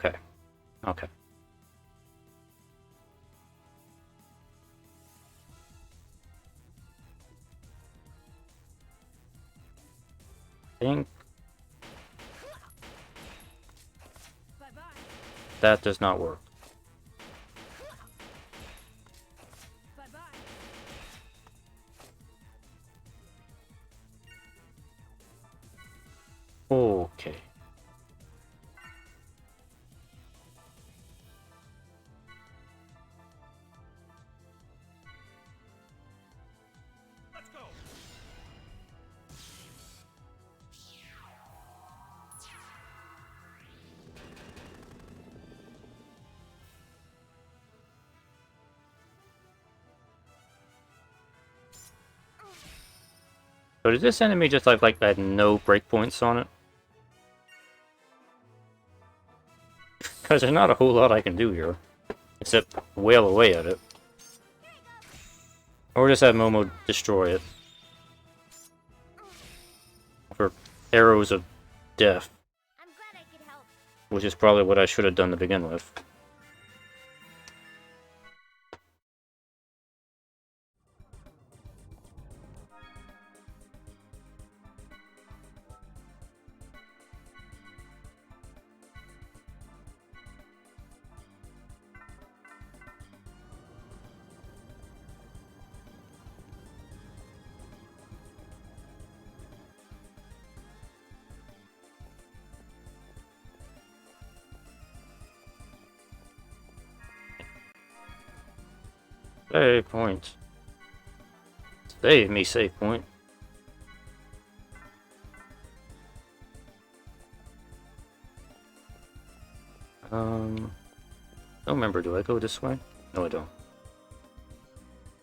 Okay. Okay. I think that does not work. Okay. So did this enemy just like had no breakpoints on it? Because there's not a whole lot I can do here. Except wail away at it. Or just have Momo destroy it. For arrows of death. Which is probably what I should have done to begin with. Save point. Save me, save point. Don't remember, do I go this way? No, I don't.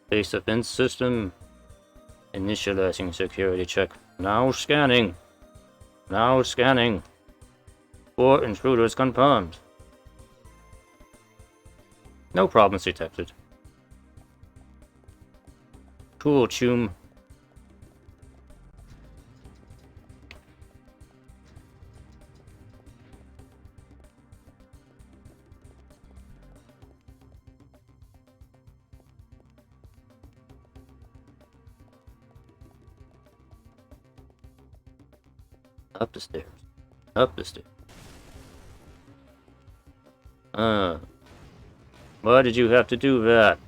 Base defense system. Initializing security check. Now scanning. Now scanning. 4 intruders confirmed. No problems detected. Cool, Chum. Up the stairs. Up the stairs. Why did you have to do that?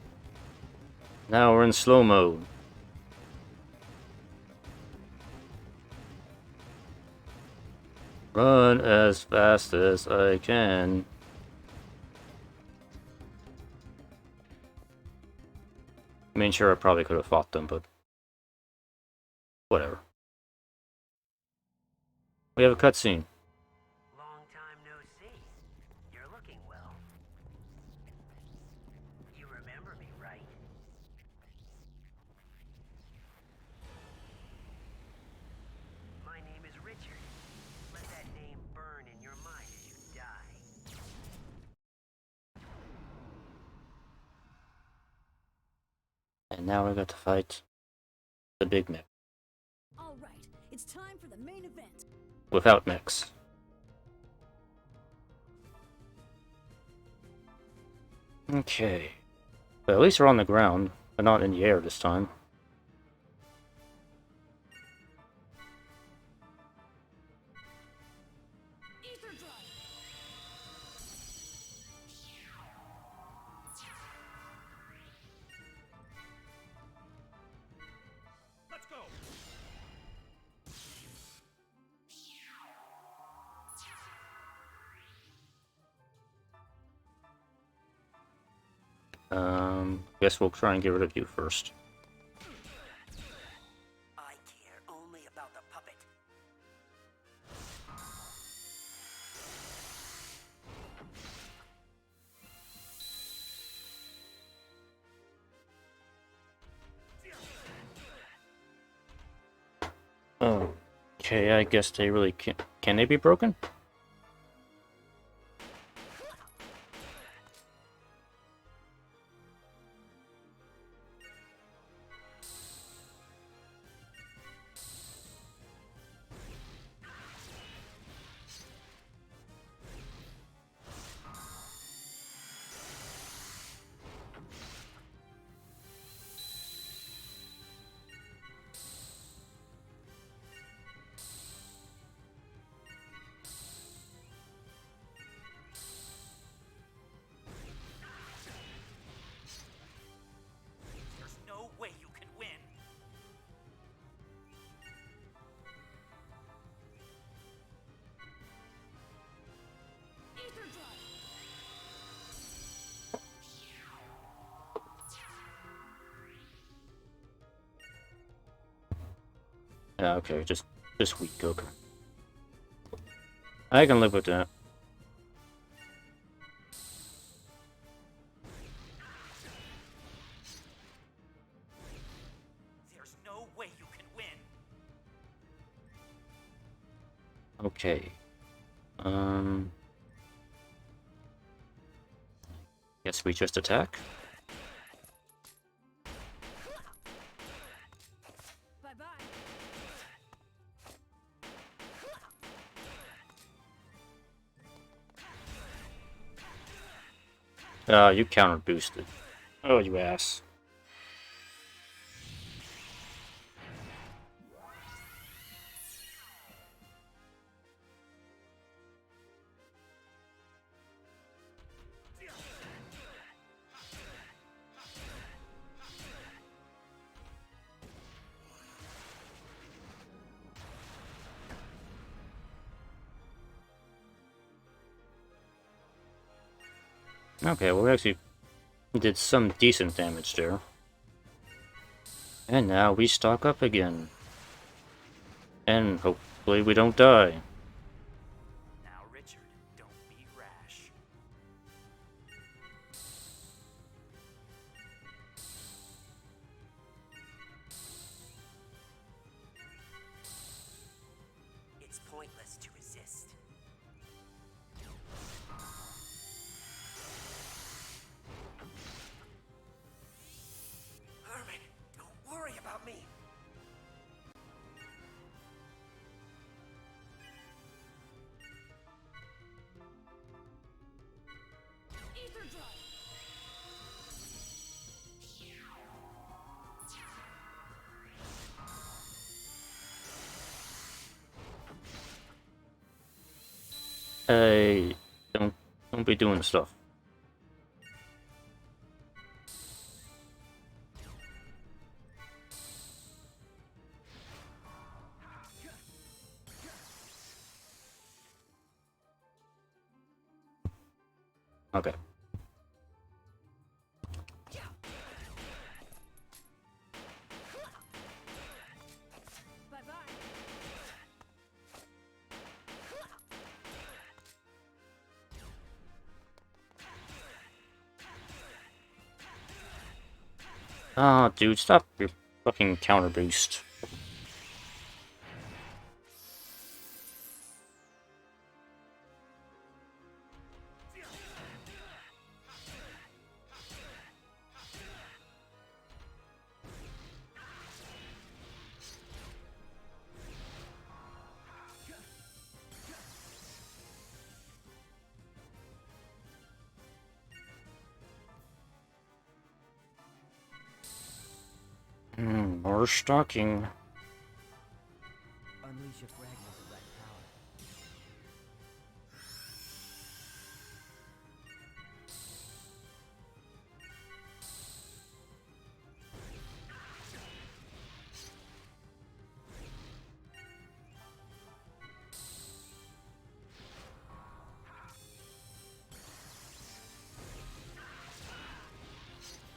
Now we're in slow mode. Run as fast as I can. I mean, sure, I probably could have fought them, but whatever. We have a cutscene. Long time no see. You're looking well. You remember me, right? And now we got to fight the big mech. All right, it's time for the main event. Without mechs. Okay. But at least we're on the ground, but not in the air this time. Let's go. Guess we'll try and get rid of you first. I care only about the puppet. Okay, I guess they really can't. Can they be broken? There's no way you can win. Yeah, okay, just weak, okay. I can live with that. There's no way you can win. Okay. Guess we just attack. You counter boosted. Oh, you ass. Okay, well we actually did some decent damage there. And now we stock up again. And hopefully we don't die. Now, Richard, don't be rash. It's pointless to resist. Herman, don't worry about me. Hey, don't be doing stuff. Okay. Ah, dude, stop your fucking counter boost. More stalking. Unleash a fragment of that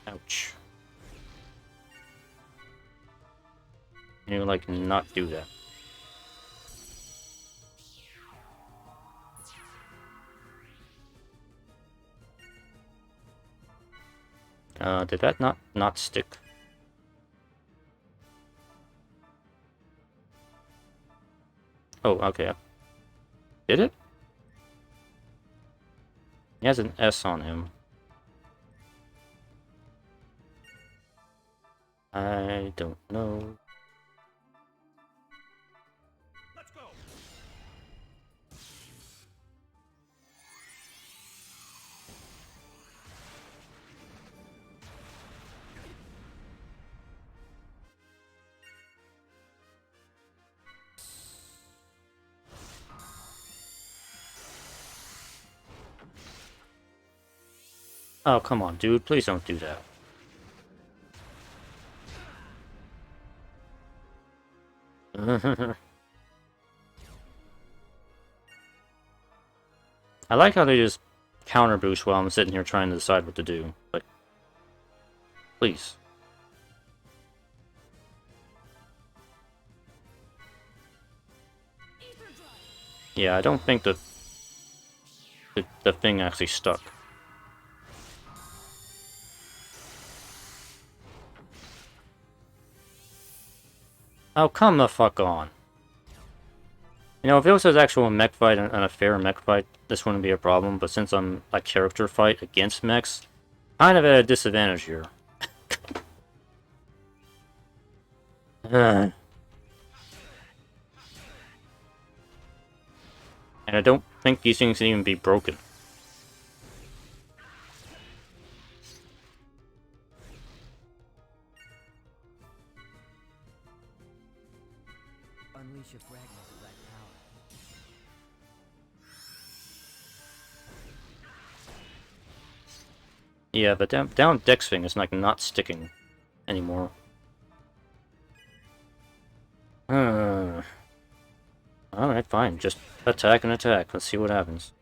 power. Ouch. You like not do that. Did that not stick? Oh, okay. Did it? He has an S on him. I don't know. Let's go. Oh, come on, dude. Please don't do that. I like how they just counter boost while I'm sitting here trying to decide what to do. Like, please. Yeah, I don't think the thing actually stuck. Oh, come the fuck on. You know, if it was an actual mech fight and a fair mech fight, this wouldn't be a problem, but since I'm a character fight against mechs, kind of at a disadvantage here. And I don't think these things can even be broken. Unleash a fragment of that power. Yeah, but down dex thing is like not sticking anymore. Alright, fine. Just attack and attack. Let's see what happens.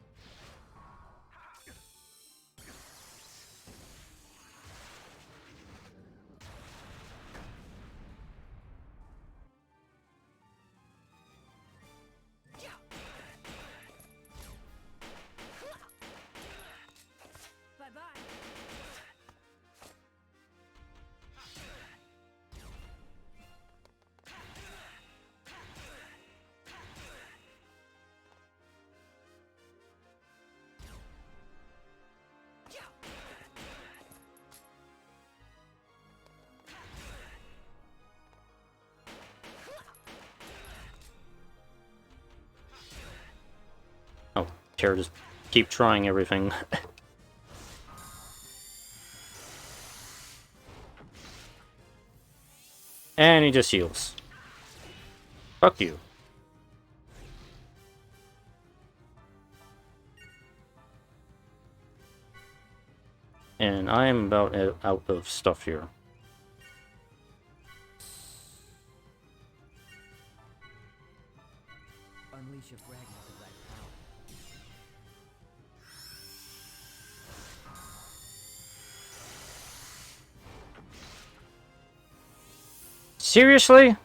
Oh, Tara, just keep trying everything. And he just heals. Fuck you. And I am about out of stuff here. Unleash a fragment of that power. Seriously?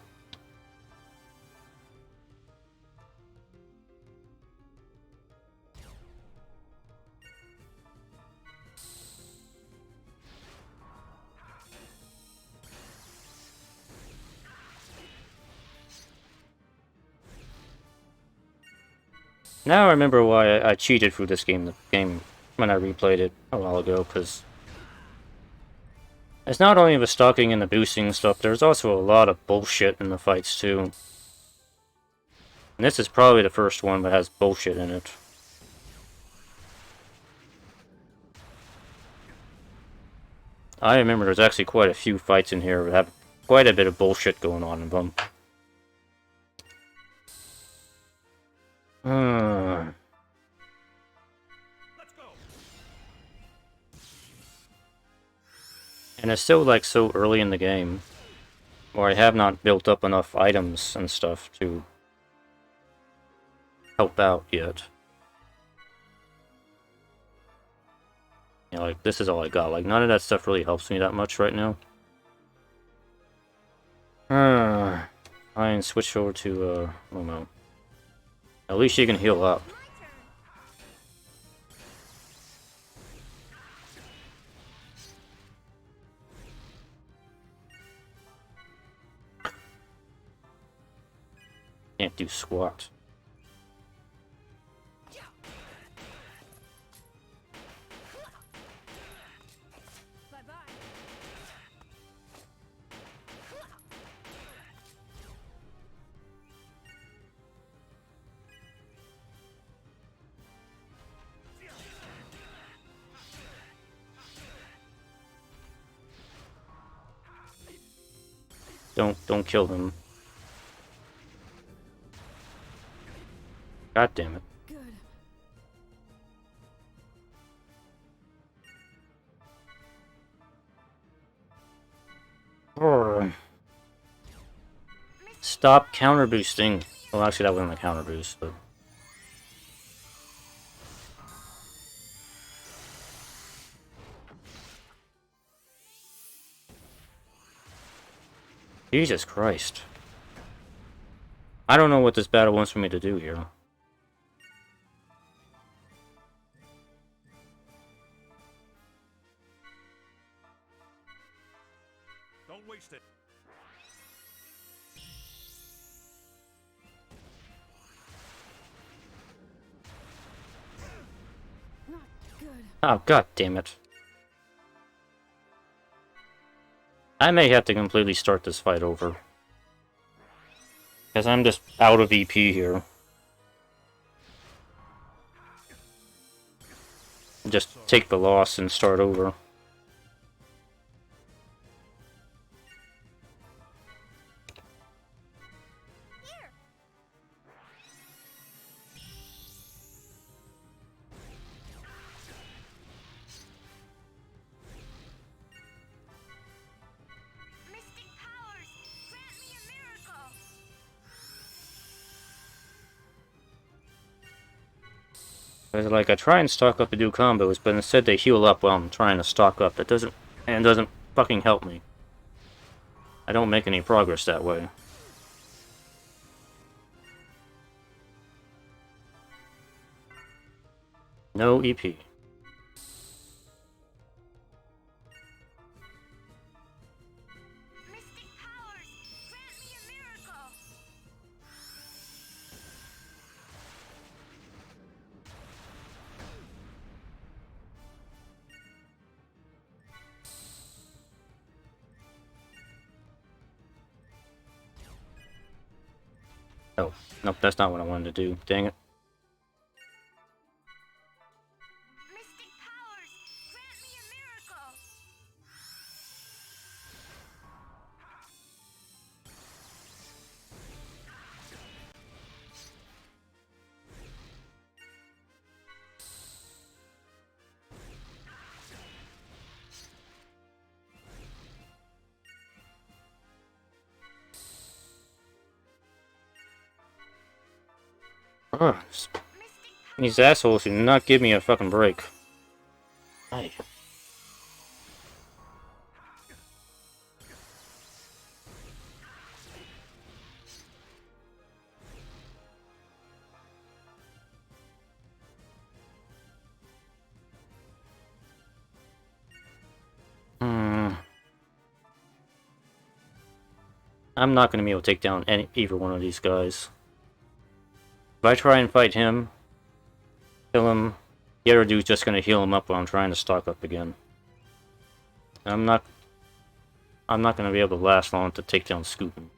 Now I remember why I cheated through this game, when I replayed it a while ago, because it's not only the stalking and the boosting stuff, there's also a lot of bullshit in the fights too. And this is probably the first one that has bullshit in it. I remember there's actually quite a few fights in here that have quite a bit of bullshit going on in them. And it's still like so early in the game, where I have not built up enough items and stuff to help out yet. You know, like, this is all I got. Like, none of that stuff really helps me that much right now. Fine, switch over to, oh no. At least you can heal up. Can't do squat. Don't kill him. God damn it. Good. Stop counter boosting. Well, actually, that wasn't a counter boost, but. Jesus Christ. I don't know what this battle wants for me to do here. Don't waste it. Not good. Oh, god damn it. I may have to completely start this fight over. Because I'm just out of EP here. Just take the loss and start over. Because, like, I try and stock up to do combos, but instead they heal up while I'm trying to stock up. That doesn't fucking help me. I don't make any progress that way. No EP. Oh, nope, that's not what I wanted to do. Dang it. Ugh, these assholes do not give me a fucking break. Hey. I'm not going to be able to take down either one of these guys. If I try and fight him, kill him, the other dude's just going to heal him up while I'm trying to stock up again. And I'm not going to be able to last long to take down Scoopin'.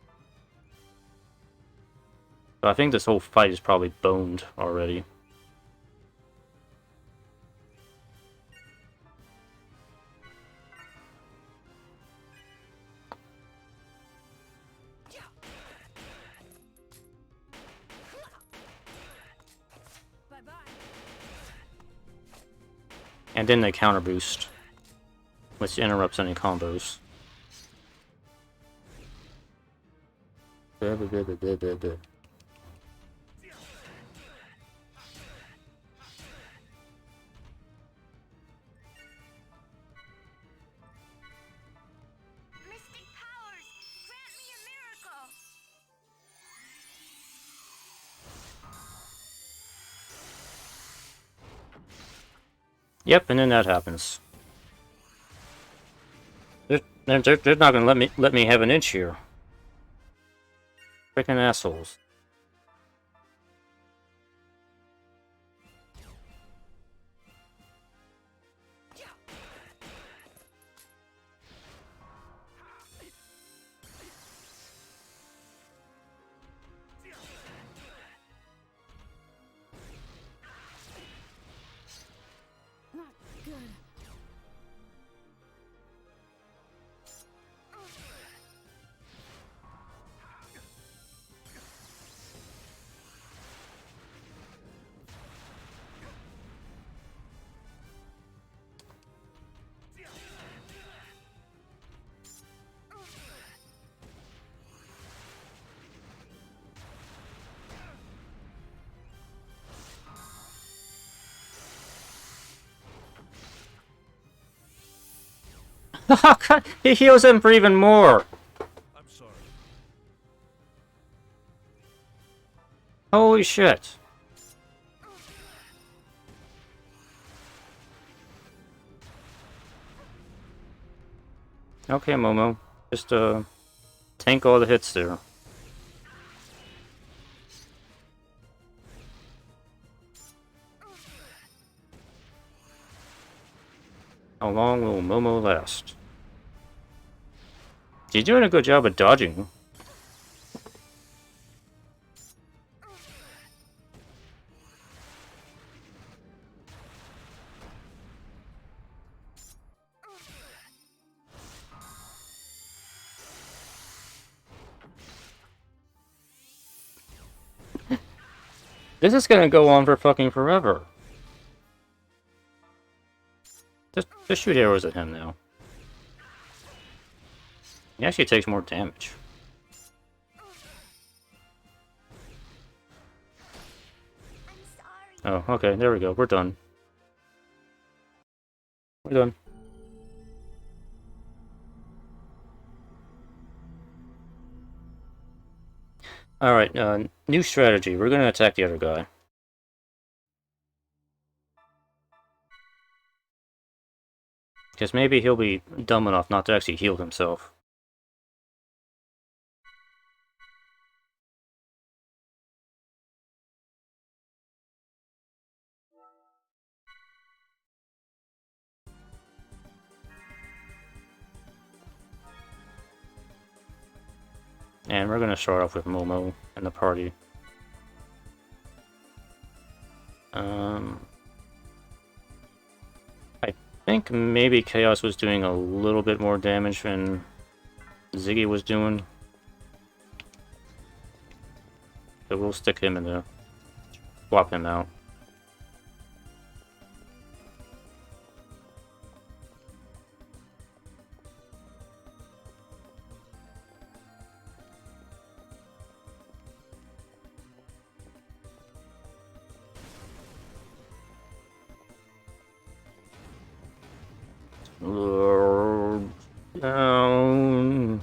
So I think this whole fight is probably boned already. And then they counter boost, which interrupts any combos. Yep, and then that happens. They're not gonna let me have an inch here. Freaking assholes. Not good. He heals him for even more. I'm sorry. Holy shit. Okay, Momo. Just, tank all the hits there. How long will Momo last? He's doing a good job of dodging. This is gonna go on for fucking forever. Just shoot arrows at him now. He actually takes more damage. Oh, okay, there we go. We're done. We're done. Alright, new strategy. We're gonna attack the other guy. Because maybe he'll be dumb enough not to actually heal himself. And we're gonna start off with Momo in the party. I think maybe Chaos was doing a little bit more damage than Ziggy was doing. So we'll stick him in there. Swap him out. Down.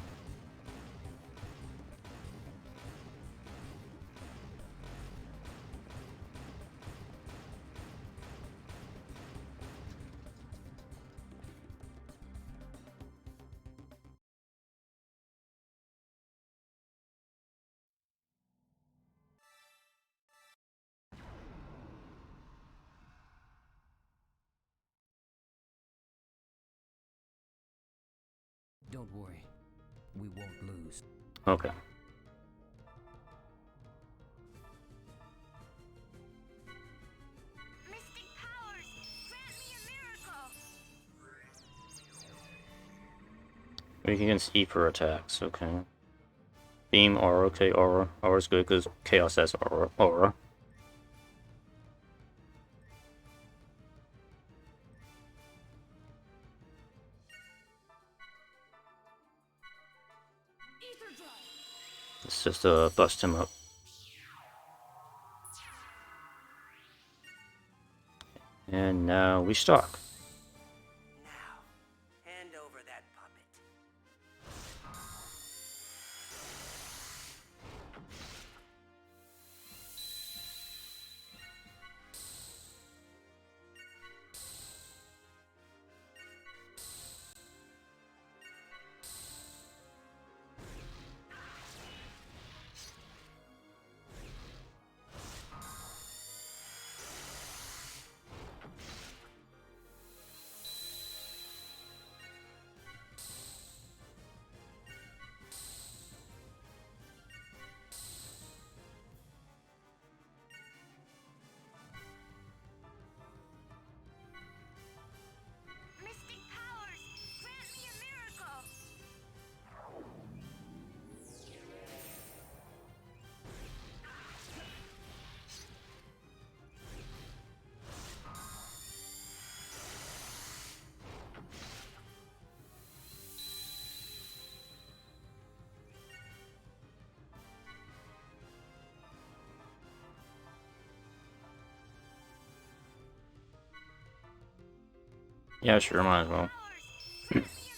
Don't worry. We won't lose. Okay. Weak against E for attacks, okay. Beam, Aura, okay, Aura. Aura's good because Chaos has Aura. Let's just bust him up. And now we stock. Hand over that puppet. Mystic powers, grant me a miracle. Yeah, sure, might as well.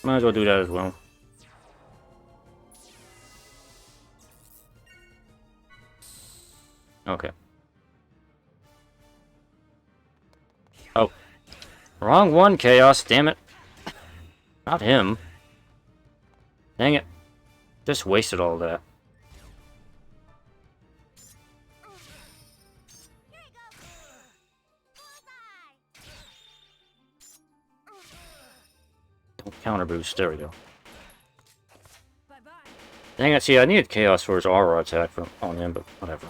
Might as well do that as well. Okay. Oh. Wrong one, Chaos, damn it. Not him. Dang it. Just wasted all that. Don't counter boost. There we go. Dang it, see, I needed Chaos for his aura attack on him, but whatever.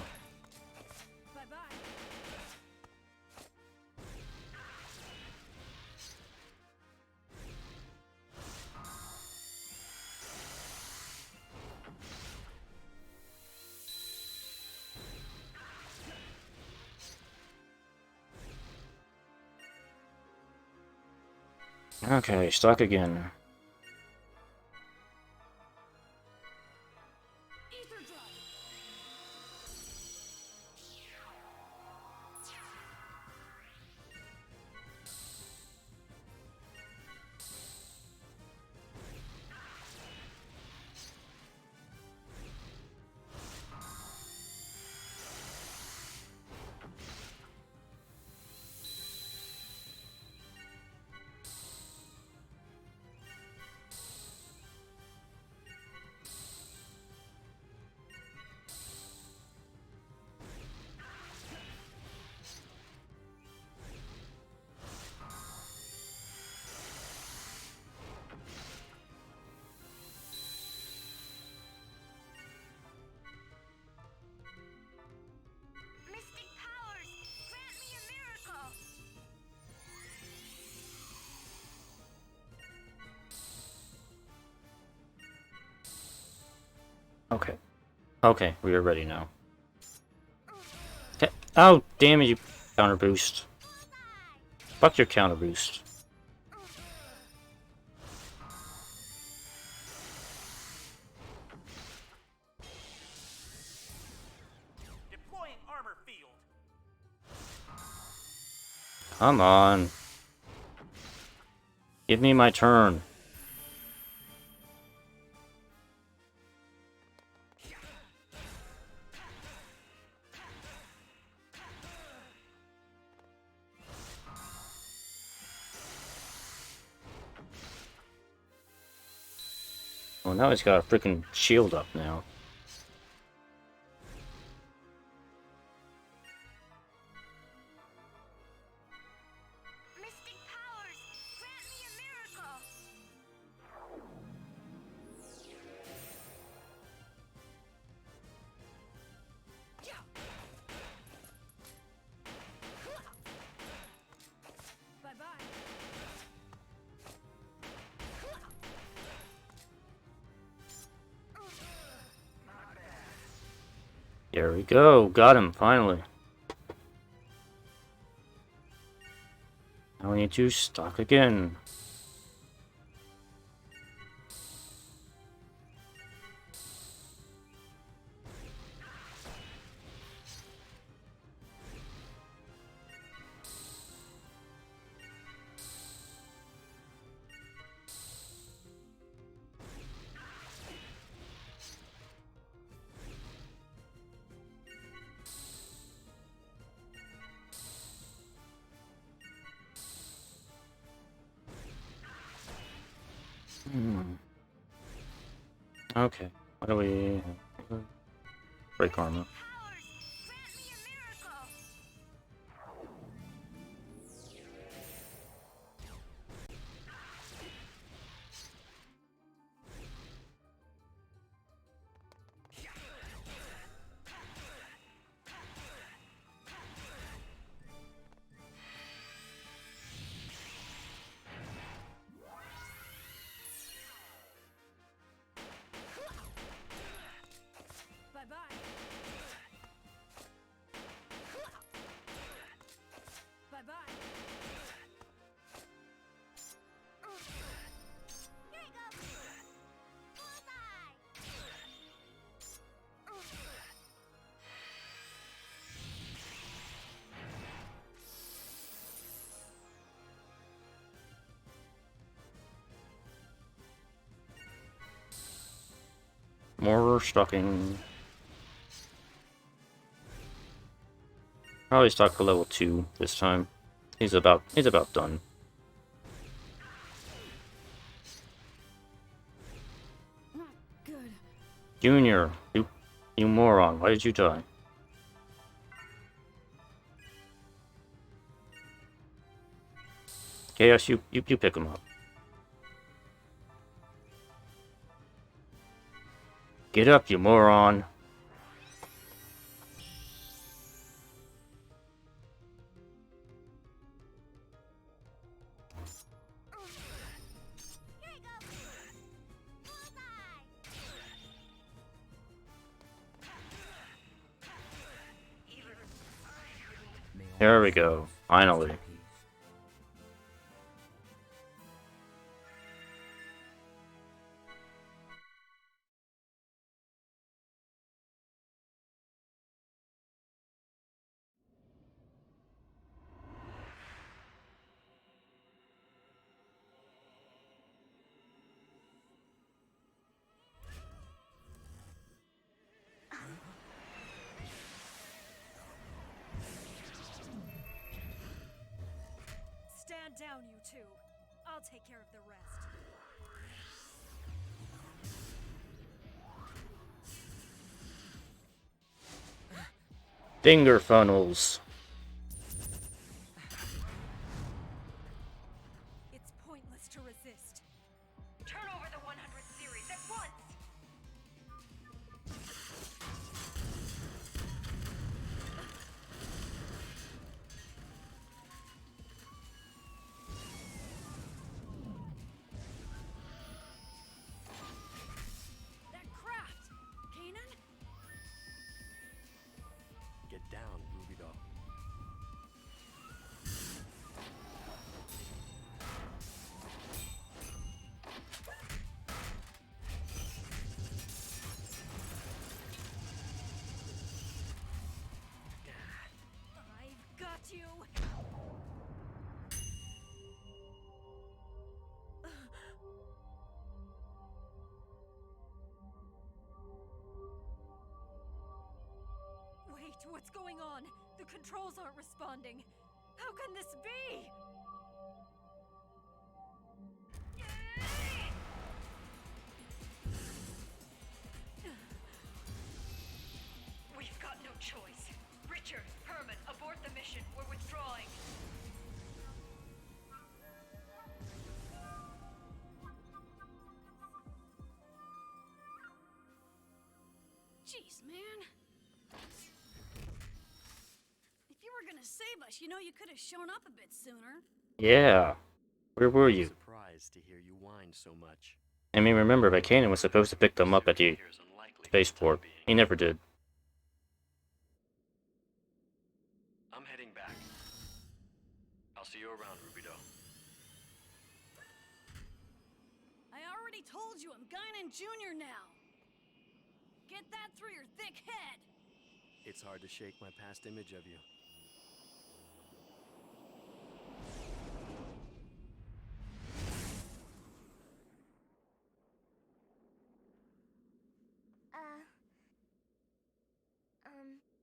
Okay, stock again. Mystic powers, grant me a miracle. Okay. Okay, we are ready now. Okay. Oh, damn it, you counter boost. Fuck your counter boost. Deploying armor field. Come on. Give me my turn. Well, now he's got a freaking shield up now. Mystic powers, grant me a miracle. There we go. Got him, finally. Now we need to stock again. Okay. What do we... Break armor. More stocking. Probably stock for level 2 this time. He's about done. Good. Junior, you moron, why did you die? KS, you pick him up. Get up, you moron. There we go, finally. Stand down, you two. I'll take care of the rest. Finger funnels. It's pointless to resist. Turn over the 100 series at once! That craft! Kanan? Get down, Ruby Doll. I've got you! Wait, what's going on? The controls aren't responding. How can this be? We've got no choice. Richard, Herman, abort the mission. We're withdrawing. Jeez, man. If you were gonna save us, you know you could have shown up a bit sooner. Yeah. Where were you? Surprised to hear you whine so much. I mean, remember, Kanan was supposed to pick them up at the spaceport. He never did. I'm heading back. I'll see you around, Ruby Doll. I already told you I'm Guinan Jr. now. Get that through your thick head. It's hard to shake my past image of you.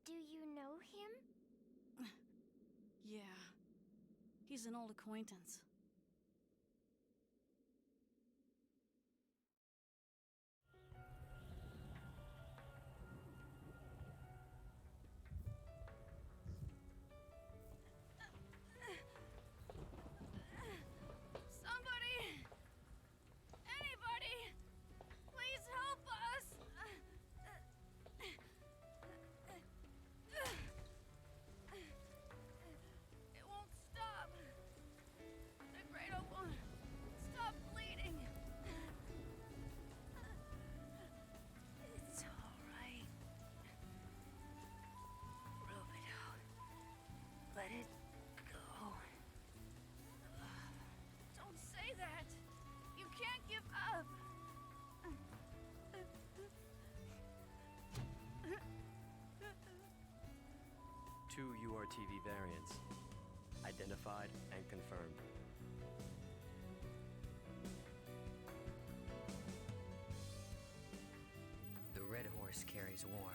Do you know him? Yeah. He's an old acquaintance. 2 URTV variants. Identified and confirmed. The red horse carries war,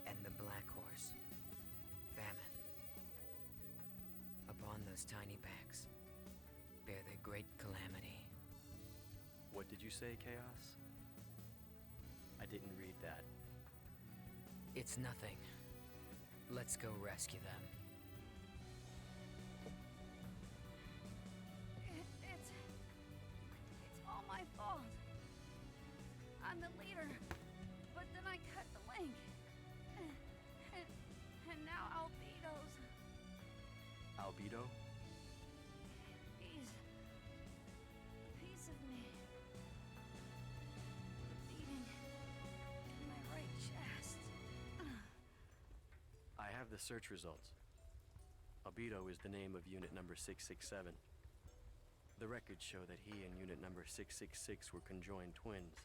and the black horse, famine. Upon those tiny backs, bear the great calamity. What did you say, Chaos? I didn't read that. It's nothing. Let's go rescue them. It's all my fault. I'm the leader, but then I cut the link. And now Albedo's. Albedo? He's a piece of me. Beating in my right chest. I have the search results. Albedo is the name of unit number 667. The records show that he and unit number 666 were conjoined twins.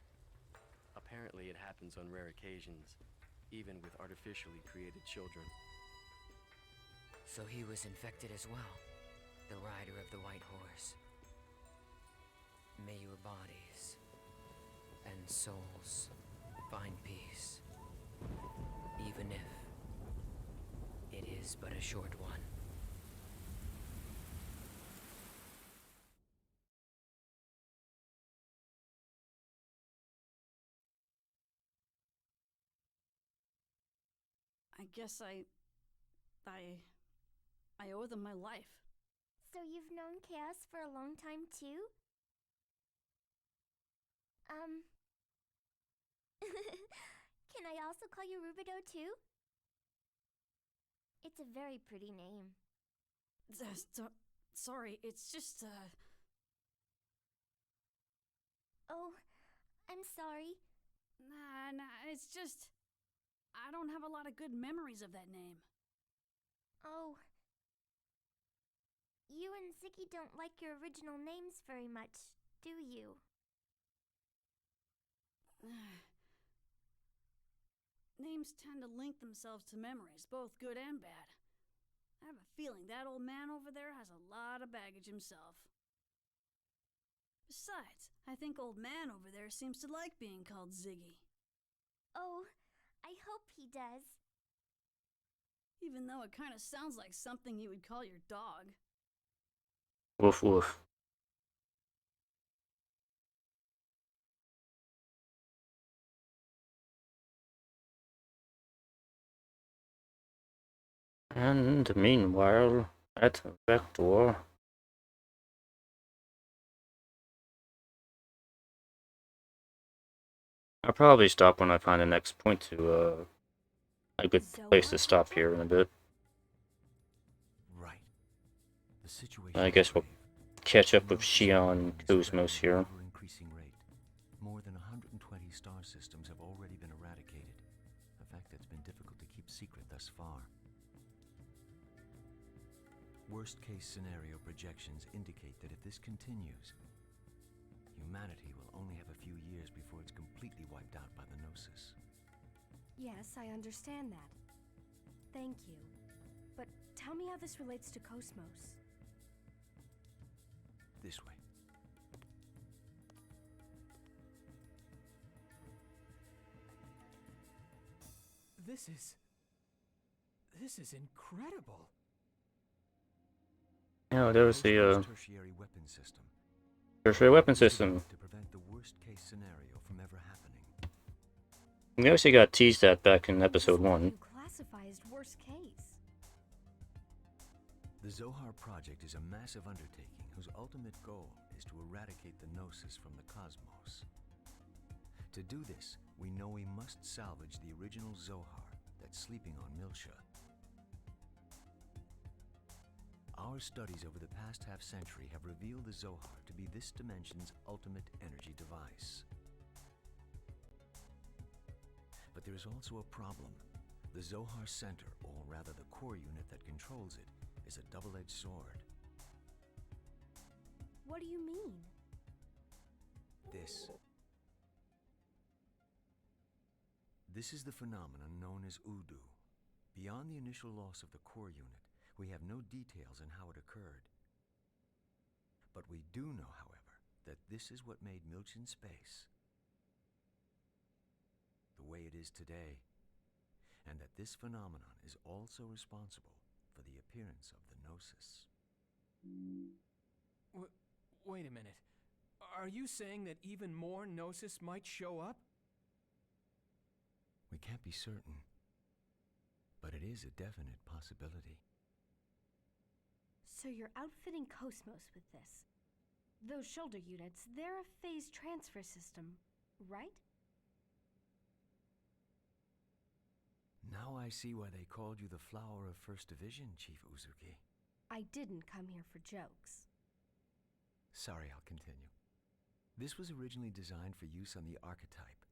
Apparently it happens on rare occasions, even with artificially created children. So he was infected as well, the rider of the white horse. May your bodies and souls find peace, even if it is but a short one. I guess I owe them my life. So you've known Chaos for a long time too? Can I also call you Rubido too? It's a very pretty name. Sorry, it's just, Oh, I'm sorry. Nah, it's just... I don't have a lot of good memories of that name. Oh. You and Ziggy don't like your original names very much, do you? Names tend to link themselves to memories, both good and bad. I have a feeling that old man over there has a lot of baggage himself. Besides, I think old man over there seems to like being called Ziggy. Oh, I hope he does. Even though it kind of sounds like something you would call your dog. Woof woof. And meanwhile, at Vector, I'll probably stop when I find the next point to, a good place to stop here in a bit. Right. The situation I guess we'll catch up with Xion KOS-MOS here. Increasing rate. More than 120 star systems have already been eradicated, a fact that's been difficult to keep secret thus far. Worst-case scenario projections indicate that if this continues, humanity will only have a few years before it's completely wiped out by the Gnosis. Yes, I understand that. Thank you. But tell me how this relates to KOS-MOS. This way. This is incredible. Yeah, there was the tertiary weapon system. Tertiary weapon system. To prevent the worst-case scenario from ever happening. We actually got teased that back in episode 1. You classify as worst case. The Zohar project is a massive undertaking whose ultimate goal is to eradicate the Gnosis from the cosmos. To do this, we know we must salvage the original Zohar that's sleeping on Miltia. Our studies over the past half-century have revealed the Zohar to be this dimension's ultimate energy device. But there is also a problem. The Zohar Center, or rather the core unit that controls it, is a double-edged sword. What do you mean? This is the phenomenon known as Udu. Beyond the initial loss of the core unit, we have no details on how it occurred. But we do know, however, that this is what made Miltian space the way it is today, and that this phenomenon is also responsible for the appearance of the Gnosis. Wait a minute. Are you saying that even more Gnosis might show up? We can't be certain, but it is a definite possibility. So you're outfitting KOS-MOS with this. Those shoulder units, they're a phase transfer system, right? Now I see why they called you the Flower of First Division, Chief Uzuki. I didn't come here for jokes. Sorry, I'll continue. This was originally designed for use on the archetype,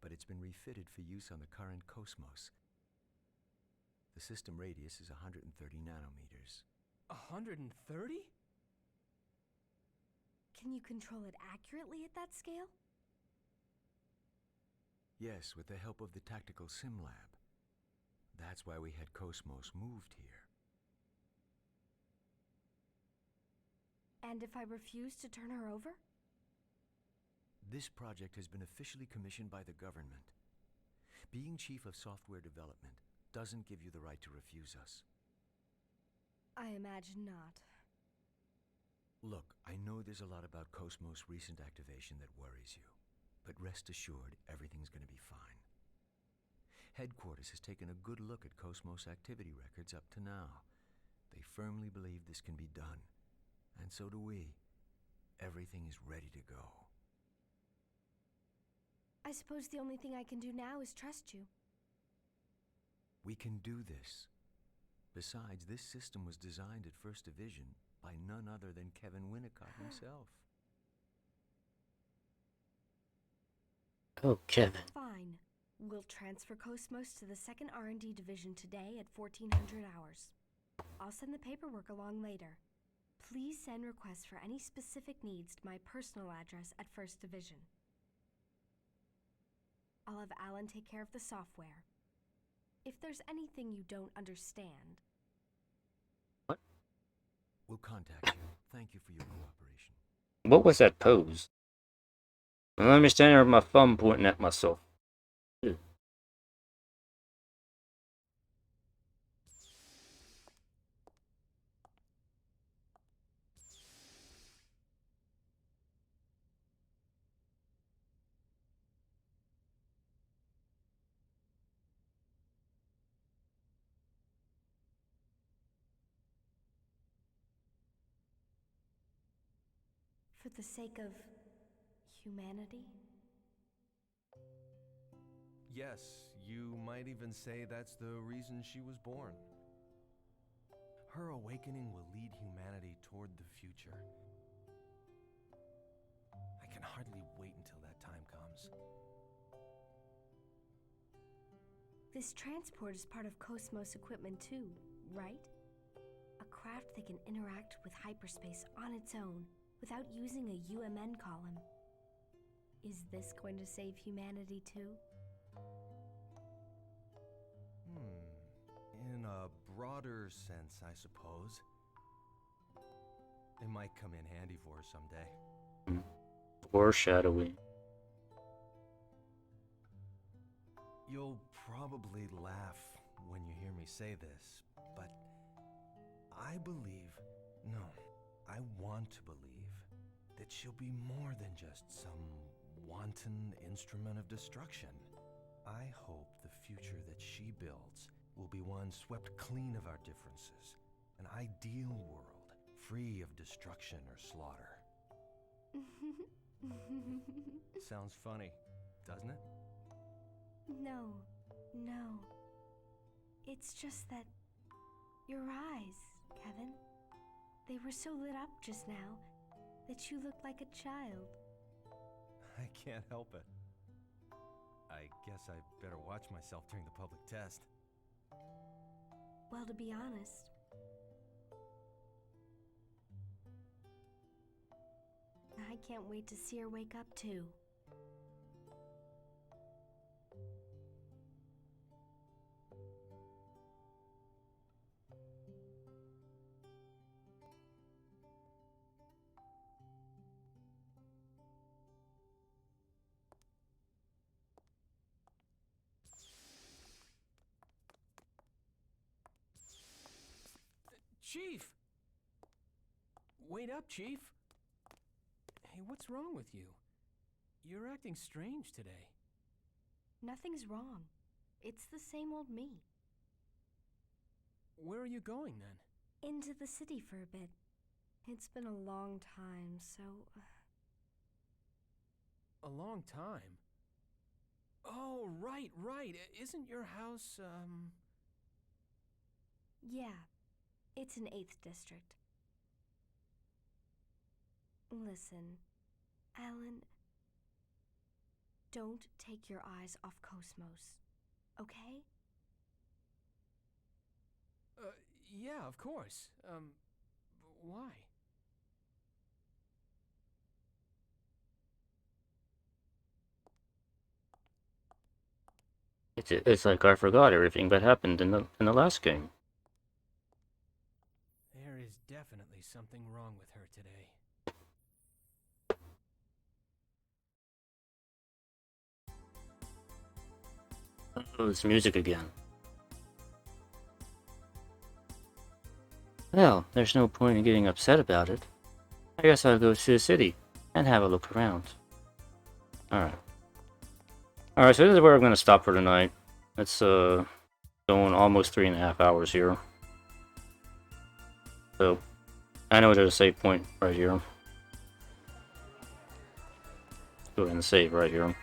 but it's been refitted for use on the current KOS-MOS. The system radius is 130 nanometers. 130? Can you control it accurately at that scale? Yes, with the help of the Tactical Sim Lab. That's why we had KOS-MOS moved here. And if I refuse to turn her over? This project has been officially commissioned by the government. Being Chief of Software Development doesn't give you the right to refuse us. I imagine not. Look, I know there's a lot about KOS-MOS' recent activation that worries you, but rest assured everything's going to be fine. Headquarters has taken a good look at KOS-MOS activity records up to now. They firmly believe this can be done, and so do we. Everything is ready to go. I suppose the only thing I can do now is trust you. We can do this. Besides, this system was designed at First Division by none other than Kevin Winnicott himself. Oh, Kevin. Fine. We'll transfer KOS-MOS to the 2nd R&D Division today at 1400 hours. I'll send the paperwork along later. Please send requests for any specific needs to my personal address at 1st Division. I'll have Alan take care of the software. If there's anything you don't understand... What? We'll contact you. Thank you for your cooperation. What was that pose? I'm standing with my thumb pointing at myself. Ew. For the sake of... humanity? Yes, you might even say that's the reason she was born. Her awakening will lead humanity toward the future. I can hardly wait until that time comes. This transport is part of KOS-MOS equipment too, right? A craft that can interact with hyperspace on its own without using a UMN column. Is this going to save humanity too? In a broader sense, I suppose. It might come in handy for us someday. Foreshadowing. You'll probably laugh when you hear me say this, but I believe, no, I want to believe that she'll be more than just some wanton instrument of destruction. I hope the future that she builds will be one swept clean of our differences, an ideal world, free of destruction or slaughter. Sounds funny, doesn't it? No. It's just that... your eyes, Kevin. They were so lit up just now that you looked like a child. I can't help it. I guess I better watch myself during the public test. Well, to be honest, I can't wait to see her wake up too. Chief! Wait up, Chief. Hey, what's wrong with you? You're acting strange today. Nothing's wrong. It's the same old me. Where are you going, then? Into the city for a bit. It's been a long time, so... A long time? Oh, right. Isn't your house, Yeah, it's in 8th District. Listen, Alan, don't take your eyes off KOS-MOS, okay? Yeah, of course. Why? It's like I forgot everything that happened in the last game. There is definitely something wrong with her today. Oh, it's music again. Well, there's no point in getting upset about it. I guess I'll go to the city and have a look around. Alright. Alright, so this is where I'm going to stop for tonight. It's going almost 3.5 hours here. So, I know there's a save point right here. Go ahead and save right here.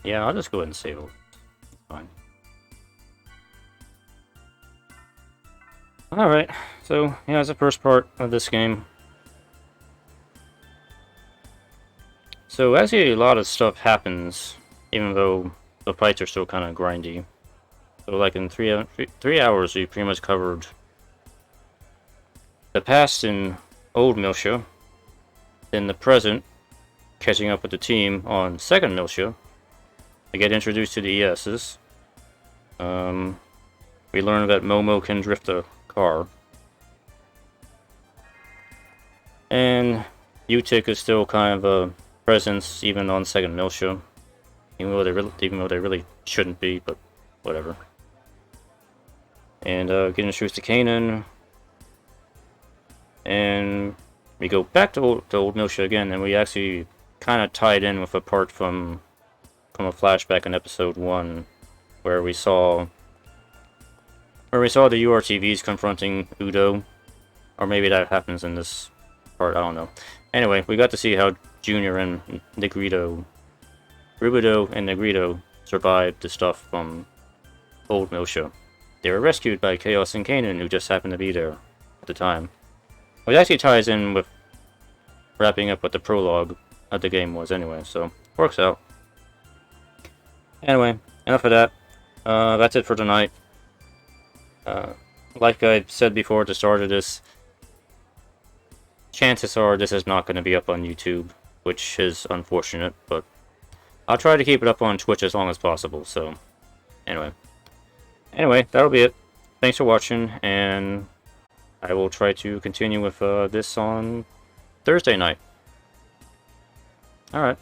Yeah, I'll just go ahead and save it. It's fine. Alright, so yeah, that's the first part of this game. So actually a lot of stuff happens, even though the fights are still kind of grindy. So like in 3 hours we pretty much covered the past in Old Miltia, then the present, catching up with the team on Second Miltia. We get introduced to the ESs. We learn that Momo can drift a car. And Utic is still kind of a presence even on Second Miltia. Even though they really shouldn't be, but whatever. And get introduced to Kanan. And we go back to Old Miltia again, and we actually kind of tied in with a part from a flashback in episode 1 where we saw the URTVs confronting Udo, or maybe that happens in this part, I don't know. Anyway, we got to see how Junior and Rubido and Negrito survived the stuff from Old Miltia. They were rescued by Chaos and Kanan, who just happened to be there at the time. Which actually ties in with wrapping up what the prologue of the game was anyway, so works out. Anyway, enough of that. That's it for tonight. Like I said before at the start of this, chances are this is not going to be up on YouTube, which is unfortunate, but I'll try to keep it up on Twitch as long as possible, so anyway, that'll be it. Thanks for watching, and I will try to continue with this on Thursday night. Alright.